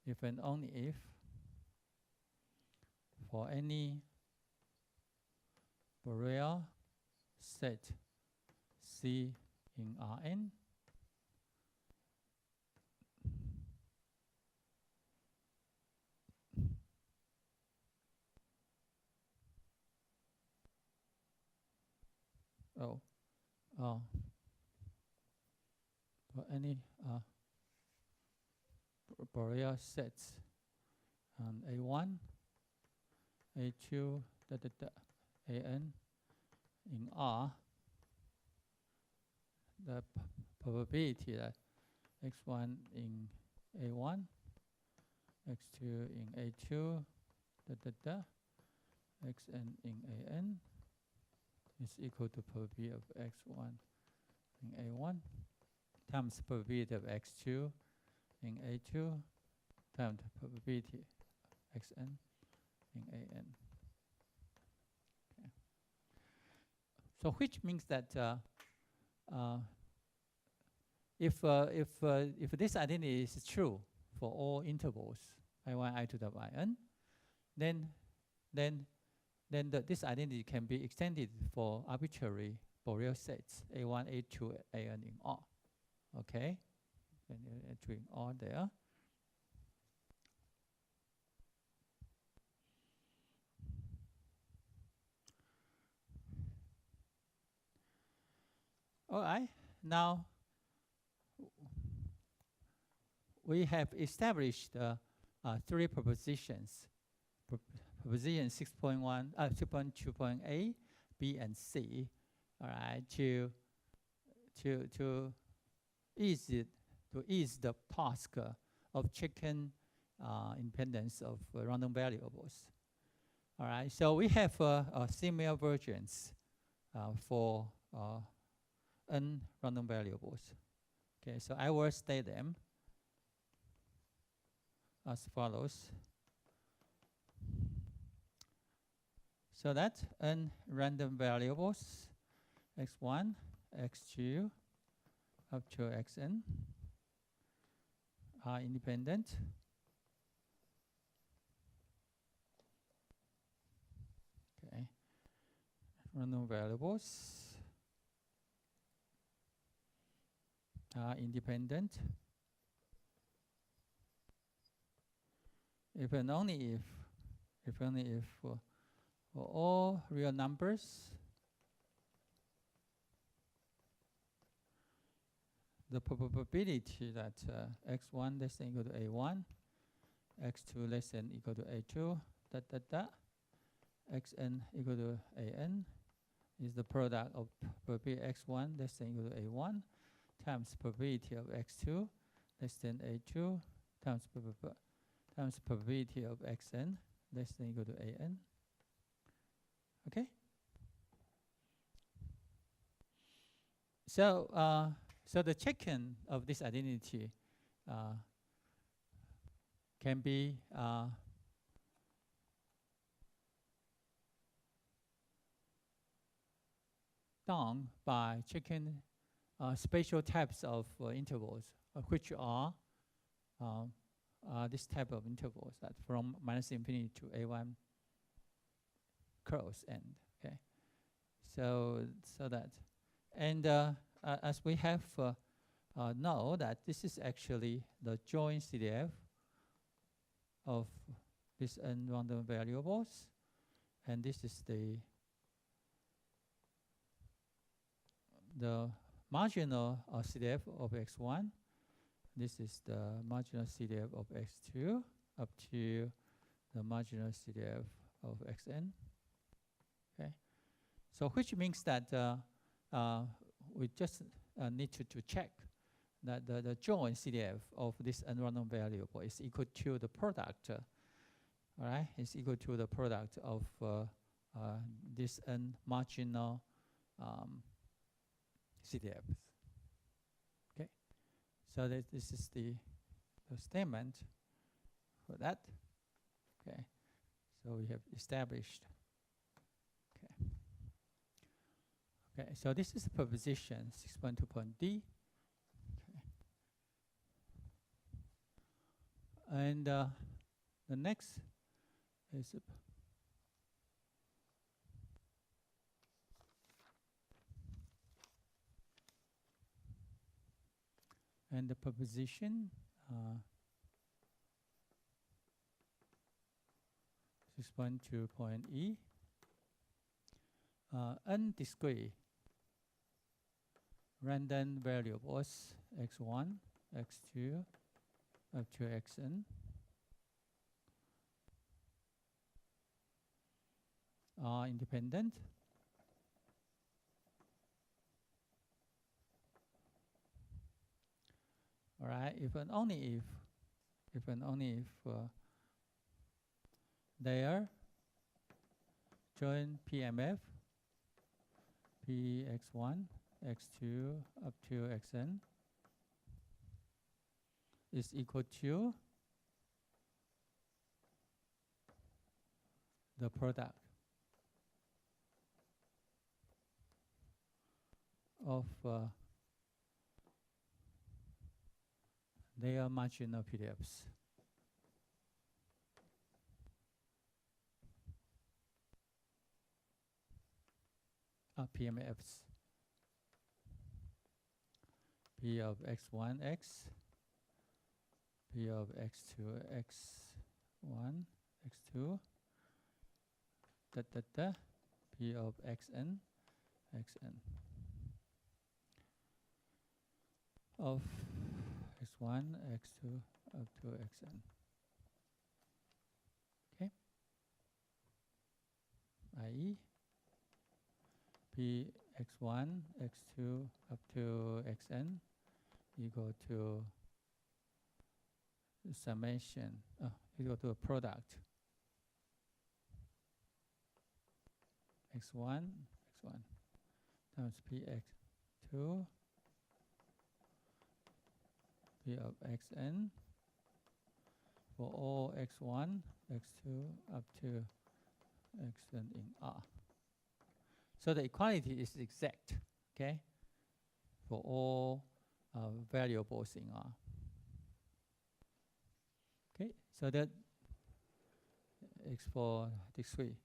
if and only if for any Borel set C in Rn for any Borel sets A1, A2, An in R, the probability that x1 in A1, x2 in A2, xn in An is equal to probability of x1 in A1 times probability of x2 in A2 times probability xn in An. Okay. So which means that if this identity is true for all intervals I1 I2 dot yn, then this identity can be extended for arbitrary Borel sets A1, A2, AN in R. Okay, and entering R there. All right, now we have established 3 propositions. Proposition 6.2.A, B, and C. All right, to ease the task of checking independence of random variables. All right, so we have similar versions for n random variables. Okay, so I will state them as follows. So that n random variables x1, x2, up to xn are independent. Okay, random variables are independent if and only if for all real numbers the probability that x1 less than equal to a1, x2 less than equal to a2, xn equal to an is the product of probability x1 less than equal to a1 times probability of x2 less than a2 times probability of xn less than equal to an. Okay. So so the checking of this identity can be done by checking spatial types of intervals, which are this type of intervals that from -infinity to a1 close end. Okay, so that, and as we have know that this is actually the joint CDF of these n random variables, and this is the marginal CDF of x1. This is the marginal CDF of x2 up to the marginal CDF of xn. Okay, so which means that we just need to check that the joint CDF of this n random variable is equal to the product. All right, it's equal to the product of this n marginal CDFs. Okay, so this is the statement for that. Okay, so we have established. Okay, so this is proposition 6.2.D. Okay. And the next is and the proposition 6.2.E. N discrete random variables x1, x2, up to xn are independent. All right, if and only if they are joint PMF Px1, x2 up to xn is equal to the product of their marginal PDFs. PMFs. P of x1, x, P of x2, x1, x2, P of xn, xn, of x1, x2, up to xn. Okay? i.e. P x1, x2, up to xn equal to summation, equal to a product x1 times px2 p of xn for all x1, x2 up to xn in R. So the equality is exact, okay, for all variables in R. Okay, so that is for discrete.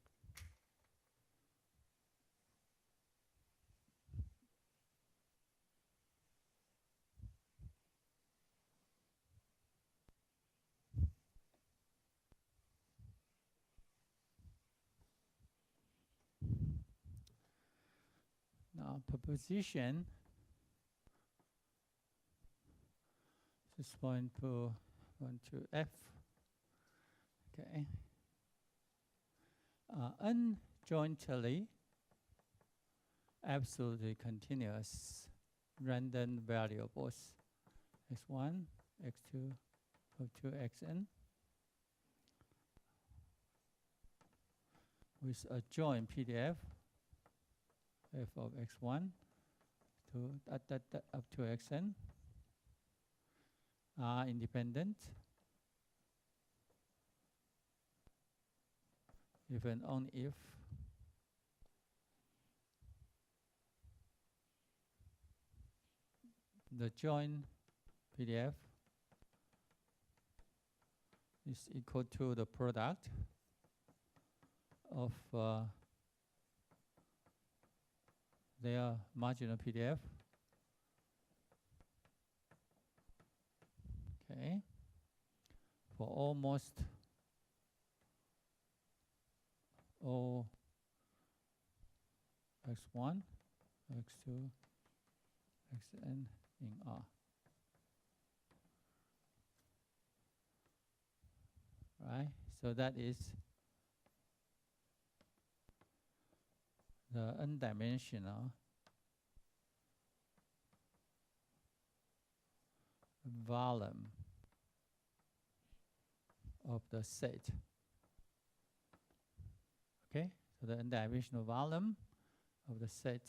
Now proposition just point to 1 to F. Okay. Unjointly absolutely continuous random variables x1, x2, up to xn with a joint PDF f of x1 to up to xn are independent if and only if the joint PDF is equal to the product of their marginal PDF. Okay. For almost all x1, x2, xn in R. Right? So that is the n-dimensional volume of the set. Okay, so the n-dimensional volume of the set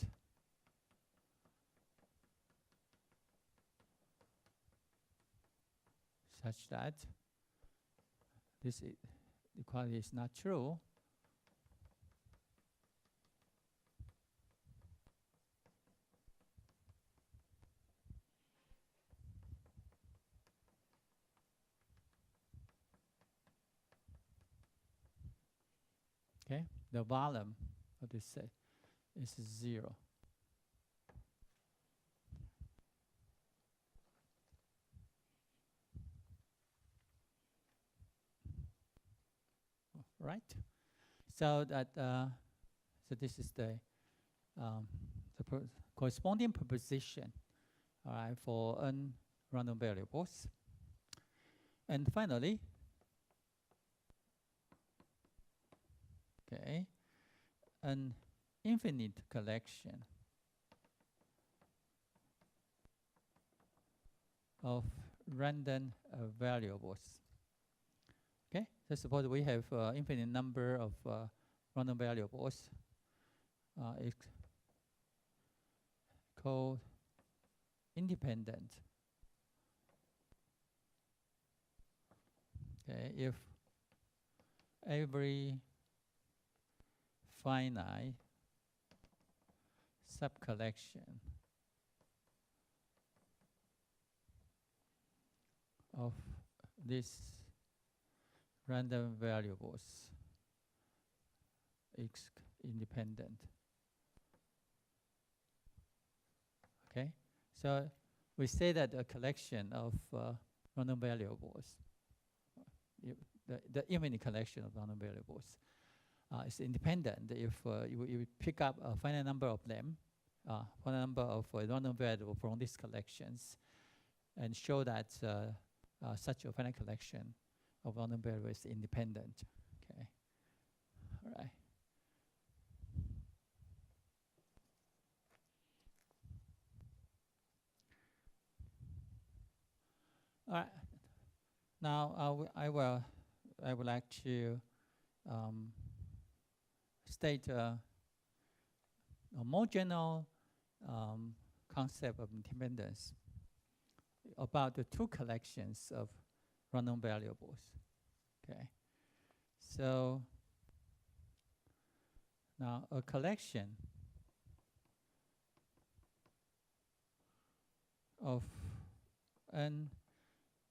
such that this equality is not true. Okay, the volume of this set is 0. Right? So that so this is the corresponding proposition, all right, for n random variables. And finally, okay, an infinite collection of random variables. Okay, so suppose we have infinite number of random variables. It's called independent. Okay, if every finite subcollection of these random variables is independent. So we say that a collection of random variables, the infinite collection of random variables, is independent if you pick up a finite number of them, finite number of random variables from these collections, and show that such a finite collection of random variables is independent. Okay, all right. All right. Now I would like to state a more general concept of independence about the two collections of random variables. Okay. So now a collection of n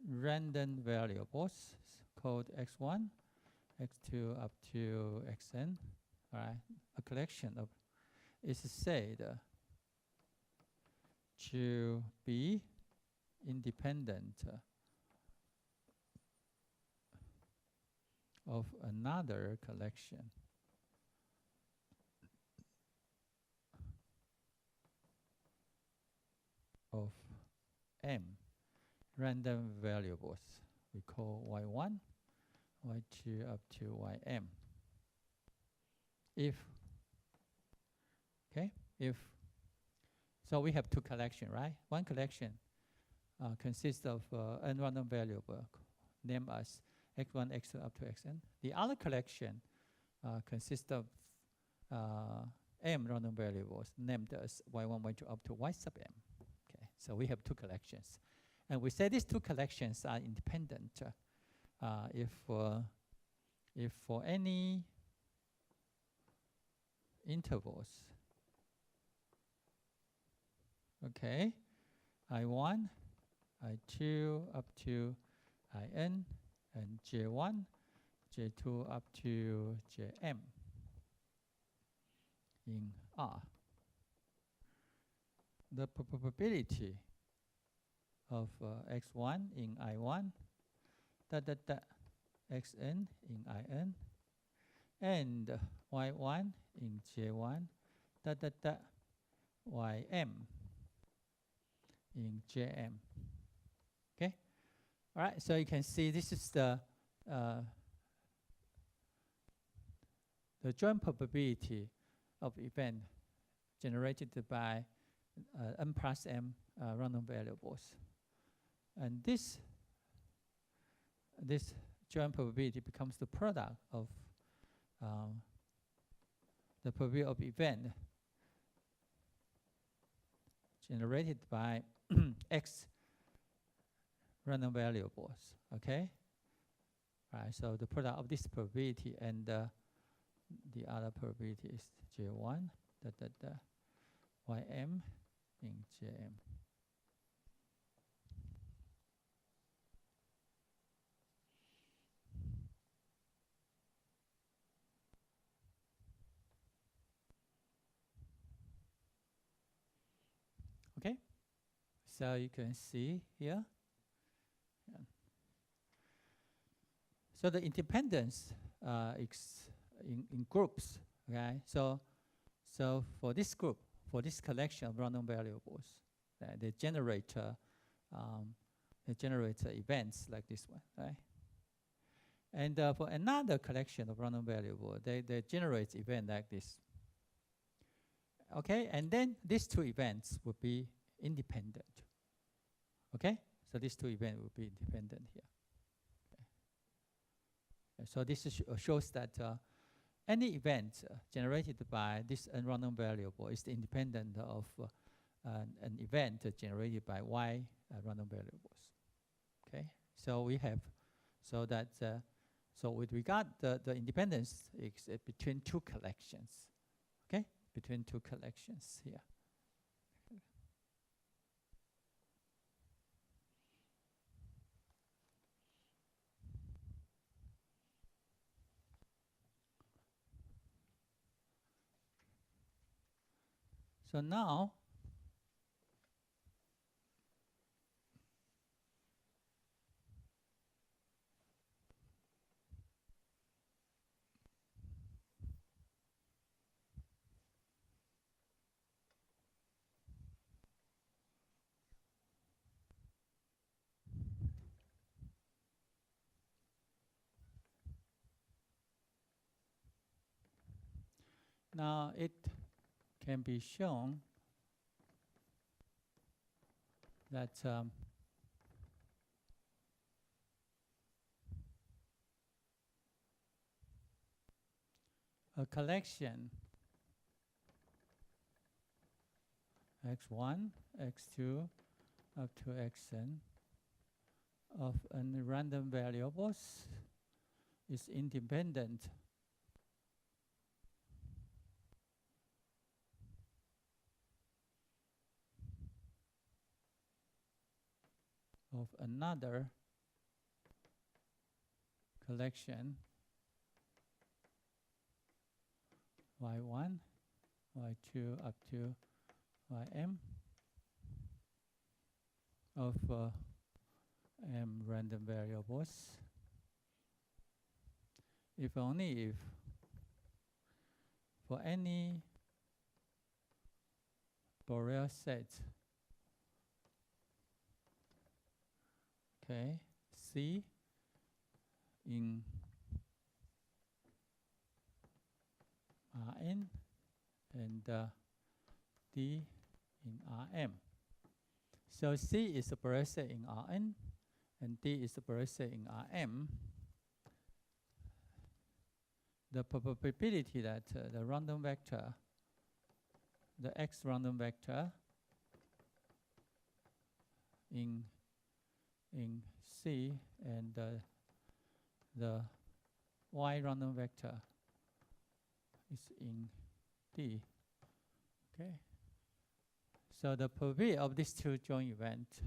random variables called x1, x2 up to xn, all right? A collection of is said to be independent of another collection of m random variables we call y1, y2 up to ym. If so we have two collections, right? One collection consists of n random variable named as x1, x2 up to xn. The other collection consists of m random variables named as y1, y2 up to y sub m. Okay, so we have two collections. And we say these two collections are independent if for any intervals, okay, I1, I2 up to In, and J1, J2 up to Jm in R. The probability of x1 in I1, xn in In, and y1 in J1, ym in Jm. Okay, all right. So you can see this is the joint probability of event generated by n plus m random variables, and this joint probability becomes the product of the probability of event generated by x random variables. Okay, right. So the product of this probability and the other probability is J1 ym in Jm. Okay, so you can see here. Yeah. So the independence is in groups. Okay, so for this group, for this collection of random variables, they generate events like this one, right? And for another collection of random variables, they generate event like this. Okay, and then these two events would be independent. Okay, so these two events will be independent here. Okay. So this shows that any event generated by this n random variable is independent of an event generated by y random variables. Okay, so we have so with regard the independence is between two collections. Okay, between two collections here. So now Now it can be shown that a collection x1, x2, up to xn of random variables is independent of another collection y1, y2 up to ym of m random variables, if only if for any Borel set, okay, C in Rn and D in Rm. So C is a Borel set in Rn and D is a Borel set in Rm. The probability that the random vector, the x random vector in C and the y random vector is in D. Okay. So the probability of these two joint events,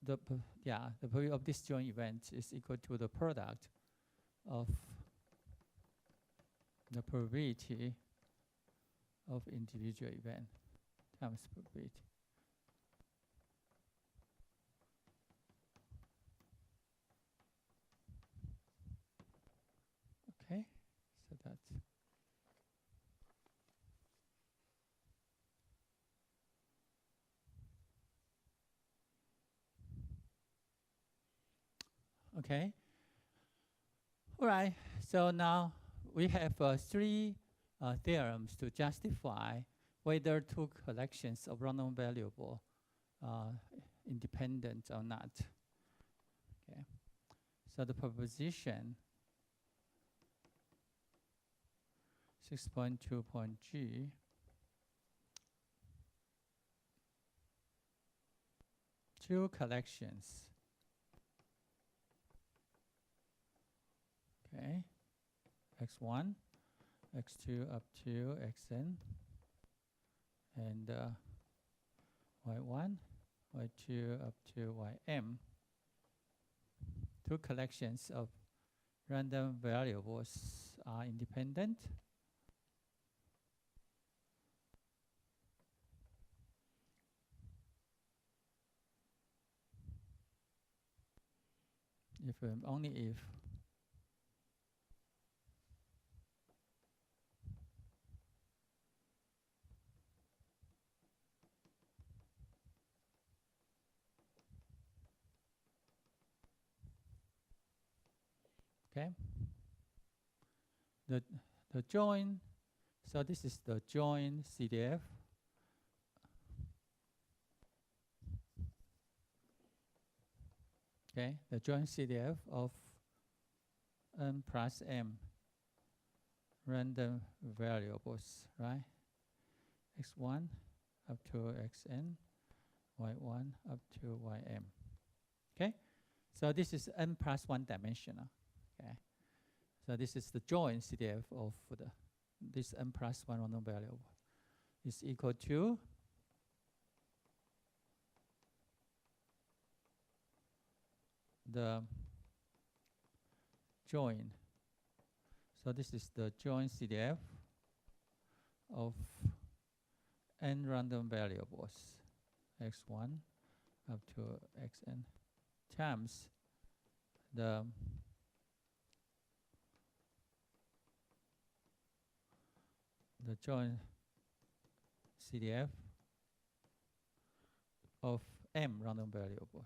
the probability of this joint event is equal to the product of the probability of individual event times probability. Okay, so that's okay. All right, so now we have three theorems to justify whether two collections of random variable are independent or not. Okay, so the proposition 6.2.g two collections, okay, x1, x2 up to xn, and y1, y2 up to ym. Two collections of random variables are independent. If only if okay, the joint, so this is the joint CDF. Okay, the joint CDF of n plus m random variables, right? x1 up to xn, y1 up to ym. Okay, so this is n plus one dimensional. Okay, so this is the joint CDF of this n plus one random variable is equal to the joint. So this is the joint CDF of n random variables, x1 up to xn, times the joint CDF of m random variables.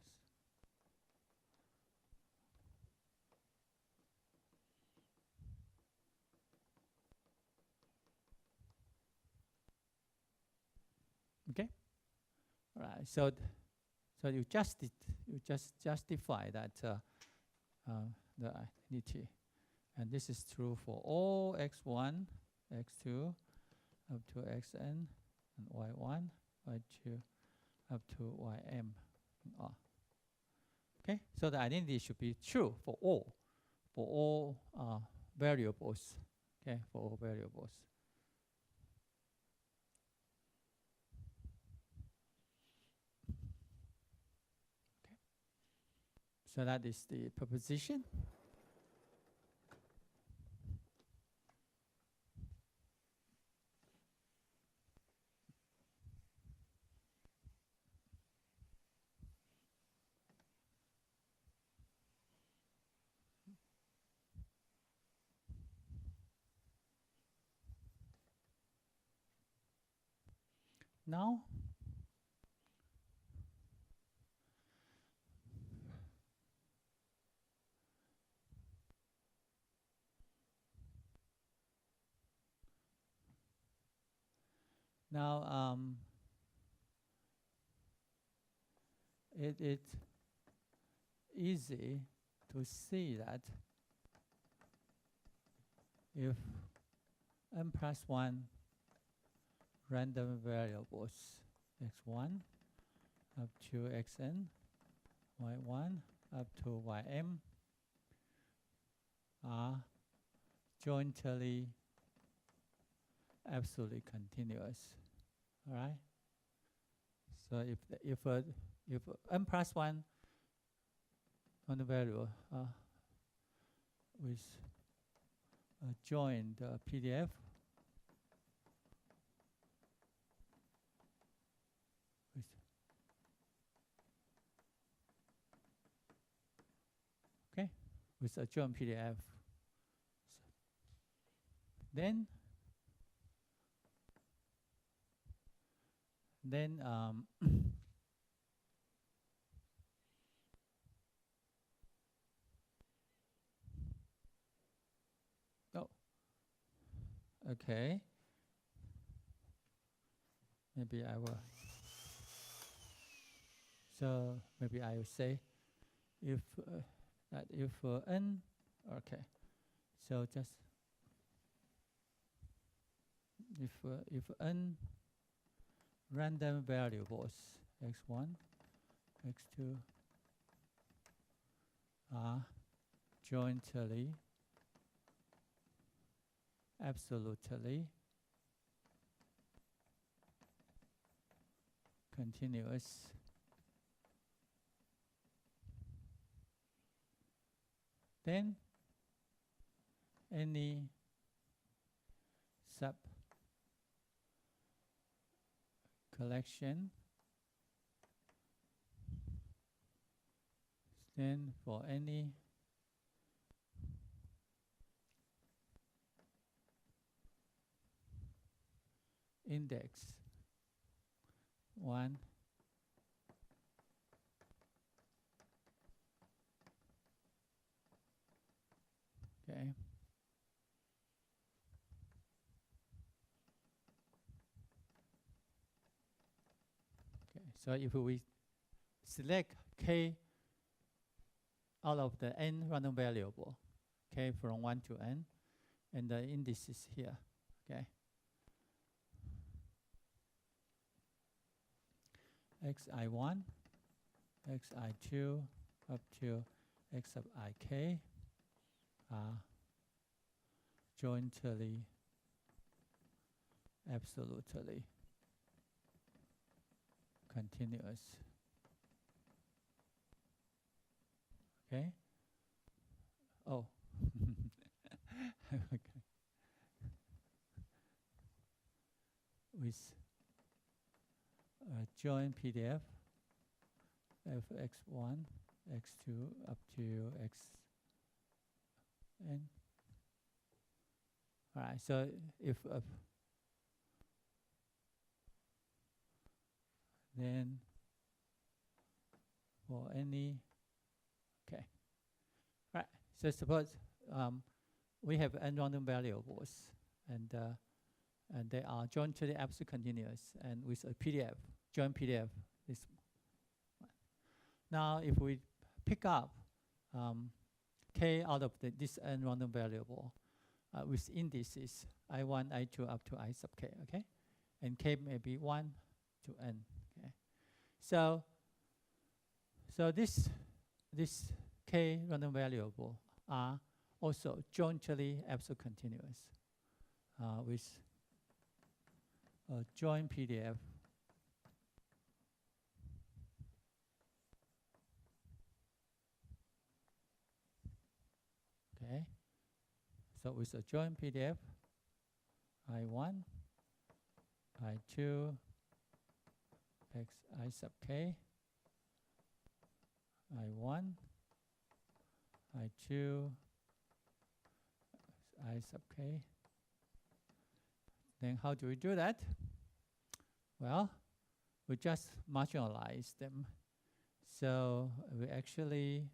Okay. All right. So you just justify that the identity, and this is true for all x1, x2, up to xn, and y1, y2, up to ym. Okay. So the identity should be true for all variables. Okay, for all variables. Okay. So that is the proposition. Now, it's easy to see that if n plus 1 random variables x1 up to xn, y1 up to ym are jointly absolutely continuous. All right. So if n plus 1 random variable with a joined PDF with a joint PDF, then oh, okay. Maybe I will. So maybe I will say if that if n, okay. So just if n random variables x1, x2 are jointly absolutely continuous, then any sub collection, then for any index 1, okay. Okay, so if we select k out of the n random variable, k from 1 to n, and the indices here, okay. xi1, xi2, up to x sub ik are jointly absolutely continuous. Okay. Oh. Okay. With a joint PDF fx1, x2 up to xn. All right. So if then for any, okay. Right. So suppose we have n random variables, and and they are jointly absolute continuous, and with a PDF, joint PDF. This one. Now, if we pick up k out of this n random variable with indices I1, I2 up to I sub k, okay? And k may be 1 to n, okay? So this k random variable are also jointly absolute continuous with a joint PDF okay. So with a joint PDF I1, I2, x I sub k, I1, I2, I sub k. Then how do we do that? Well, we just marginalize them. So we actually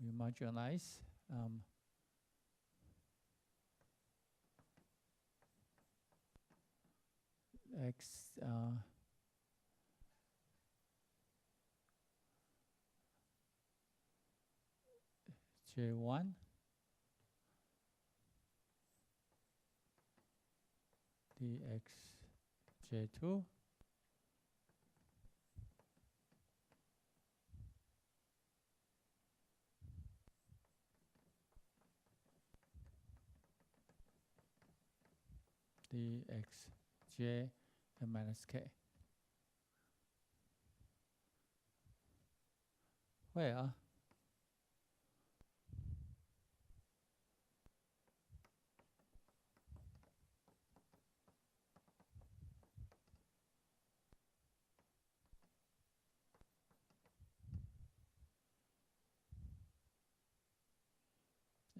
we marginalize x J1 dx J2 dx j and minus k, where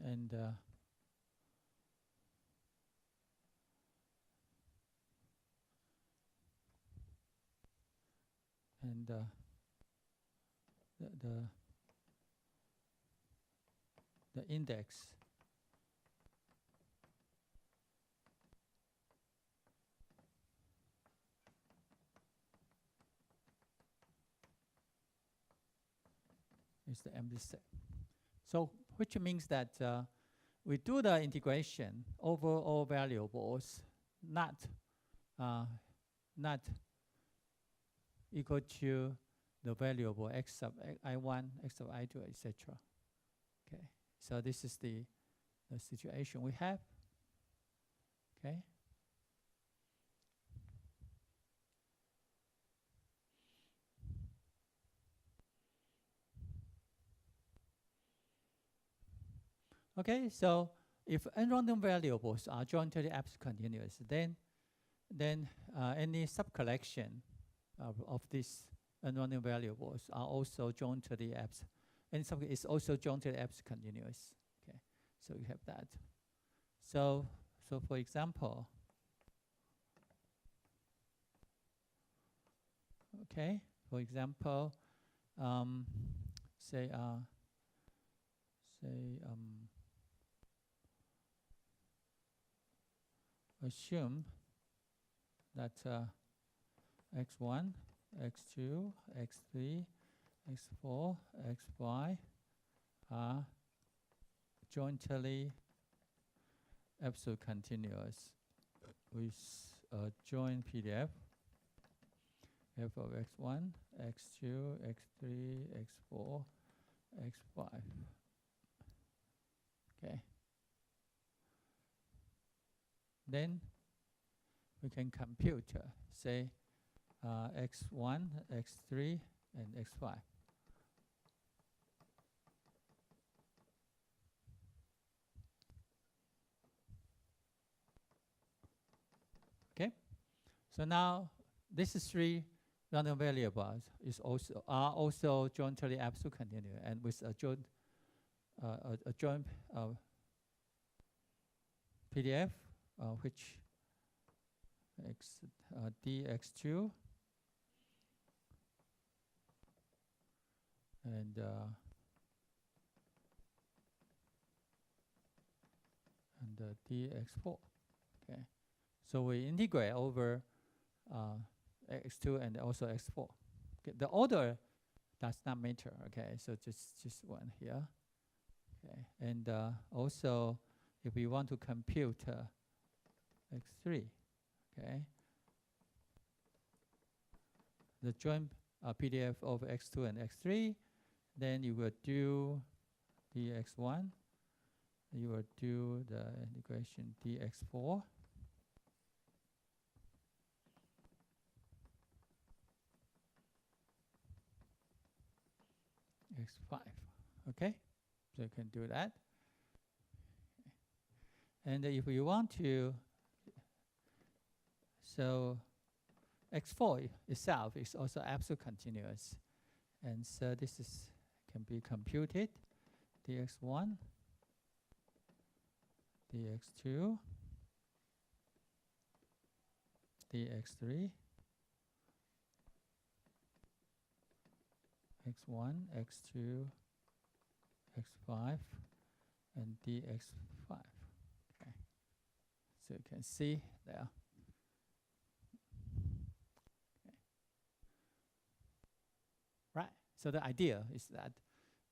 and the index is the empty set. So which means that we do the integration over all variables not equal to the variable x sub I1, x sub I2, etc. Okay, so this is the situation we have. Okay. Okay, so if n random variables are jointly absolute continuous, then any subcollection of these n random variables are also jointly absolute. And some is also jointly absolute continuous. Okay, so we have that. So for example, okay, for example, say assume that x1, x2, x3, x4, xy are jointly absolute continuous with a joint PDF f of x1, x2, x3, x4, x5. Okay. Then we can compute, say, x1, x3, and x5. Okay. So now these three random variables are also jointly absolute continuous, and with a joint PDF which dx2 and the dx4. Okay, so we integrate over x2 and also x4. Okay, the order does not matter. Okay, so just one here. Okay, and also if we want to compute x3, okay, the joint PDF of x2 and x3, then you will do dx1, you will do the integration dx4, x5. Okay, so you can do that. And if you want to, so x4 itself is also absolute continuous, and so this is can be computed dx1, dx2, dx3, x1, x2, x5, and dx5. Okay, so you can see there. Okay. Right. So the idea is that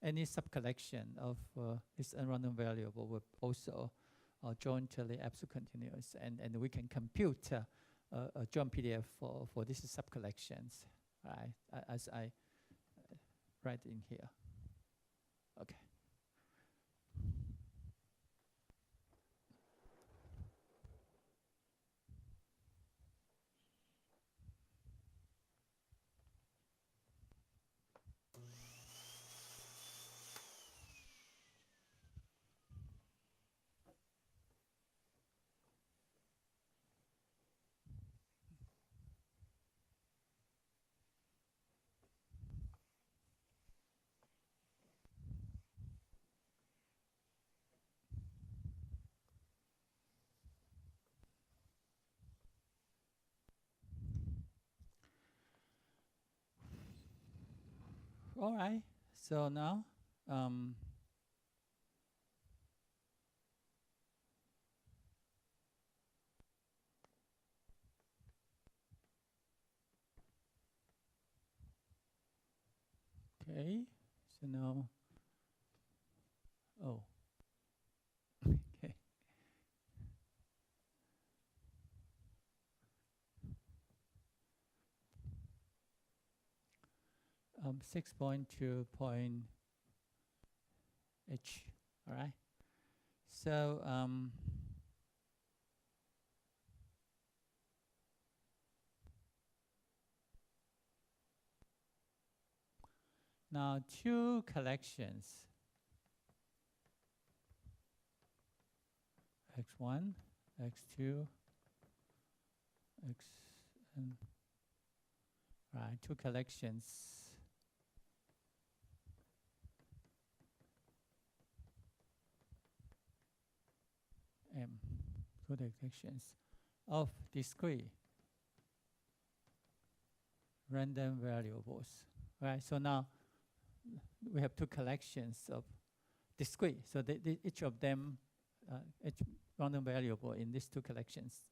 any subcollection of this unrandom variable will also jointly absolute continuous, and we can compute a joint PDF for these subcollections, right? As I write in here. Okay. All right. So now, okay. So now, oh, okay. 6.2 point H. All right. So now two collections, x1, x2, xn. Right, two collections. M, two collections of discrete random variables. Right, so now we have two collections of discrete. So each of them, each random variable in these two collections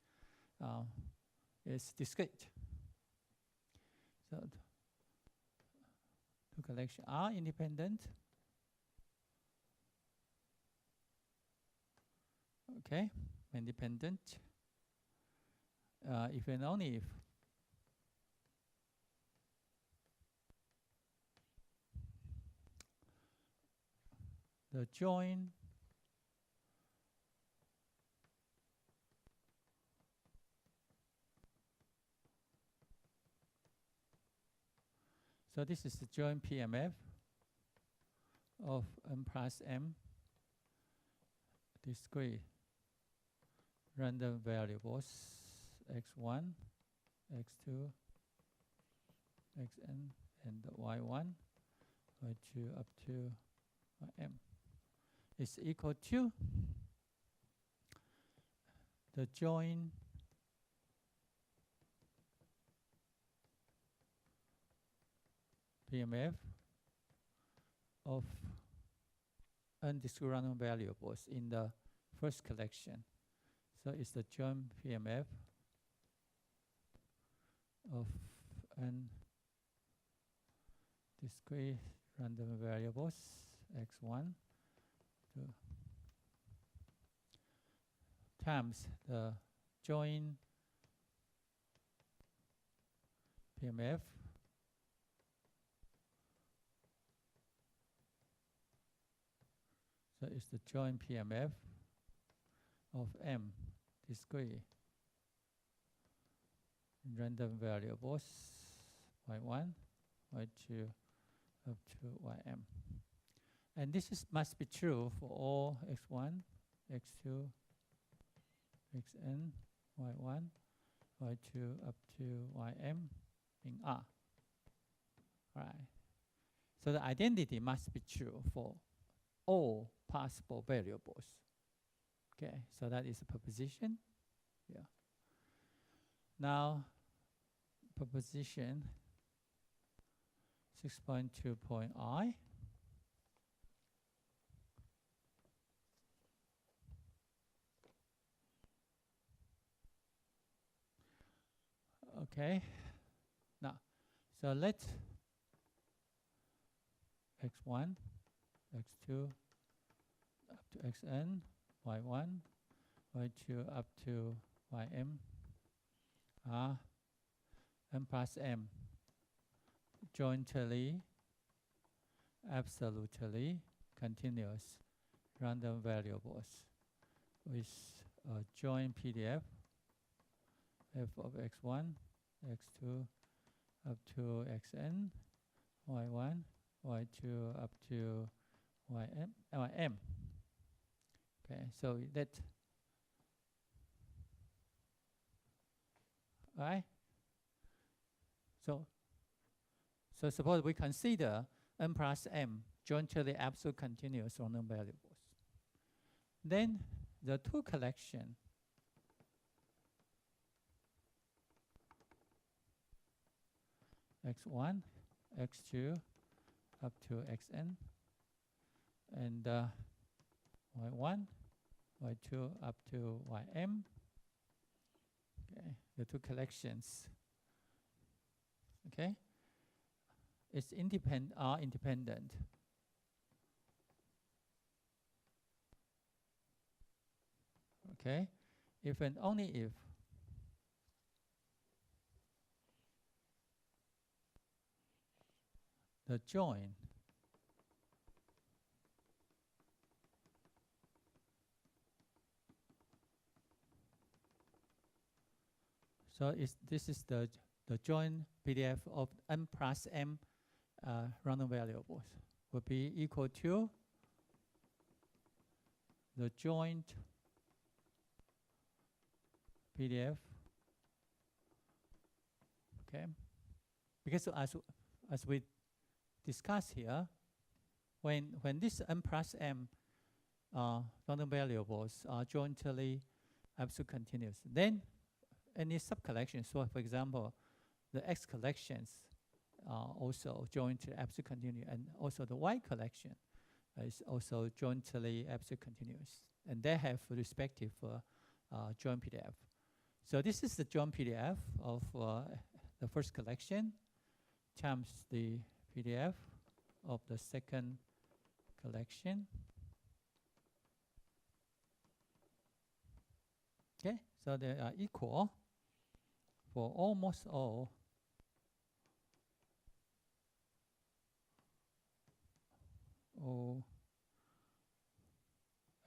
is discrete. So two collections are independent. Okay, independent. If and only if the join so this is the joint PMF of n plus m discrete random variables x1, x2, xn, and y1, y2 up to m is equal to the joint PMF of n discrete random variables in the first collection. So it's the joint PMF of n discrete random variables x1 to times the joint PMF so it's the joint PMF of m discrete random variables y1, y2 up to ym. And this must be true for all x1, x2, xn, y1, y2 up to ym in R. All right. So the identity must be true for all possible variables. Okay, so that is a proposition. Yeah. Now, proposition 6.2.I. Okay. Now, so let x1, x2 up to xn, y1, y2 up to ym are m plus m jointly, absolutely continuous random variables with a joint PDF f of x1, x2 up to xn, y1, y2 up to ym. Okay, so that, right? So suppose we consider n plus m jointly absolute continuous random variables. Then the two collection x1, x2 up to xn, and y1, y2 up to ym. Okay, the two collections. Okay, it's are independent. Okay, if and only if the join so this is the joint PDF of n plus m random variables will be equal to the joint PDF. Okay, because as we discussed here, when this n plus m random variables are jointly absolute continuous, then any subcollections, so for example, the X collections are also jointly absolute continuous, and also the Y collection is also jointly absolute continuous, and they have respective joint PDF. So this is the joint PDF of the first collection times the PDF of the second collection. Okay, so they are equal for almost all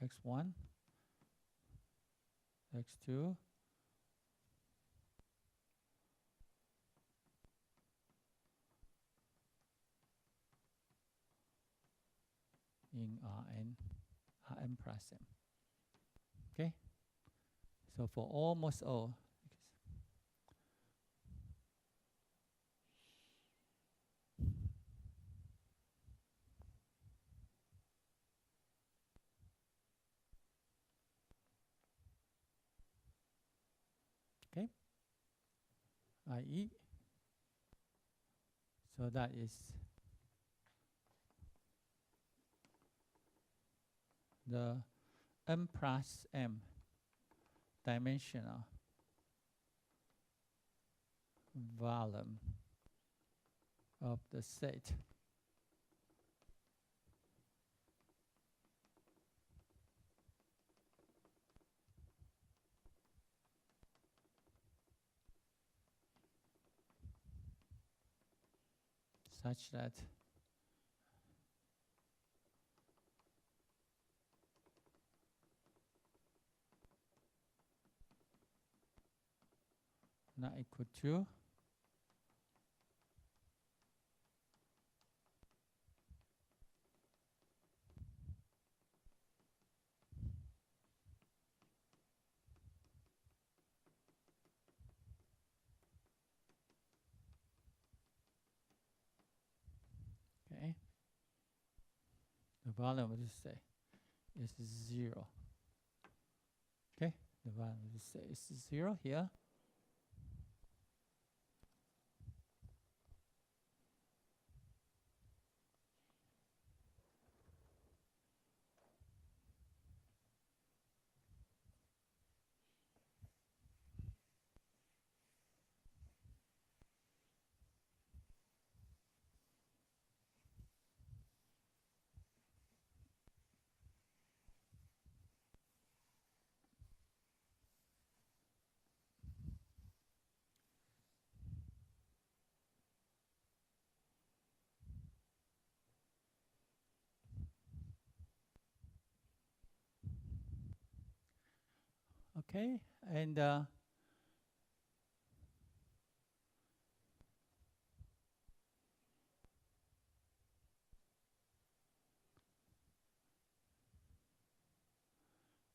x1, x2, in Rn plus m. Okay, so for almost all. Okay, i.e., so that is the n plus m dimensional volume of the set such that not equal to okay. The volume, let's say, is 0. Okay, the volume, let's say, is 0 here. Okay, and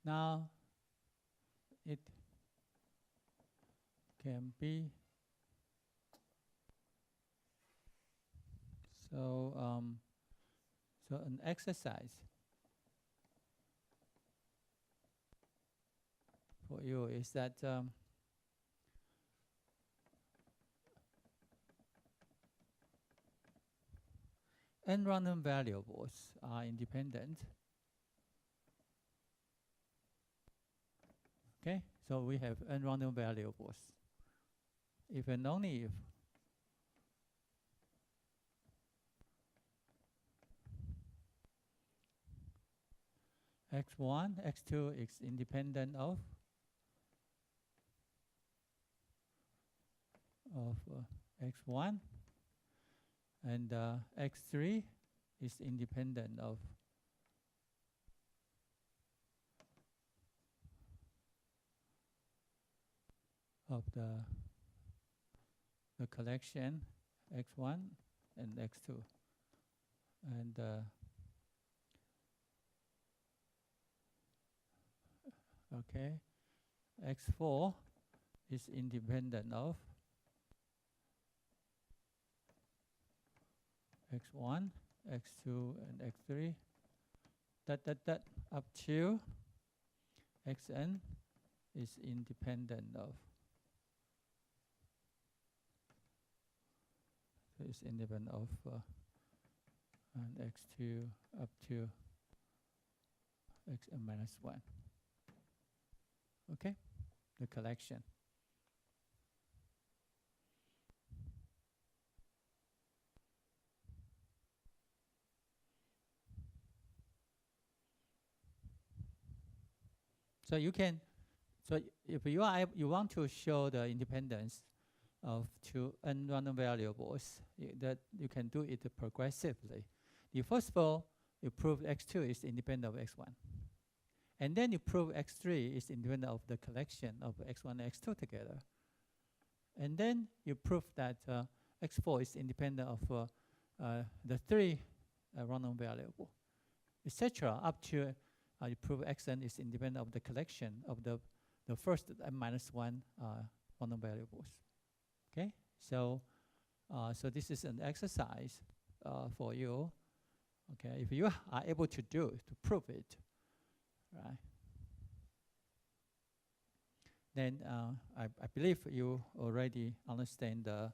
now it can be so so an exercise for you is that n random variables are independent. Okay, so we have n random variables. If and only if x1, x2 is independent of x1, and x3 is independent of the collection x1 and x2, and okay, x4 is independent of x1, x2, and x3. That up to xn is independent of. So it's independent of and x2 up to xn minus 1. Okay, the collection. So you can, so if you want to show the independence of two n random variables, that you can do it progressively. First of all, you prove x2 is independent of x1. And then you prove x3 is independent of the collection of x1 and x2 together. And then you prove that x4 is independent of the three random variable, etc. Up to you prove xn is independent of the collection of the first n minus 1 random variables. Okay, so so this is an exercise for you. Okay, if you are able to do it, to prove it, right? Then I believe you already understand the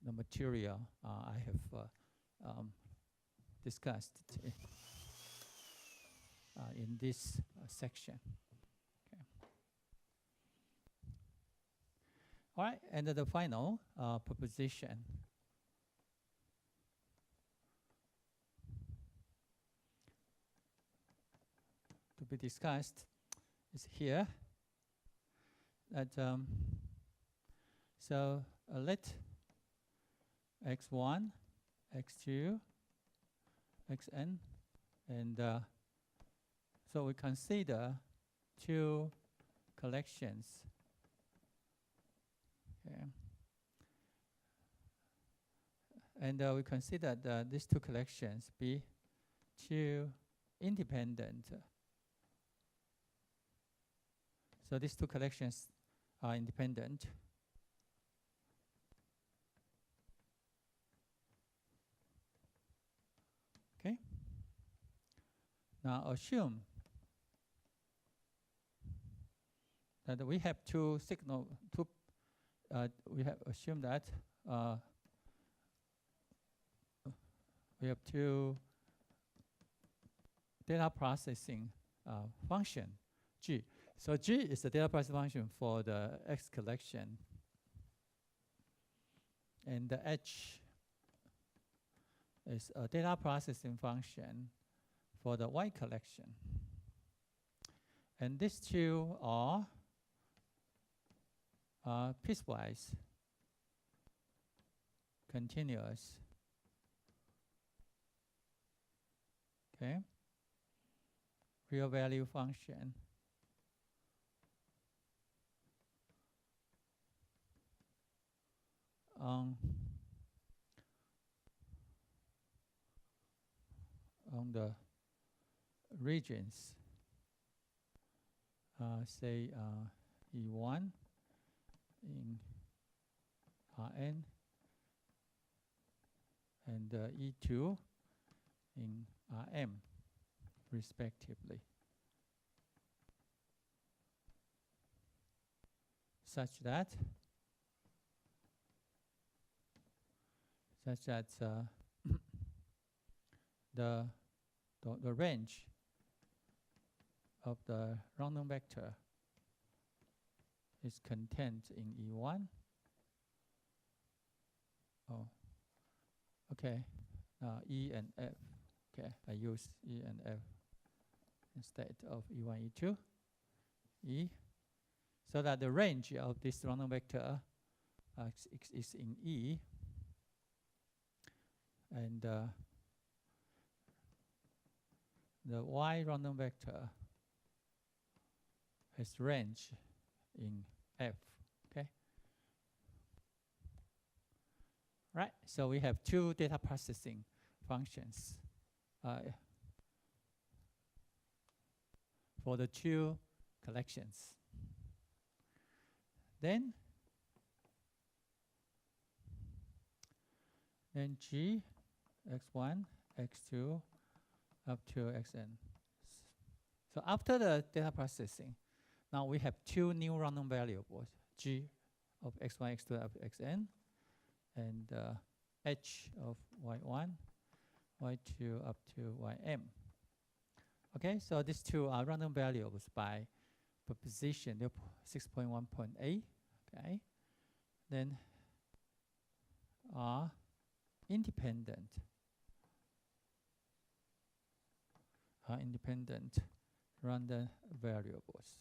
material I have discussed today. in this section. Okay. All right, and the final proposition. To be discussed is here. That so let x1, x2, xn, and so we consider two collections. Okay. And we consider these two collections be two independent. So these two collections are independent. Okay. Now assume that we have two signal. We have assumed that we have two data processing function G. So G is the data processing function for the X collection, and the H is a data processing function for the Y collection. And these two are piecewise continuous. Okay. Real value function. On the regions, say E1 in Rn and E2 in Rm, respectively, such that the range of the random vector is contained in E1. Oh, okay. E and F. Okay, I use E and F instead of E1, E2. E, so that the range of this random vector is in E, and the Y random vector has range in F. Okay. Right. So we have two data processing functions for the two collections. Then G, x1, x2, up to xn. So after the data processing, now we have two new random variables, G of x1, x2, up to xn, and H of y1, y2, up to ym. Okay, so these two are random variables by proposition 6.1.8. Okay, then are independent random variables.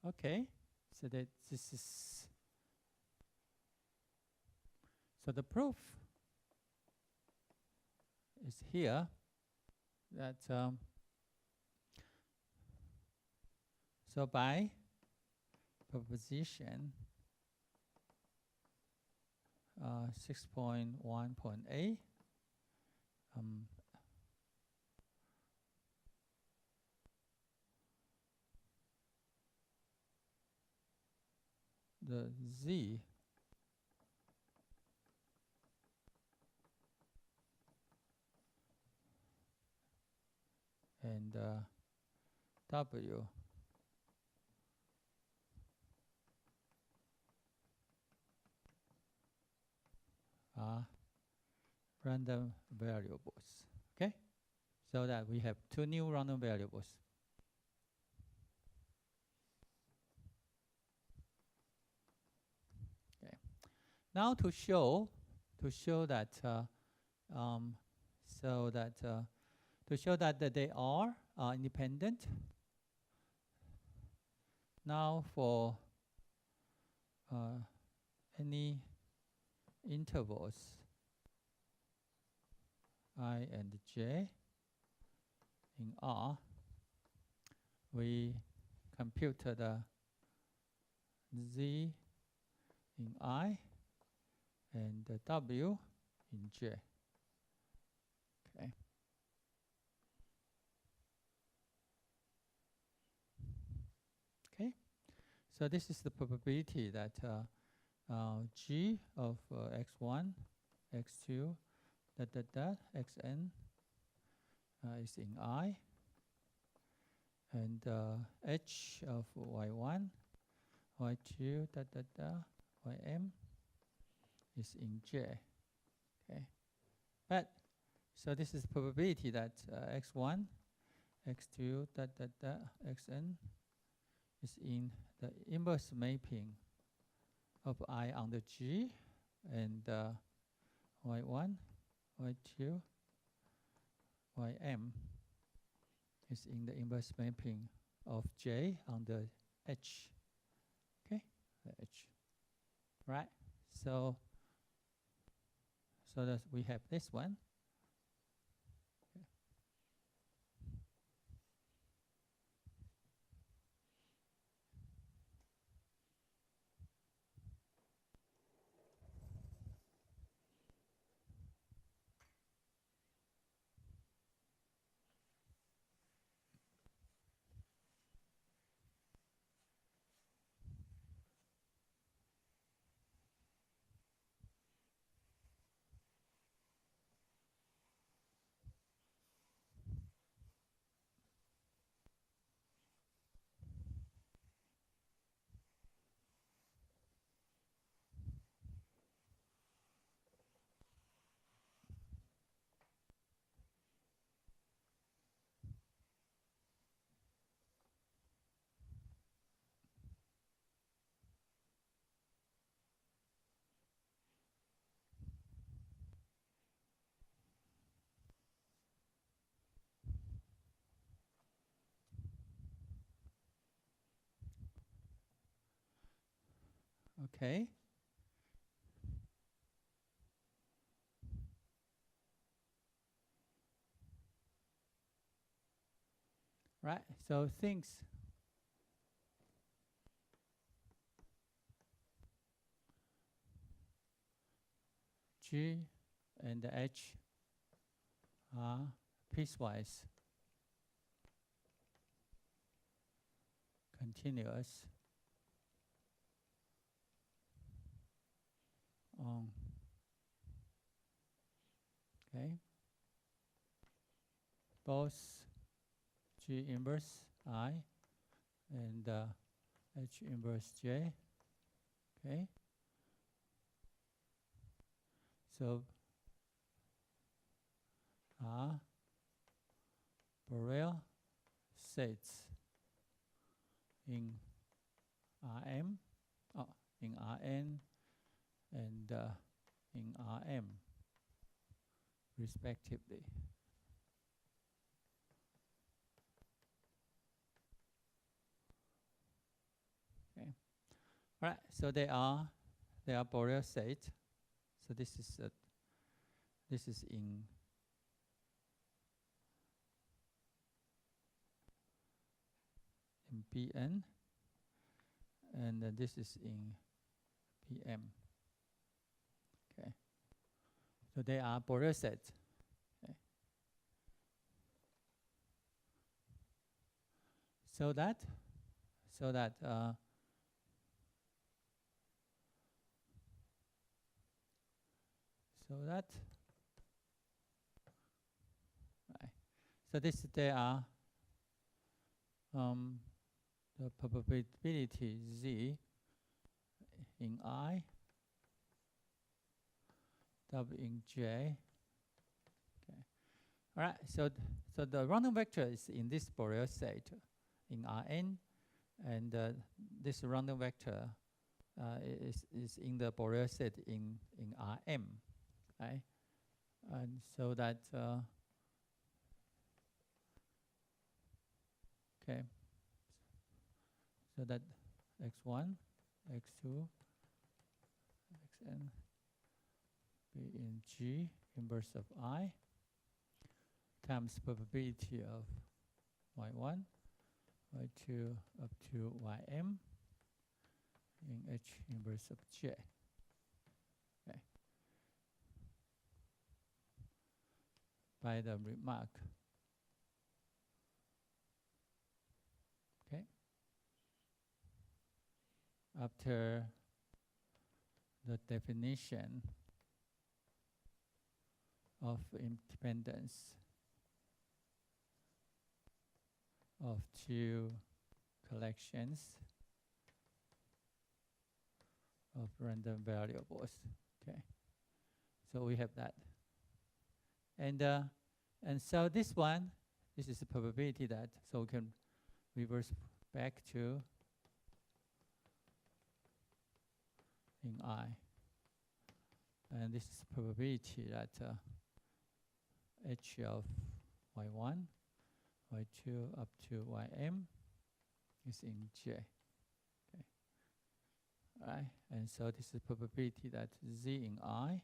Okay, so that this is, so the proof is here that so by proposition 6.1.8, the Z and W are random variables. Okay, so that we have two new random variables. Okay, now to show that that they are independent. Now for any intervals I and j in R, we compute the z in I and the w in j. Okay. Okay. So this is the probability that g of x1, x2, xn is in I, and h of y1, y2, ym is in j. Okay, but so this is probability that x1, x2, xn is in the inverse mapping of I under G, and y1, y2, ym is in the inverse mapping of J under H. Okay, the H. Right. So that we have this one. Okay. Right. So things G and H are piecewise continuous on both G inverse I and H inverse J. Okay. So are Borel sets in Rm, in Rn, and in Rm, respectively. Okay. All right. So they are Borel sets. So this is in Pn, and this is in Pm. Okay. So they are Borel sets. Okay. So that right. So they are the probability Z in I W in J. Okay. All right. So the random vector is in this Borel set in Rn, and this random vector is in the Borel set in Rm, right? And so that okay. So that x1, x2, xn be in G inverse of I times probability of y1, y2 up to ym in H inverse of J. Okay. By the remark. Okay. After the definition of independence of two collections of random variables. Okay, so we have that, and so this is the probability that, so we can reverse back to in I, and this is probability that H of y1, y2 up to ym is in J. Okay. Right, and so this is probability that Z in I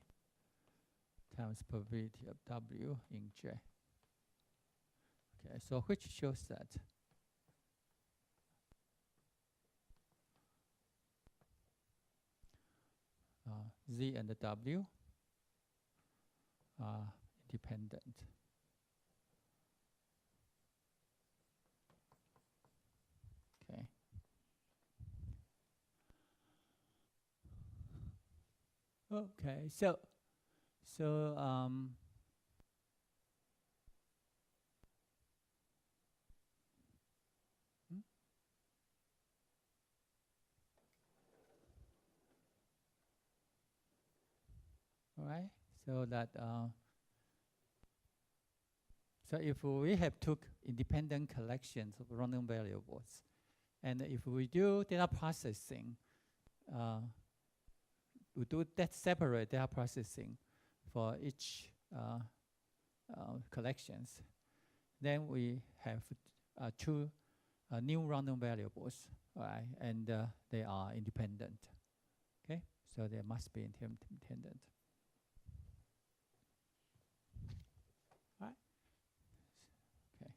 times probability of W in J. Okay, so which shows that Z and the W are independent. Okay. Okay, so all right, so that so if we have took independent collections of random variables, and if we do data processing, we do that separate data processing for each collections, then we have two new random variables, right? And they are independent. Okay, so they must be independent. Right? Okay.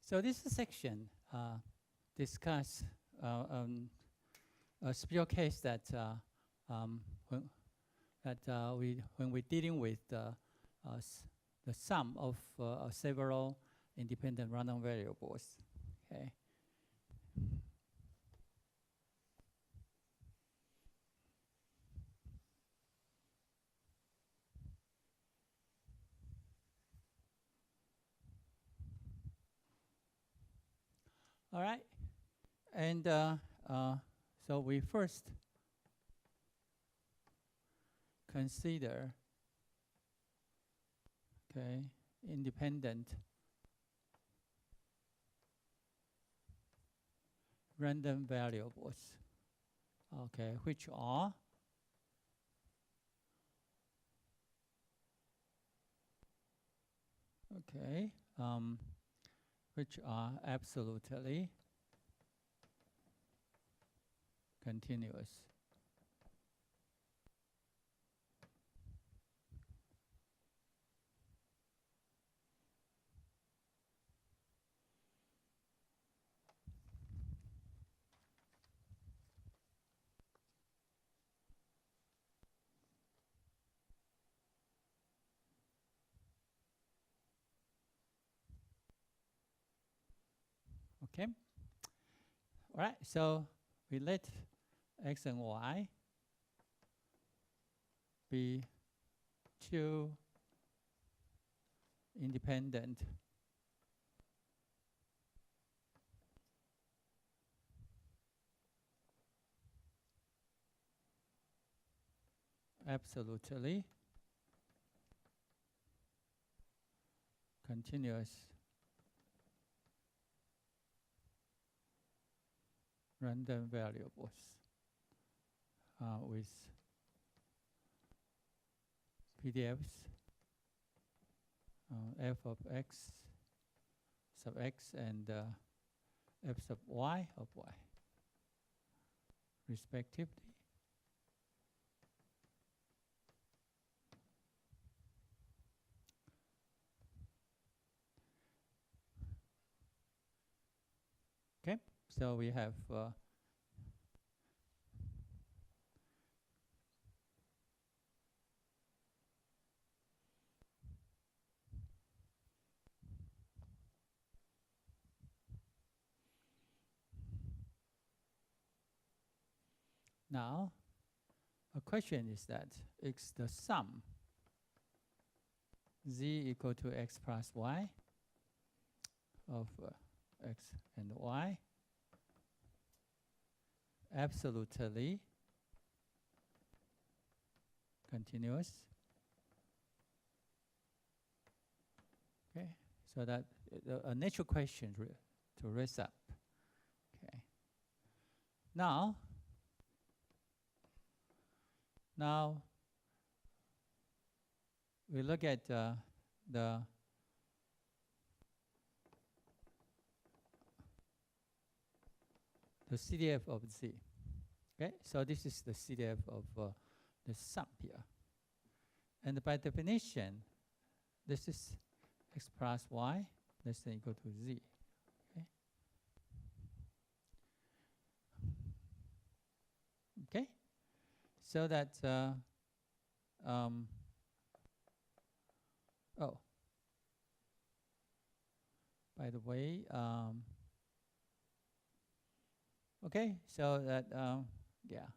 So this section discuss a special case that when we're dealing with the sum of several independent random variables. Okay. All right, and so we first consider, okay, independent random variables, okay, which are which are absolutely continuous. Okay. All right, so we let x and y be two independent absolutely continuous random variables with PDFs f of x sub x and f sub y of y respectively. Okay, so we have now a question is that x the sum z equal to x plus y of x and y absolutely continuous. Okay, so that a natural question to raise up. Okay, now we look at the CDF of Z. Okay, so this is the CDF of the sum here. And by definition, this is x plus y less than equal to Z. Okay. Okay, so that oh, by the way, okay, so that yeah,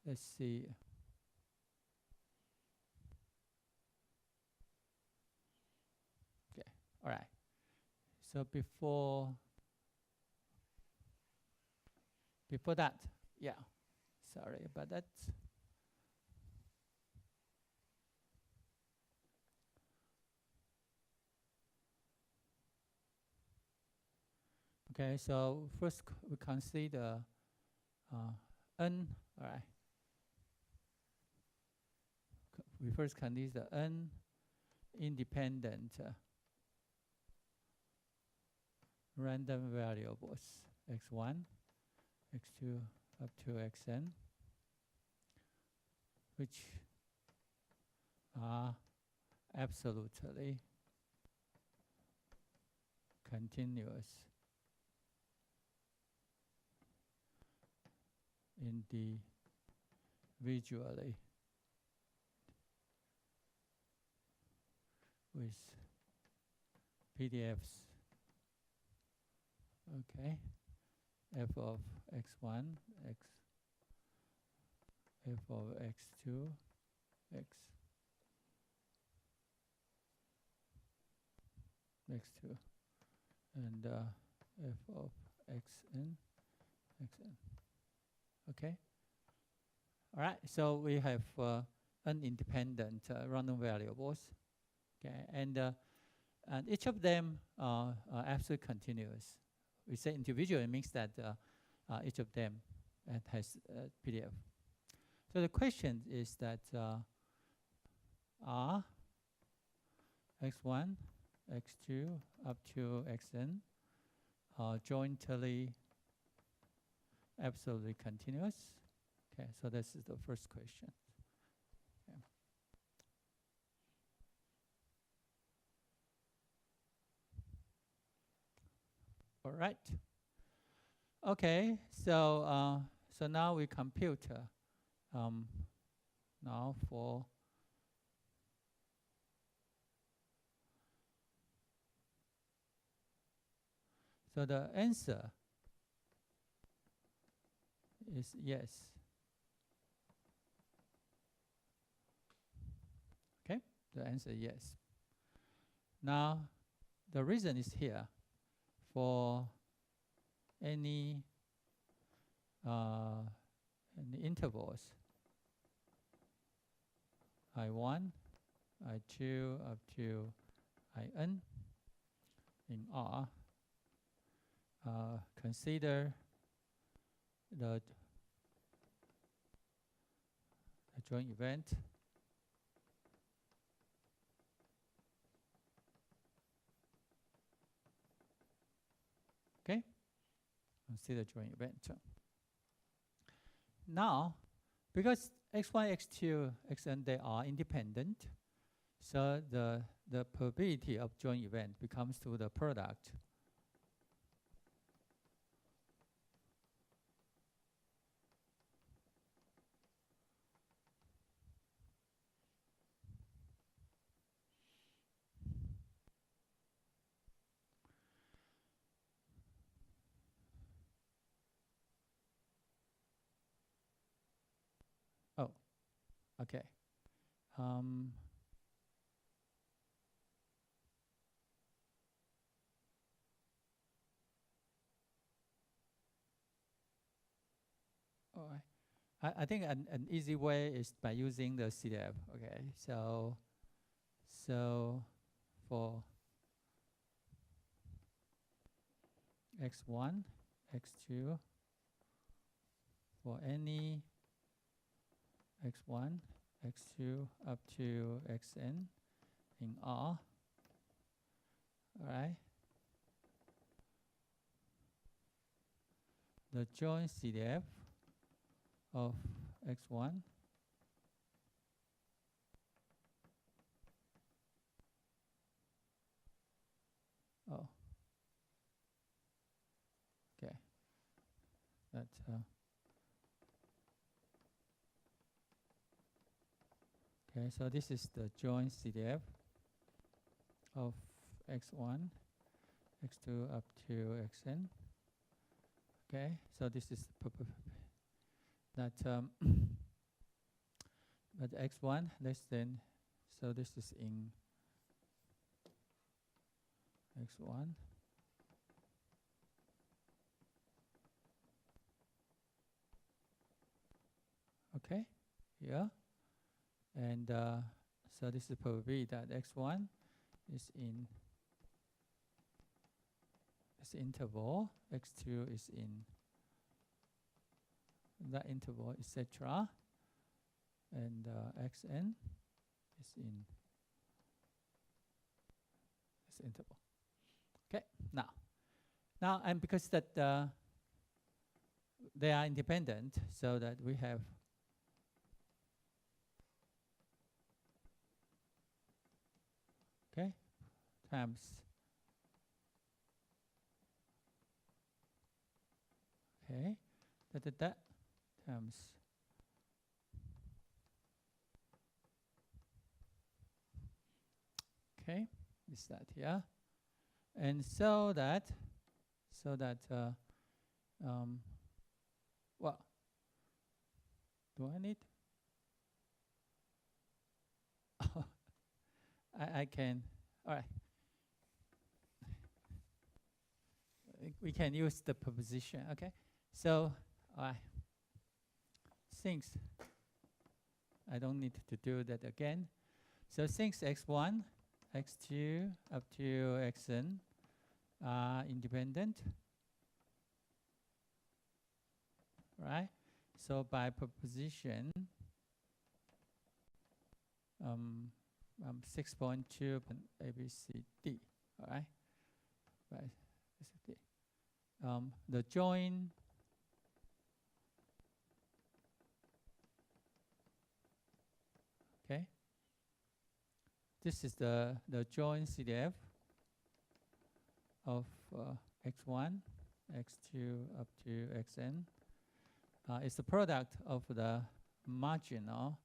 let's see. Okay, all right. So before that, yeah, sorry about that. Okay, so first we consider n. All right. We first consider n independent random variables x1, x2 up to xn, which are absolutely continuous individually with PDFs. Okay, f of x1, f of x2, x2, and f of xn. Okay. All right. So we have unindependent random variables. Okay, and each of them are absolutely continuous. We say individual, it means that each of them has PDF. So the question is that are x1, x2 up to xn jointly absolutely continuous? Okay, so this is the first question. Okay. All right. Okay, so so now we compute now for so the answer is yes. Okay, the answer is yes. Now the reason is here. For any intervals I1, I2 up to In in R, consider the joint event okay, consider joint event. Now, because x1, x2, xn, they are independent, so the probability of joint event becomes to the product okay. All right. I think an easy way is by using the CDF. Okay, so for x1, x2, for any x1, x2 up to xn in R, all right, the joint CDF of x1 okay, that's okay, so this is the joint CDF of x1, x2 up to xn. Okay, so this is that but x1 less than, so this is in x1 okay, yeah, and so this is probability that x1 is in this interval, x2 is in that interval, etc., and xn is in this interval. Okay, now and because that they are independent, so that we have okay times Okay, that times. Okay, is that here? And so that well, do I need? I can. All right. We can use the proposition. Okay. So since I don't need to do that again. So since x1, x2 up to xn are independent, right? So by proposition 6.2 ABCD, all right? Right, the join okay. This is the joint CDF of x1, x2 up to xn. It's the product of the marginal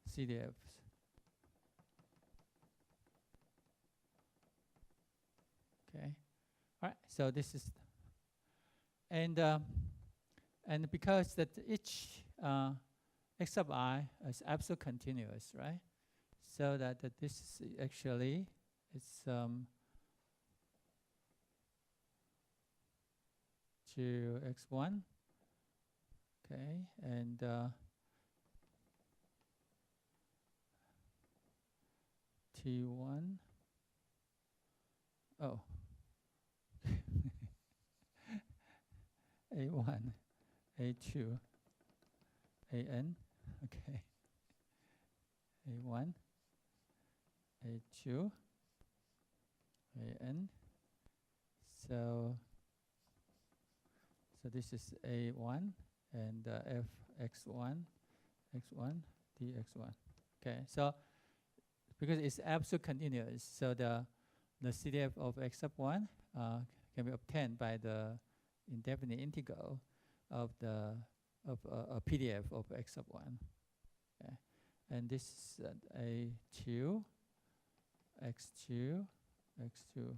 CDFs. Okay, all right. So this is, and because that each x sub I is absolute continuous, right? So that this is actually it's to x1, okay, and t1. Oh, a1, a2, an, okay, a1, a2, an. So this is a1 and fx1, x1, dx1. Okay, so because it's absolute continuous, so the CDF of x sub 1 can be obtained by the indefinite integral of a PDF of x sub 1. Okay. And this is a2, x2, x2,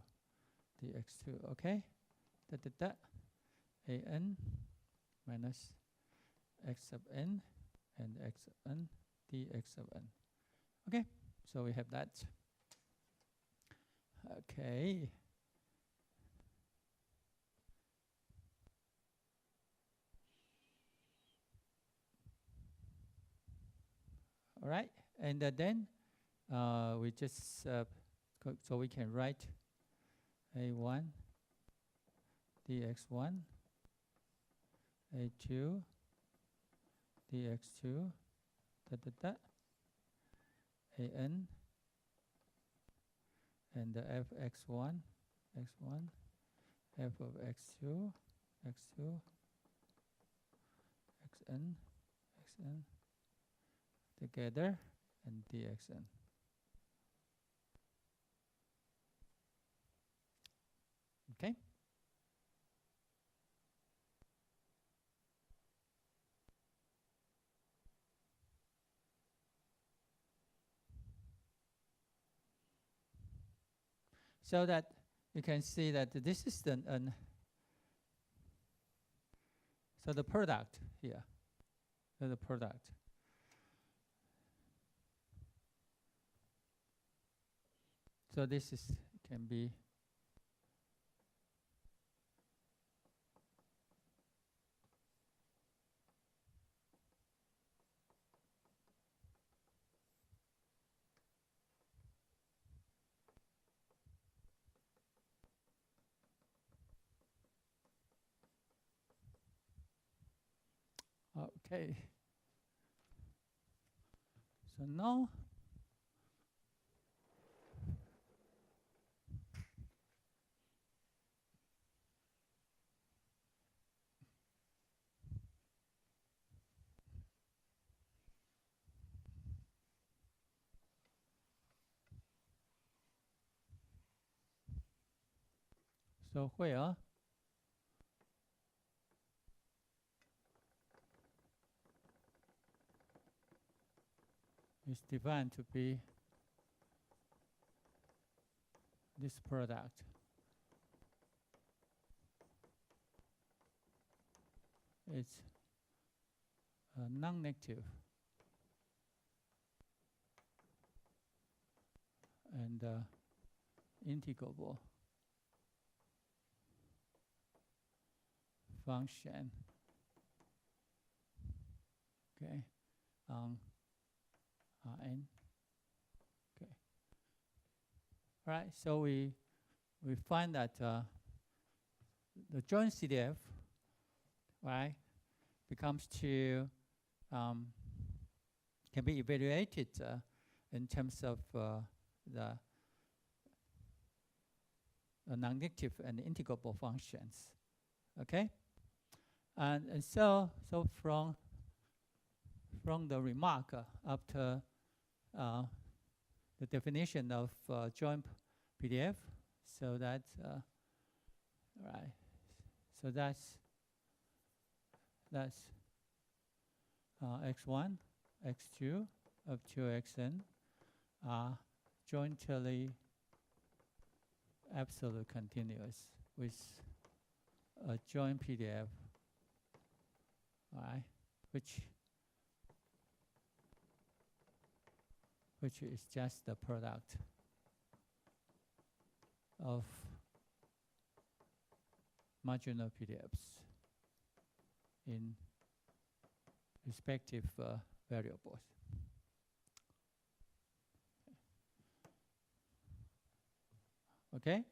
dx2. Okay, an minus x sub n and x sub n dx sub n. Okay, so we have that. Okay. All right, and then we just so we can write a1 dx1, a2 dx2, an, and the fx1, x1, f of x2, x2, xn, xn, together, and dxn. Okay. So that you can see that this is the so the product here. So the product. So this is can be okay. So now so where is defined to be this product is non-negative and integrable function, okay, on Rn. Okay. All right. So we find that the joint CDF, right, becomes to can be evaluated in terms of the non-negative and integrable functions. Okay, and so from the remark after the definition of joint PDF, so that right, so that's x1, x2 up to xn are jointly absolute continuous with a joint PDF, right, which is just the product of marginal PDFs in respective variables. Okay.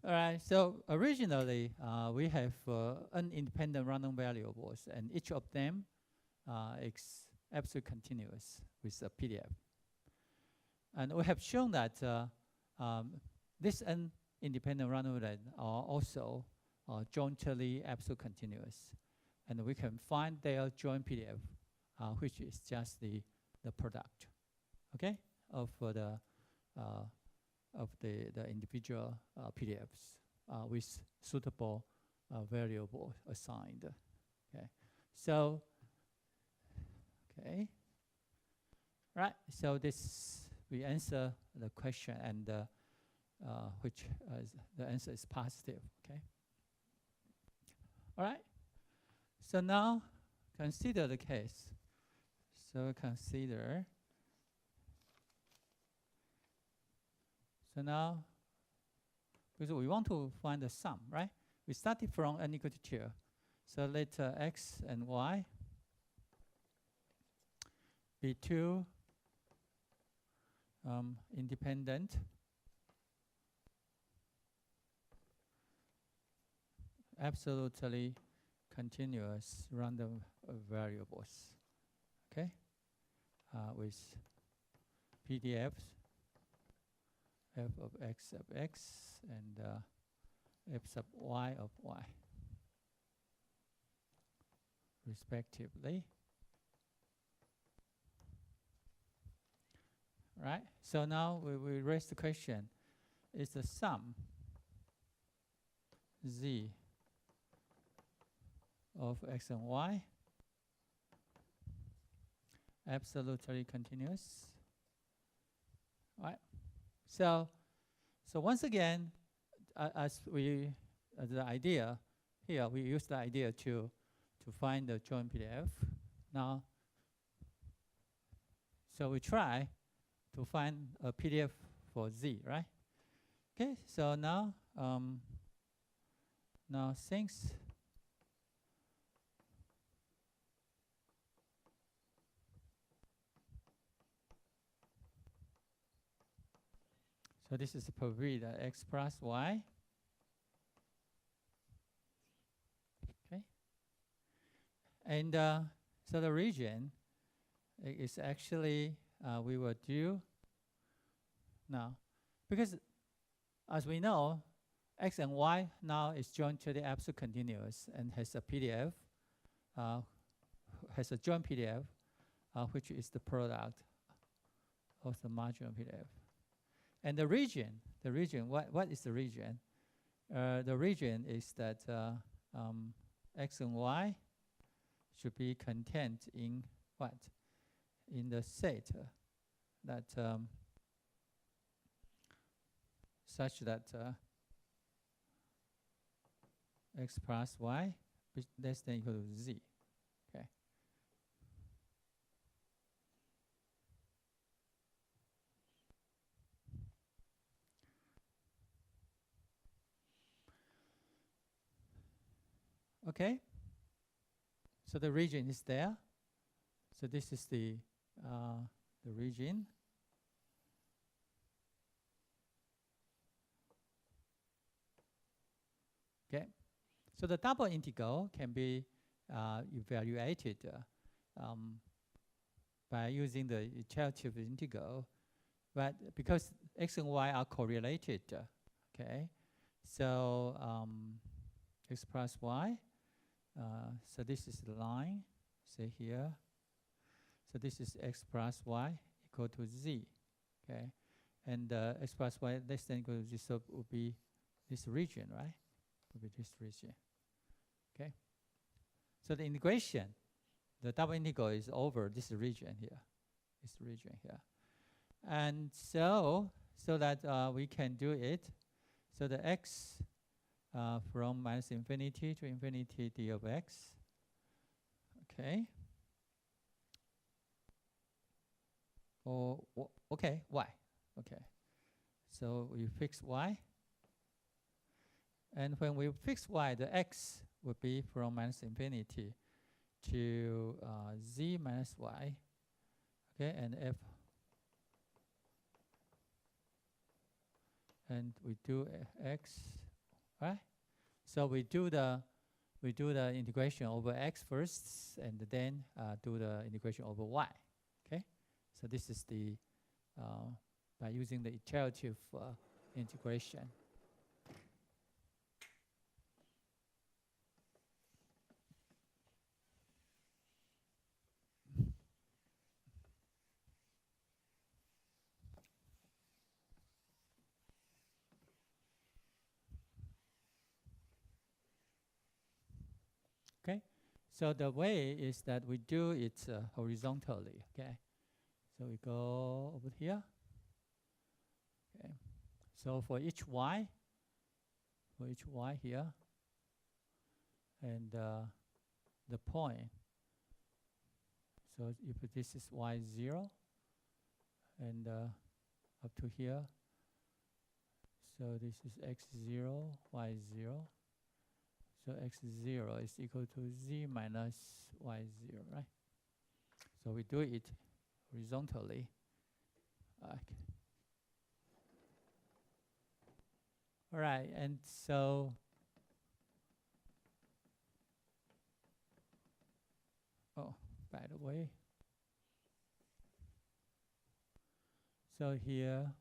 All right. So originally we have unindependent random variables, and each of them is absolutely continuous with a PDF. And we have shown that this independent random variables are also jointly absolutely continuous, and we can find their joint PDF, which is just the product, okay, of the individual PDFs with suitable variable assigned. Okay, so okay, right. So this we answer the question, and which the answer is positive. Okay. All right. So now consider the case. So consider. So now, because we want to find the sum, right? We started from n equal to 2. So let x and y be two independent absolutely continuous random variables, okay, with PDFs f of x of x and f sub y of y, respectively. Right? So now we raise the question, is the sum z of x and y absolutely continuous? Right? So once again, as we the idea here, we use the idea to find the joint PDF. Now, so we try to find a PDF for z, right? Okay. So now since so this is the probability that x plus y. Okay. And so the region is actually we will do now, because as we know, x and y now is jointly absolute continuous and has a PDF, has a joint PDF, which is the product of the marginal PDF. And the region, what is the region? The region is that x and y should be contained in what? in the set that such that x plus y less than equal to z. Okay. Okay. So the region is there. So this is the region. Okay. So the double integral can be evaluated by using the iterative integral, but because x and y are correlated, okay. So x plus y. So this is the line, say here. So this is x plus y equal to z, okay? And x plus y less than equal to z, so it would be this region, right? Would be this region, okay? So the integration, the double integral is over this region here, and so that we can do it. So the x from minus infinity to infinity d of x, okay. Or okay, y, okay. So we fix y, and when we fix y, the x would be from minus infinity to z minus y, okay, and f, and we do x, right? So we do the integration over x first, and then do the integration over y. Okay, so this is the by using the iterative integration. Okay, so the way is that we do it horizontally. Okay, so we go over here. Okay, so for each y here, and the point. So if this is y0, and up to here, so this is x0, y0. So x0 is equal to z minus y0, right? So we do it horizontally. Okay. All right, and so by the way, so here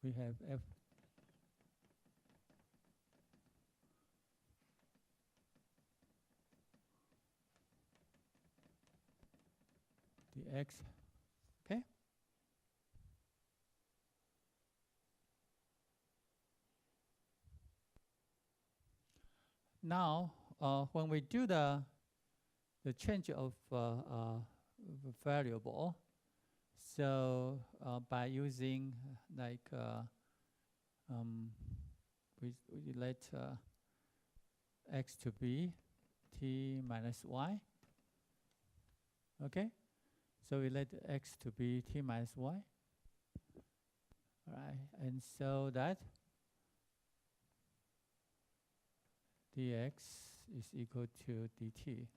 we have f dx, okay? Now, when we do the change of variable, so by using like we let x to be t minus y. Okay, so we let x to be t minus y. All right, and so that dx is equal to dt.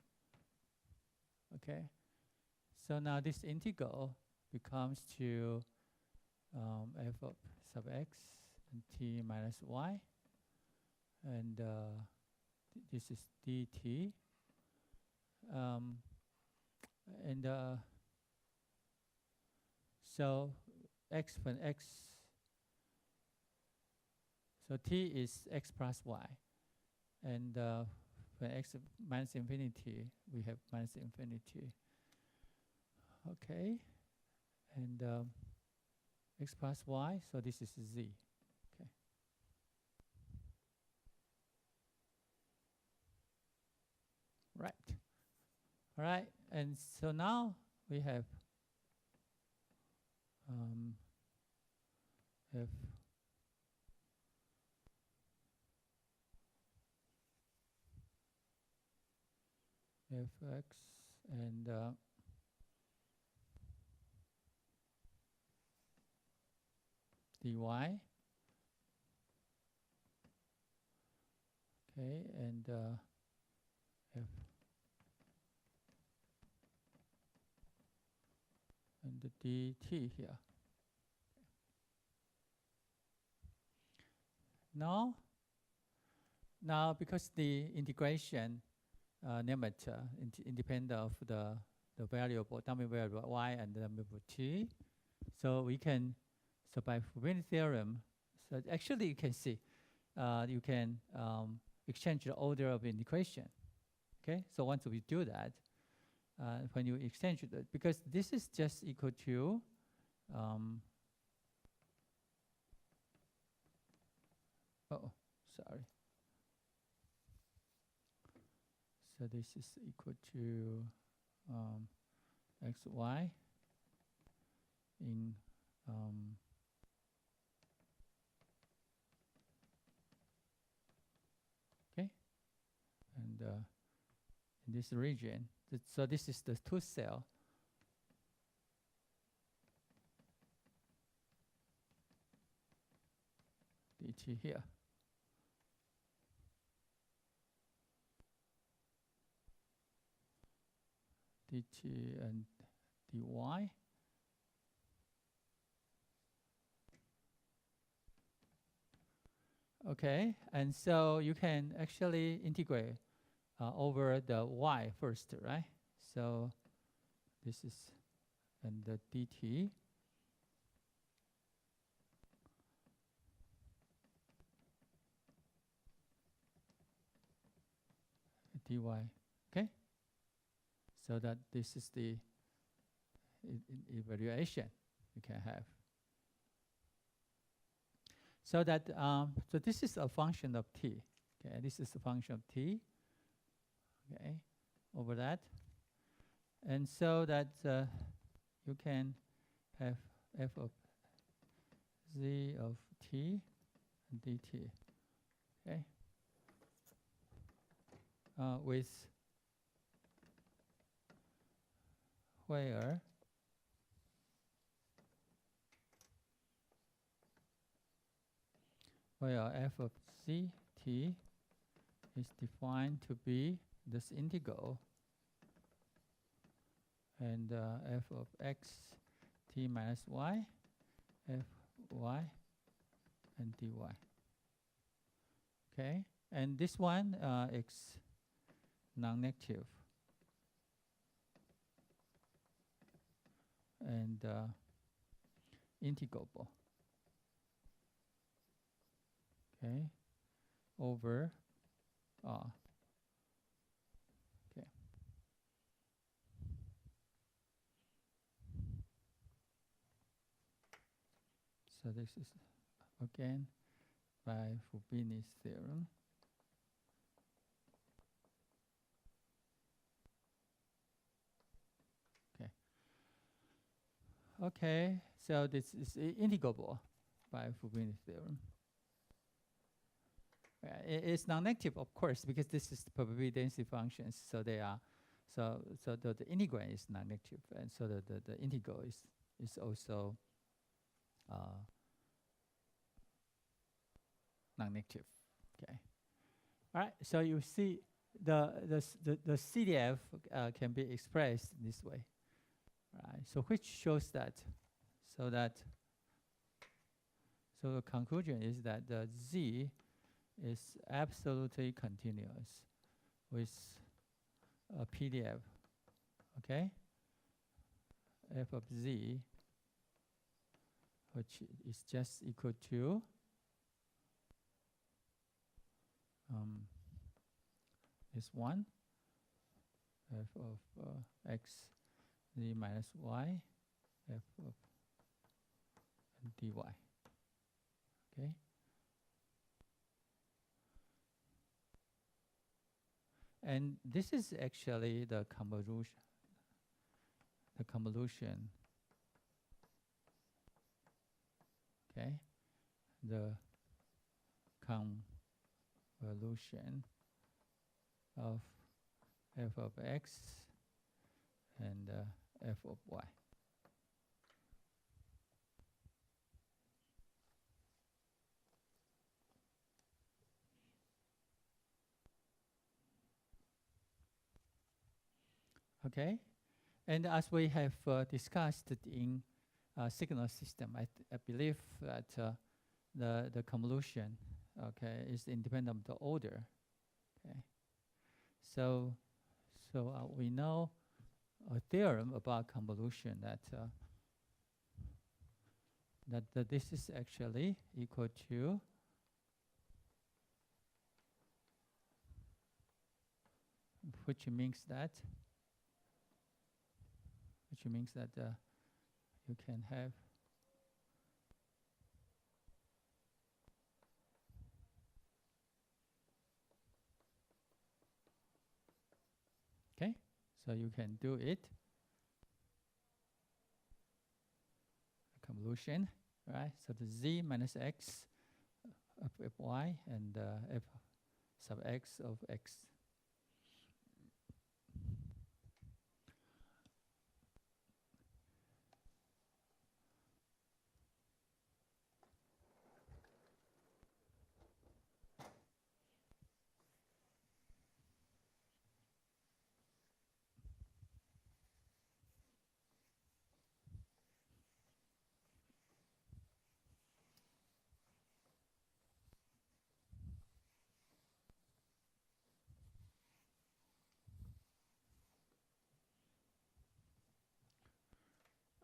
Okay, so now this integral becomes to f of sub x and t minus y, and this is dt, and so x when x, so t is x plus y, and when x minus infinity, we have minus infinity. Okay, and x plus y, so this is z. Okay. Right. All right, and so now we have fx and dy. Okay, and f and the dt here. Now because the integration limit independent of the variable, dummy variable y and the variable t, so we can, so by probability theorem, so actually you can see, you can exchange the order of integration. Okay, so once we do that, when you exchange it, because this is just equal to sorry. So this is equal to xy in okay, and in this region. So this is the tooth cell. dt here. dt and dy. Okay, and so you can actually integrate over the y first, right? So this is, and the dt. dy, okay? So that this is the evaluation you can have. So that, so this is a function of t, okay? This is a function of t, okay, over that. And so that you can have f of z of t and dt, okay? With where f of z t is defined to be this integral, and f of x t minus y, f y and dy. Okay, and this one is non-negative, and integrable. Okay, over R. Okay. So this is again by Fubini's theorem. Okay. Okay, so this is integrable by Fubini's theorem. It's non-negative, of course, because this is the probability density functions. So they are, so the integrand is non-negative, and so the integral is also non-negative. Okay. All right. So you see the CDF can be expressed this way, right? So which shows that, so the conclusion is that the Z is absolutely continuous with a PDF, okay? F of Z, which is just equal to this one, f of x z minus y, f of dy, okay? And this is actually the convolution the convolution, okay, the convolution of f of x and f of y. Okay, and as we have discussed in signal system, I believe that the convolution, okay, is independent of the order. Okay, so we know a theorem about convolution that that this is actually equal to which means that you can have okay, so you can do it convolution, right? So the z minus x of y and f sub x of x.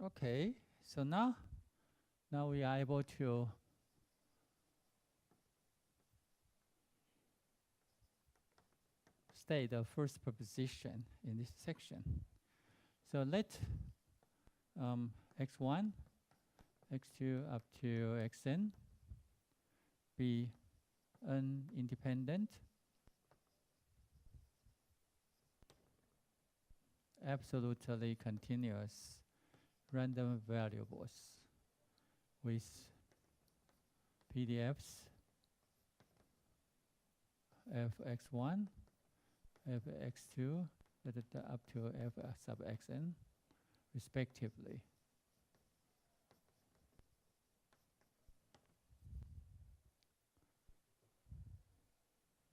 Okay, so now we are able to state the first proposition in this section. So let x1, x2 up to xn be an independent, absolutely continuous random variables with PDFs fx1, fx2, up to f sub xn, respectively.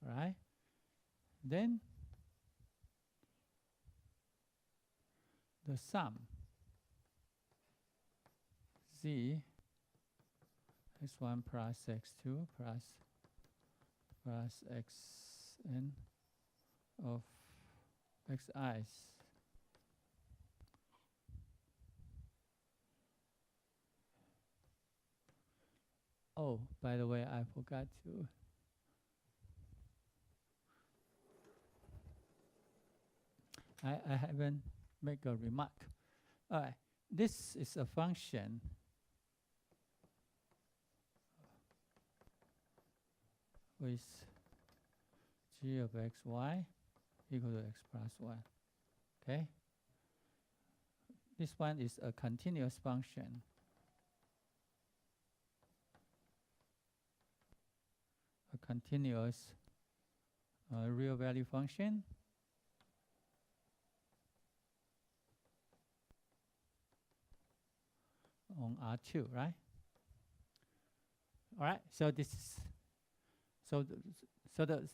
Right? Then the sum z x1 plus x2 plus xn of xi's oh, by the way, I forgot to I haven't make a remark. All right, this is a function with g of xy equal to x plus 1. Okay? This one is a continuous function. A continuous real value function on R2, right? All right, so this is so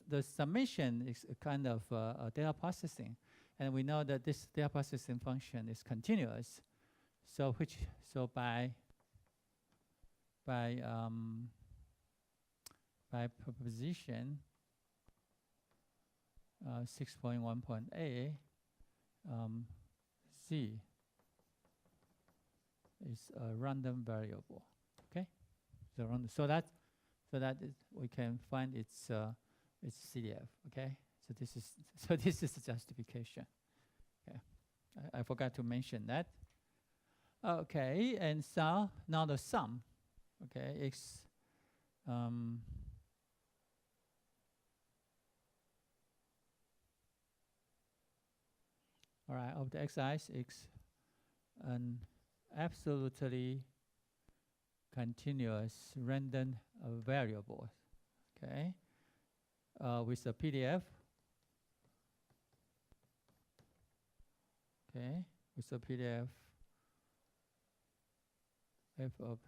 the summation is a kind of data processing, and we know that this data processing function is continuous. So by proposition 6.1.a, z is a random variable. Okay, so that we can find its CDF. Okay, so this is the justification. Okay, I forgot to mention that. Okay, and so now the sum. Okay, x all right, of the xi's, x an absolutely continuous random variable, okay, with a PDF, okay, with a PDF f of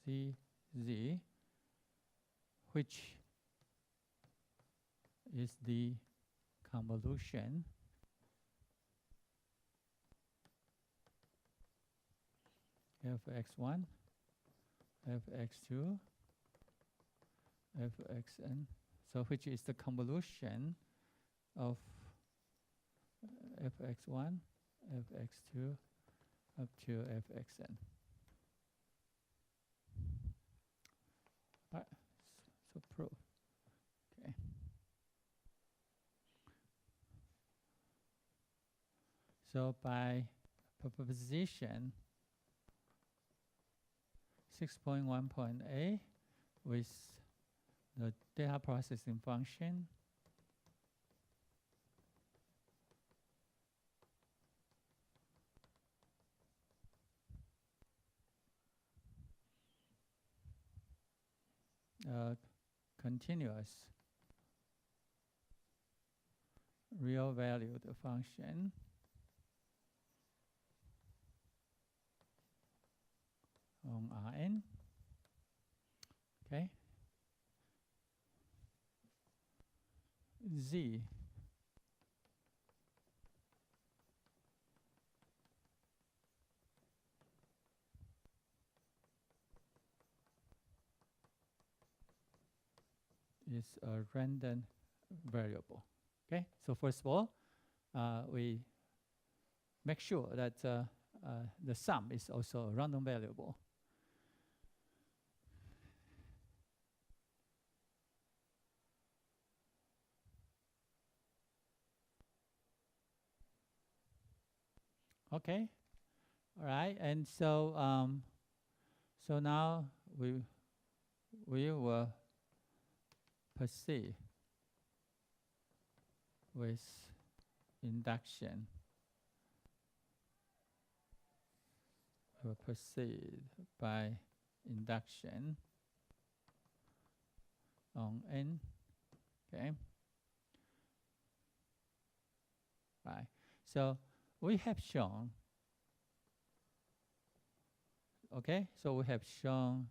z, which is the convolution fx1, fx2, fxn, so which is the convolution of fx1, fx2 up to fxn. Right. So proof. Okay. So by proposition 6.1.a with the data processing function continuous real valued function on Rn, okay, z is a random variable. Okay, so first of all, we make sure that the sum is also a random variable. Okay, all right, and so so now we will proceed with induction. We'll proceed by induction on n. Okay. Right. So we have shown. Okay. So we have shown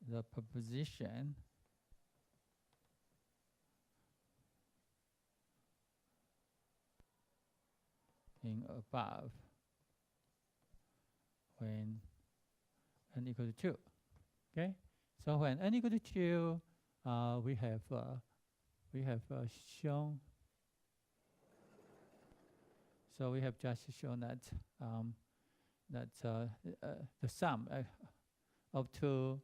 the proposition in above when n equal to 2. Okay, so when n equal to 2, we have shown. So we have just shown that the sum of two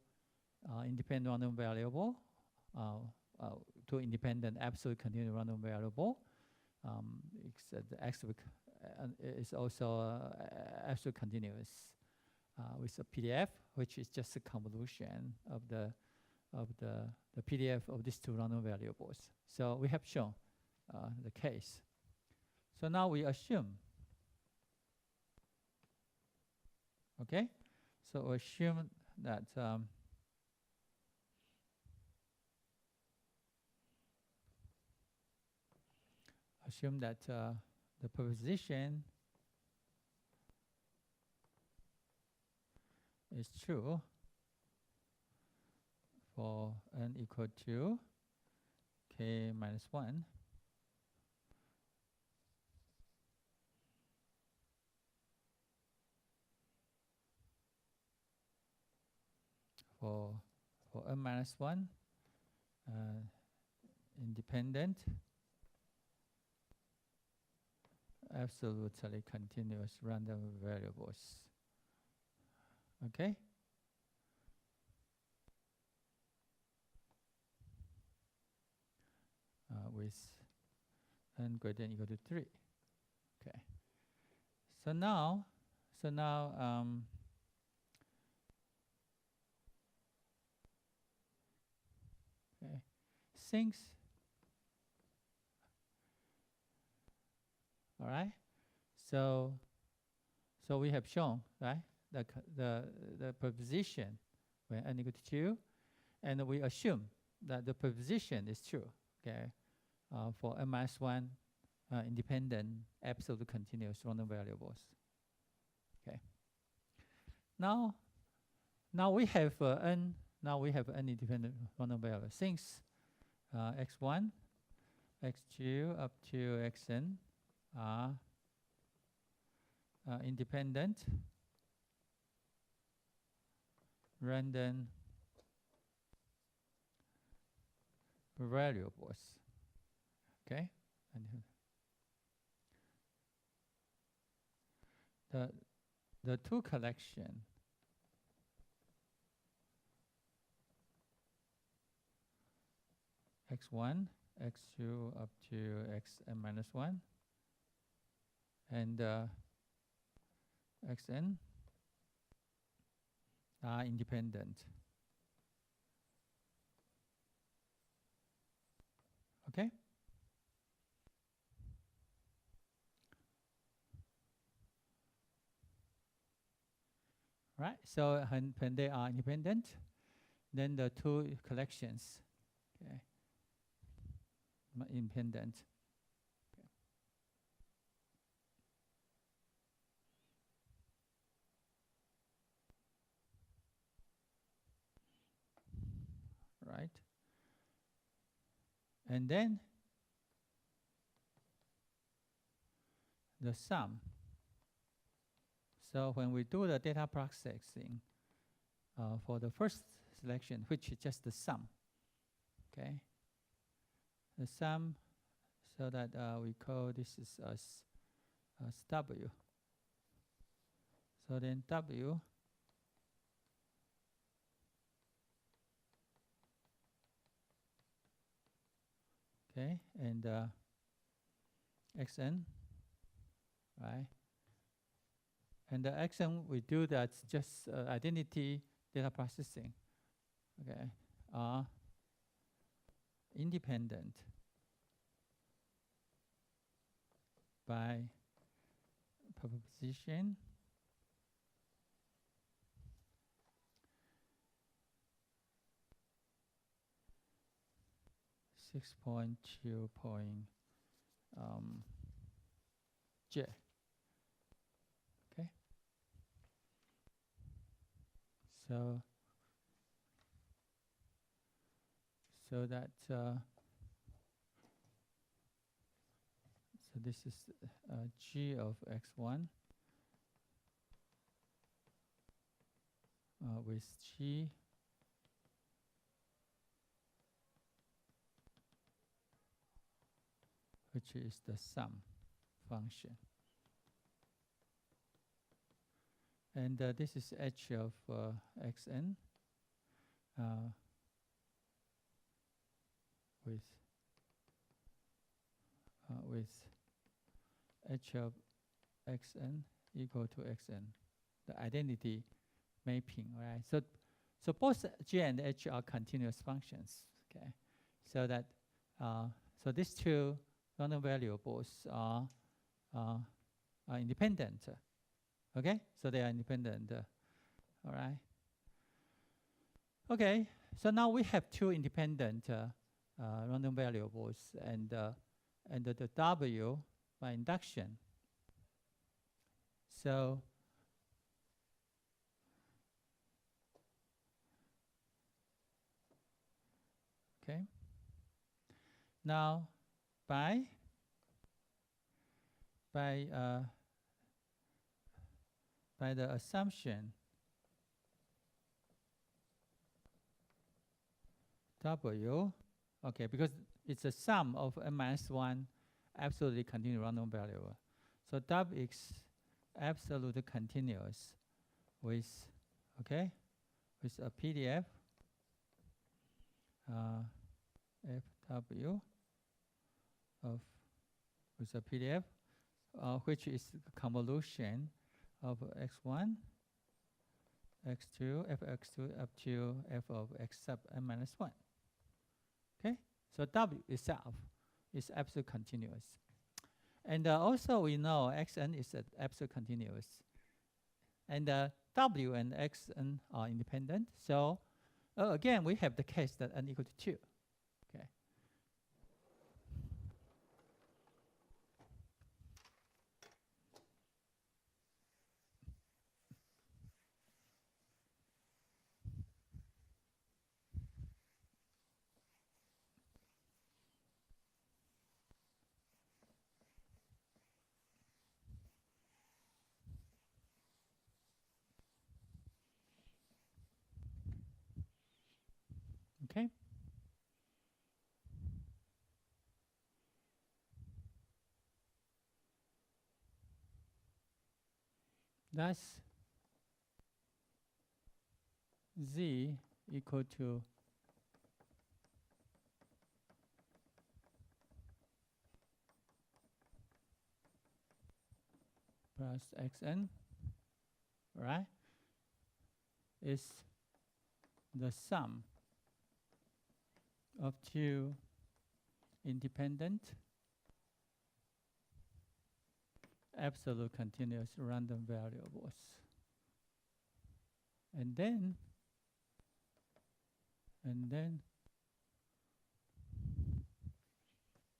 independent random variable, two independent absolute continuous random variable, the x is also absolute continuous with a PDF, which is just a convolution of the PDF of these two random variables. So we have shown the case. So now we assume. Okay, so assume that the proposition is true for n equal to k minus 1 for n minus 1 independent absolutely continuous random variables. Okay? With n greater than or equal to 3. Okay. So now okay, since all right, So we have shown, right, the proposition when n equal to 2, and we assume that the proposition is true, okay, for n minus 1 independent absolute continuous random variables. Okay. Now we have n independent random variables. Since x1, x2 up to xn are independent random variables. Okay, and the two collection x1, x2 up to xn minus 1 and xn are independent. Okay? Right, so when they are independent, then the two collections, okay, independent. Okay. Right, and then the sum. So when we do the data processing for the first selection, which is just the sum, okay, the sum, so that we call this is as W. So then W okay, and xn, right? And the xn, we do that just identity data processing, okay, are independent by proposition J. Okay. So that so this is G of x1 with G which is the sum function. And this is h of xn with h of xn equal to xn, the identity mapping, right? So both g and h are continuous functions, okay? So that so these two random variables are independent, okay? So they are independent, all right? Okay, so now we have two independent random variables and the W by induction. So okay, now by the assumption W, okay, because it's a sum of n minus 1 absolutely continuous random variable. So W is absolutely continuous with, okay, with a PDF FW of with a PDF which is convolution of x1, x2, fx2 up to f of x sub n minus 1. Okay, so W itself is absolutely continuous. And also we know xn is absolute continuous. And w and xn are independent. So again, we have the case that n equal to 2. Okay. Okay. Thus, z equal to plus xn, right, is the sum of two independent absolute continuous random variables. And then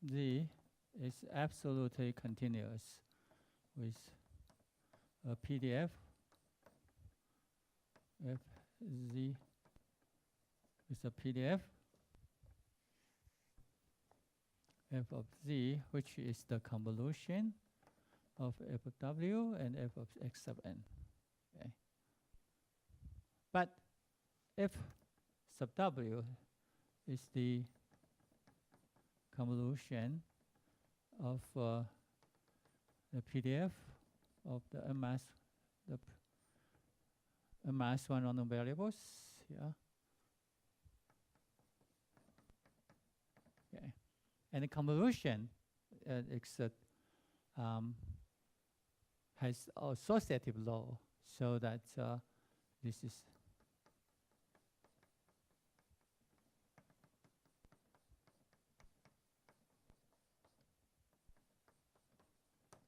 z is absolutely continuous with a PDF f z with a PDF f of z, which is the convolution of f of w and f of x sub n. Okay. But f sub w is the convolution of the PDF of the n minus 1 random variables. Yeah. Okay. And the convolution has associative law, so that this is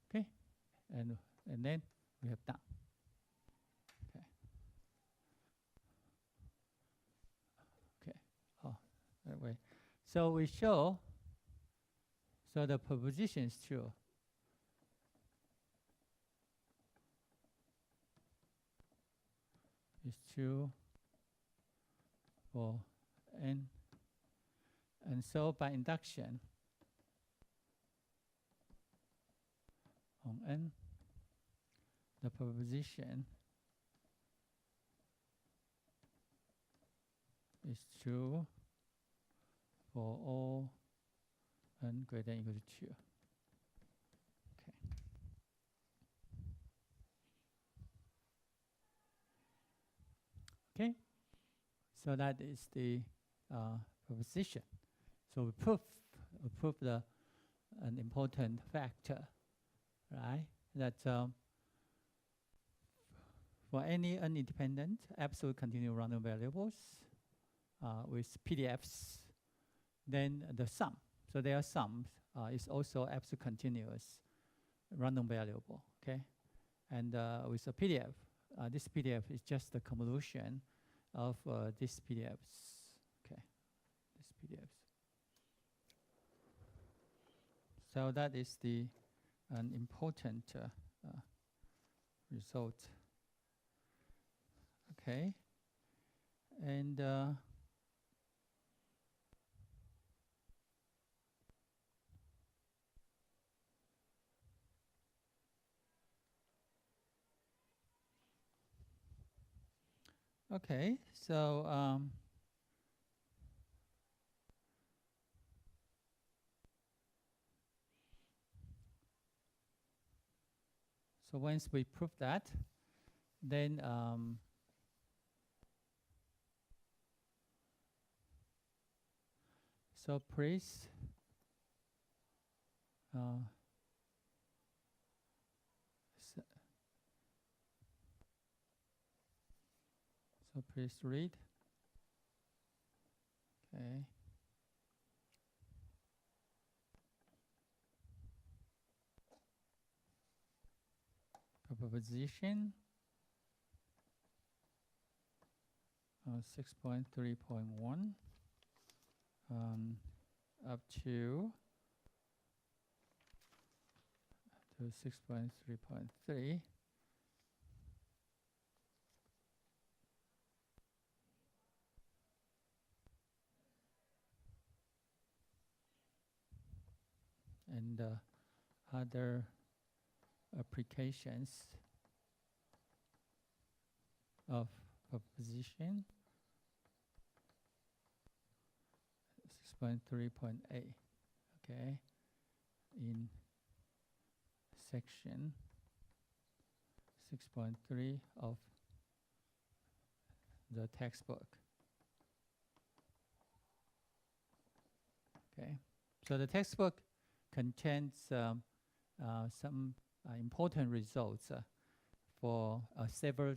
okay, and then we have done. Okay. Okay. Oh, that way. So we show. So the proposition is true. It's true for n. And so by induction on n, the proposition is true for all n greater than or equal to 2. Okay. Okay. So that is the proposition. So we prove an important factor, right? That for any independent absolute continuous random variables with PDFs, then the sum. So their sum is also absolute continuous random variable. Okay, and with a PDF, this PDF is just the convolution of these PDFs. Okay, these PDFs. So that is an important result. Okay, and okay, so so once we prove that, then so please so please read. Okay. proposition 6.3.1 up to 6.3.3. And other applications of proposition 6.3.8, okay, in section 6.3 of the textbook. Okay, so the textbook contains some important results for several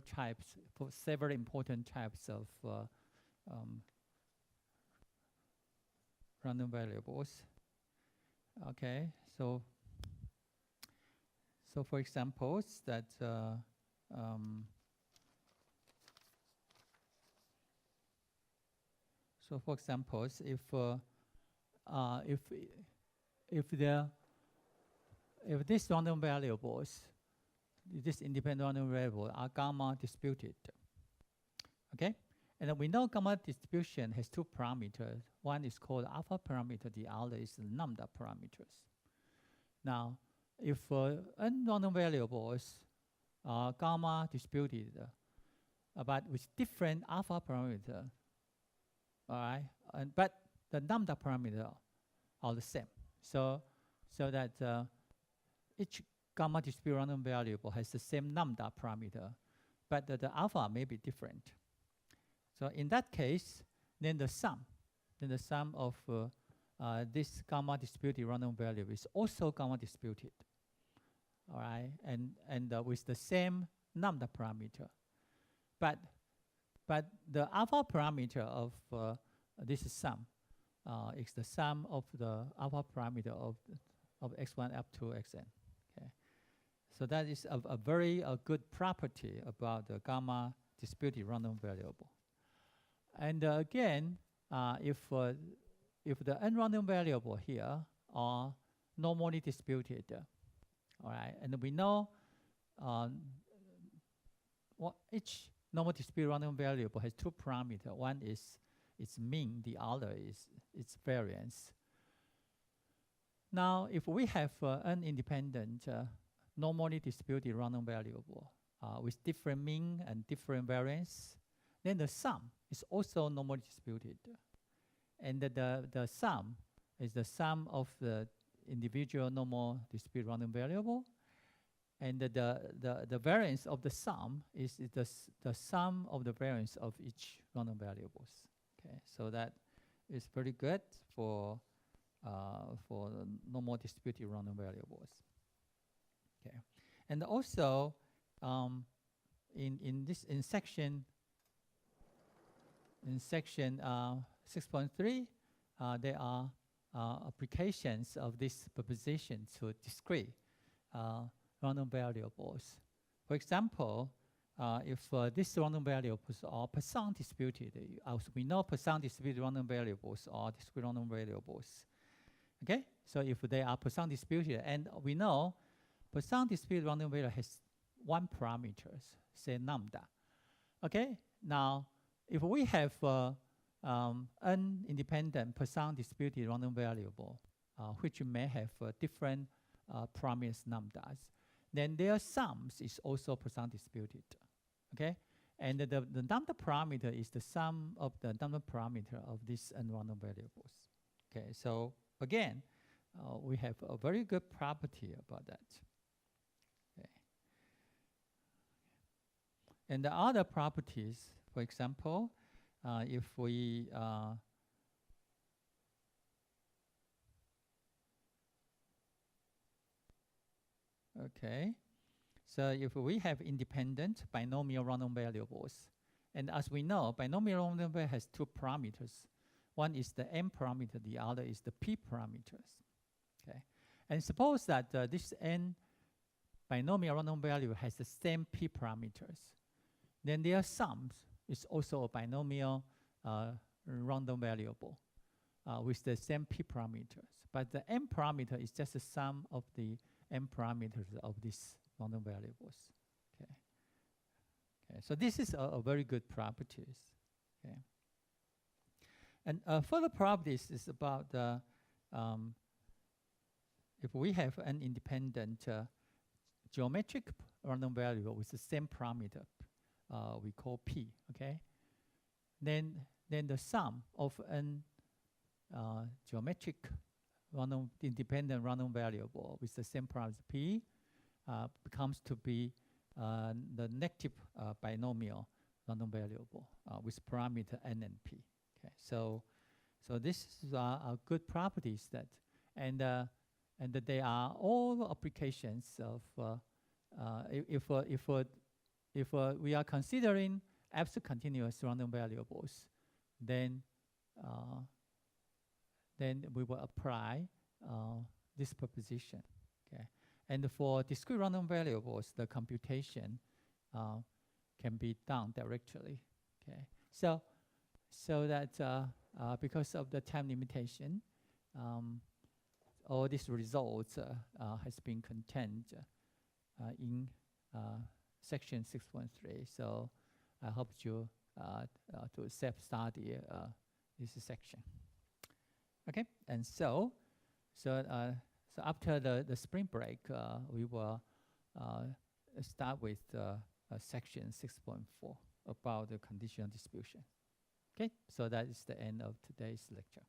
important types of random variables. Okay, so for examples that if these random variables, this independent random variable, are gamma disputed, okay, and we know gamma distribution has two parameters. One is called alpha parameter, the other is lambda parameters. Now, if n random variables are gamma disputed, but with different alpha parameter, all right, but the lambda parameter are the same. So that each gamma distributed random variable has the same lambda parameter, but the alpha may be different. So in that case, then the sum of this gamma disputed random variable is also gamma disputed. All right, and with the same lambda parameter, but the alpha parameter of this sum is the sum of the alpha parameter of x1 up to xn. Okay, so that is a very good property about the gamma disputed random variable. And again, if the n random variable here are normally disputed, all right, and we know what each normal disputed random variable has two parameters. One is its mean, the other is its variance. Now, if we have an independent normally disputed random variable with different mean and different variance, then the sum is also normally disputed. And the sum is the sum of the individual normal disputed random variable, and the variance of the sum is the sum of the variance of each random variables. Okay, so that is pretty good for normal disputed random variables. Okay, and also in section 6.3, there are applications of this proposition to discrete random variables. For example, if these random variables are Poisson disputed, as we know Poisson disputed random variables are discrete random variables. Okay, so if they are Poisson disputed, and we know Poisson disputed random variable has one parameter, say lambda. Okay, now if we have an independent Poisson disputed random variable, which may have different parameters lambdas, then their sums is also Poisson disputed. Okay, and the lambda parameter is the sum of the lambda parameter of these n random variables. Okay, so again, we have a very good property about that. Okay, and the other properties, for example, if we okay, so if we have independent binomial random variables, and as we know, binomial random variable has two parameters. One is the n parameter, the other is the p parameters. Okay, and suppose that this n binomial random value has the same p parameters, then their sum is also a binomial random variable with the same p parameters. But the n parameter is just the sum of the n parameters of these random variables. Okay. Okay. So this is a very good properties. Okay. And further properties is about if we have an independent geometric random variable with the same parameter, we call p. Okay. Then the sum of an geometric independent random variable with the same parameter p becomes to be the negative binomial random variable with parameter n and p. Okay, so this are good properties that, and that they are all applications of if we are considering absolute continuous random variables, then we will apply this proposition. Okay, and for discrete random variables, the computation can be done directly. Okay, so that because of the time limitation, all these results has been contained in section 6.3. So I hope you to self-study this section. Okay, and so after the spring break, we will start with section 6.4 about the conditional distribution. Okay, so that is the end of today's lecture.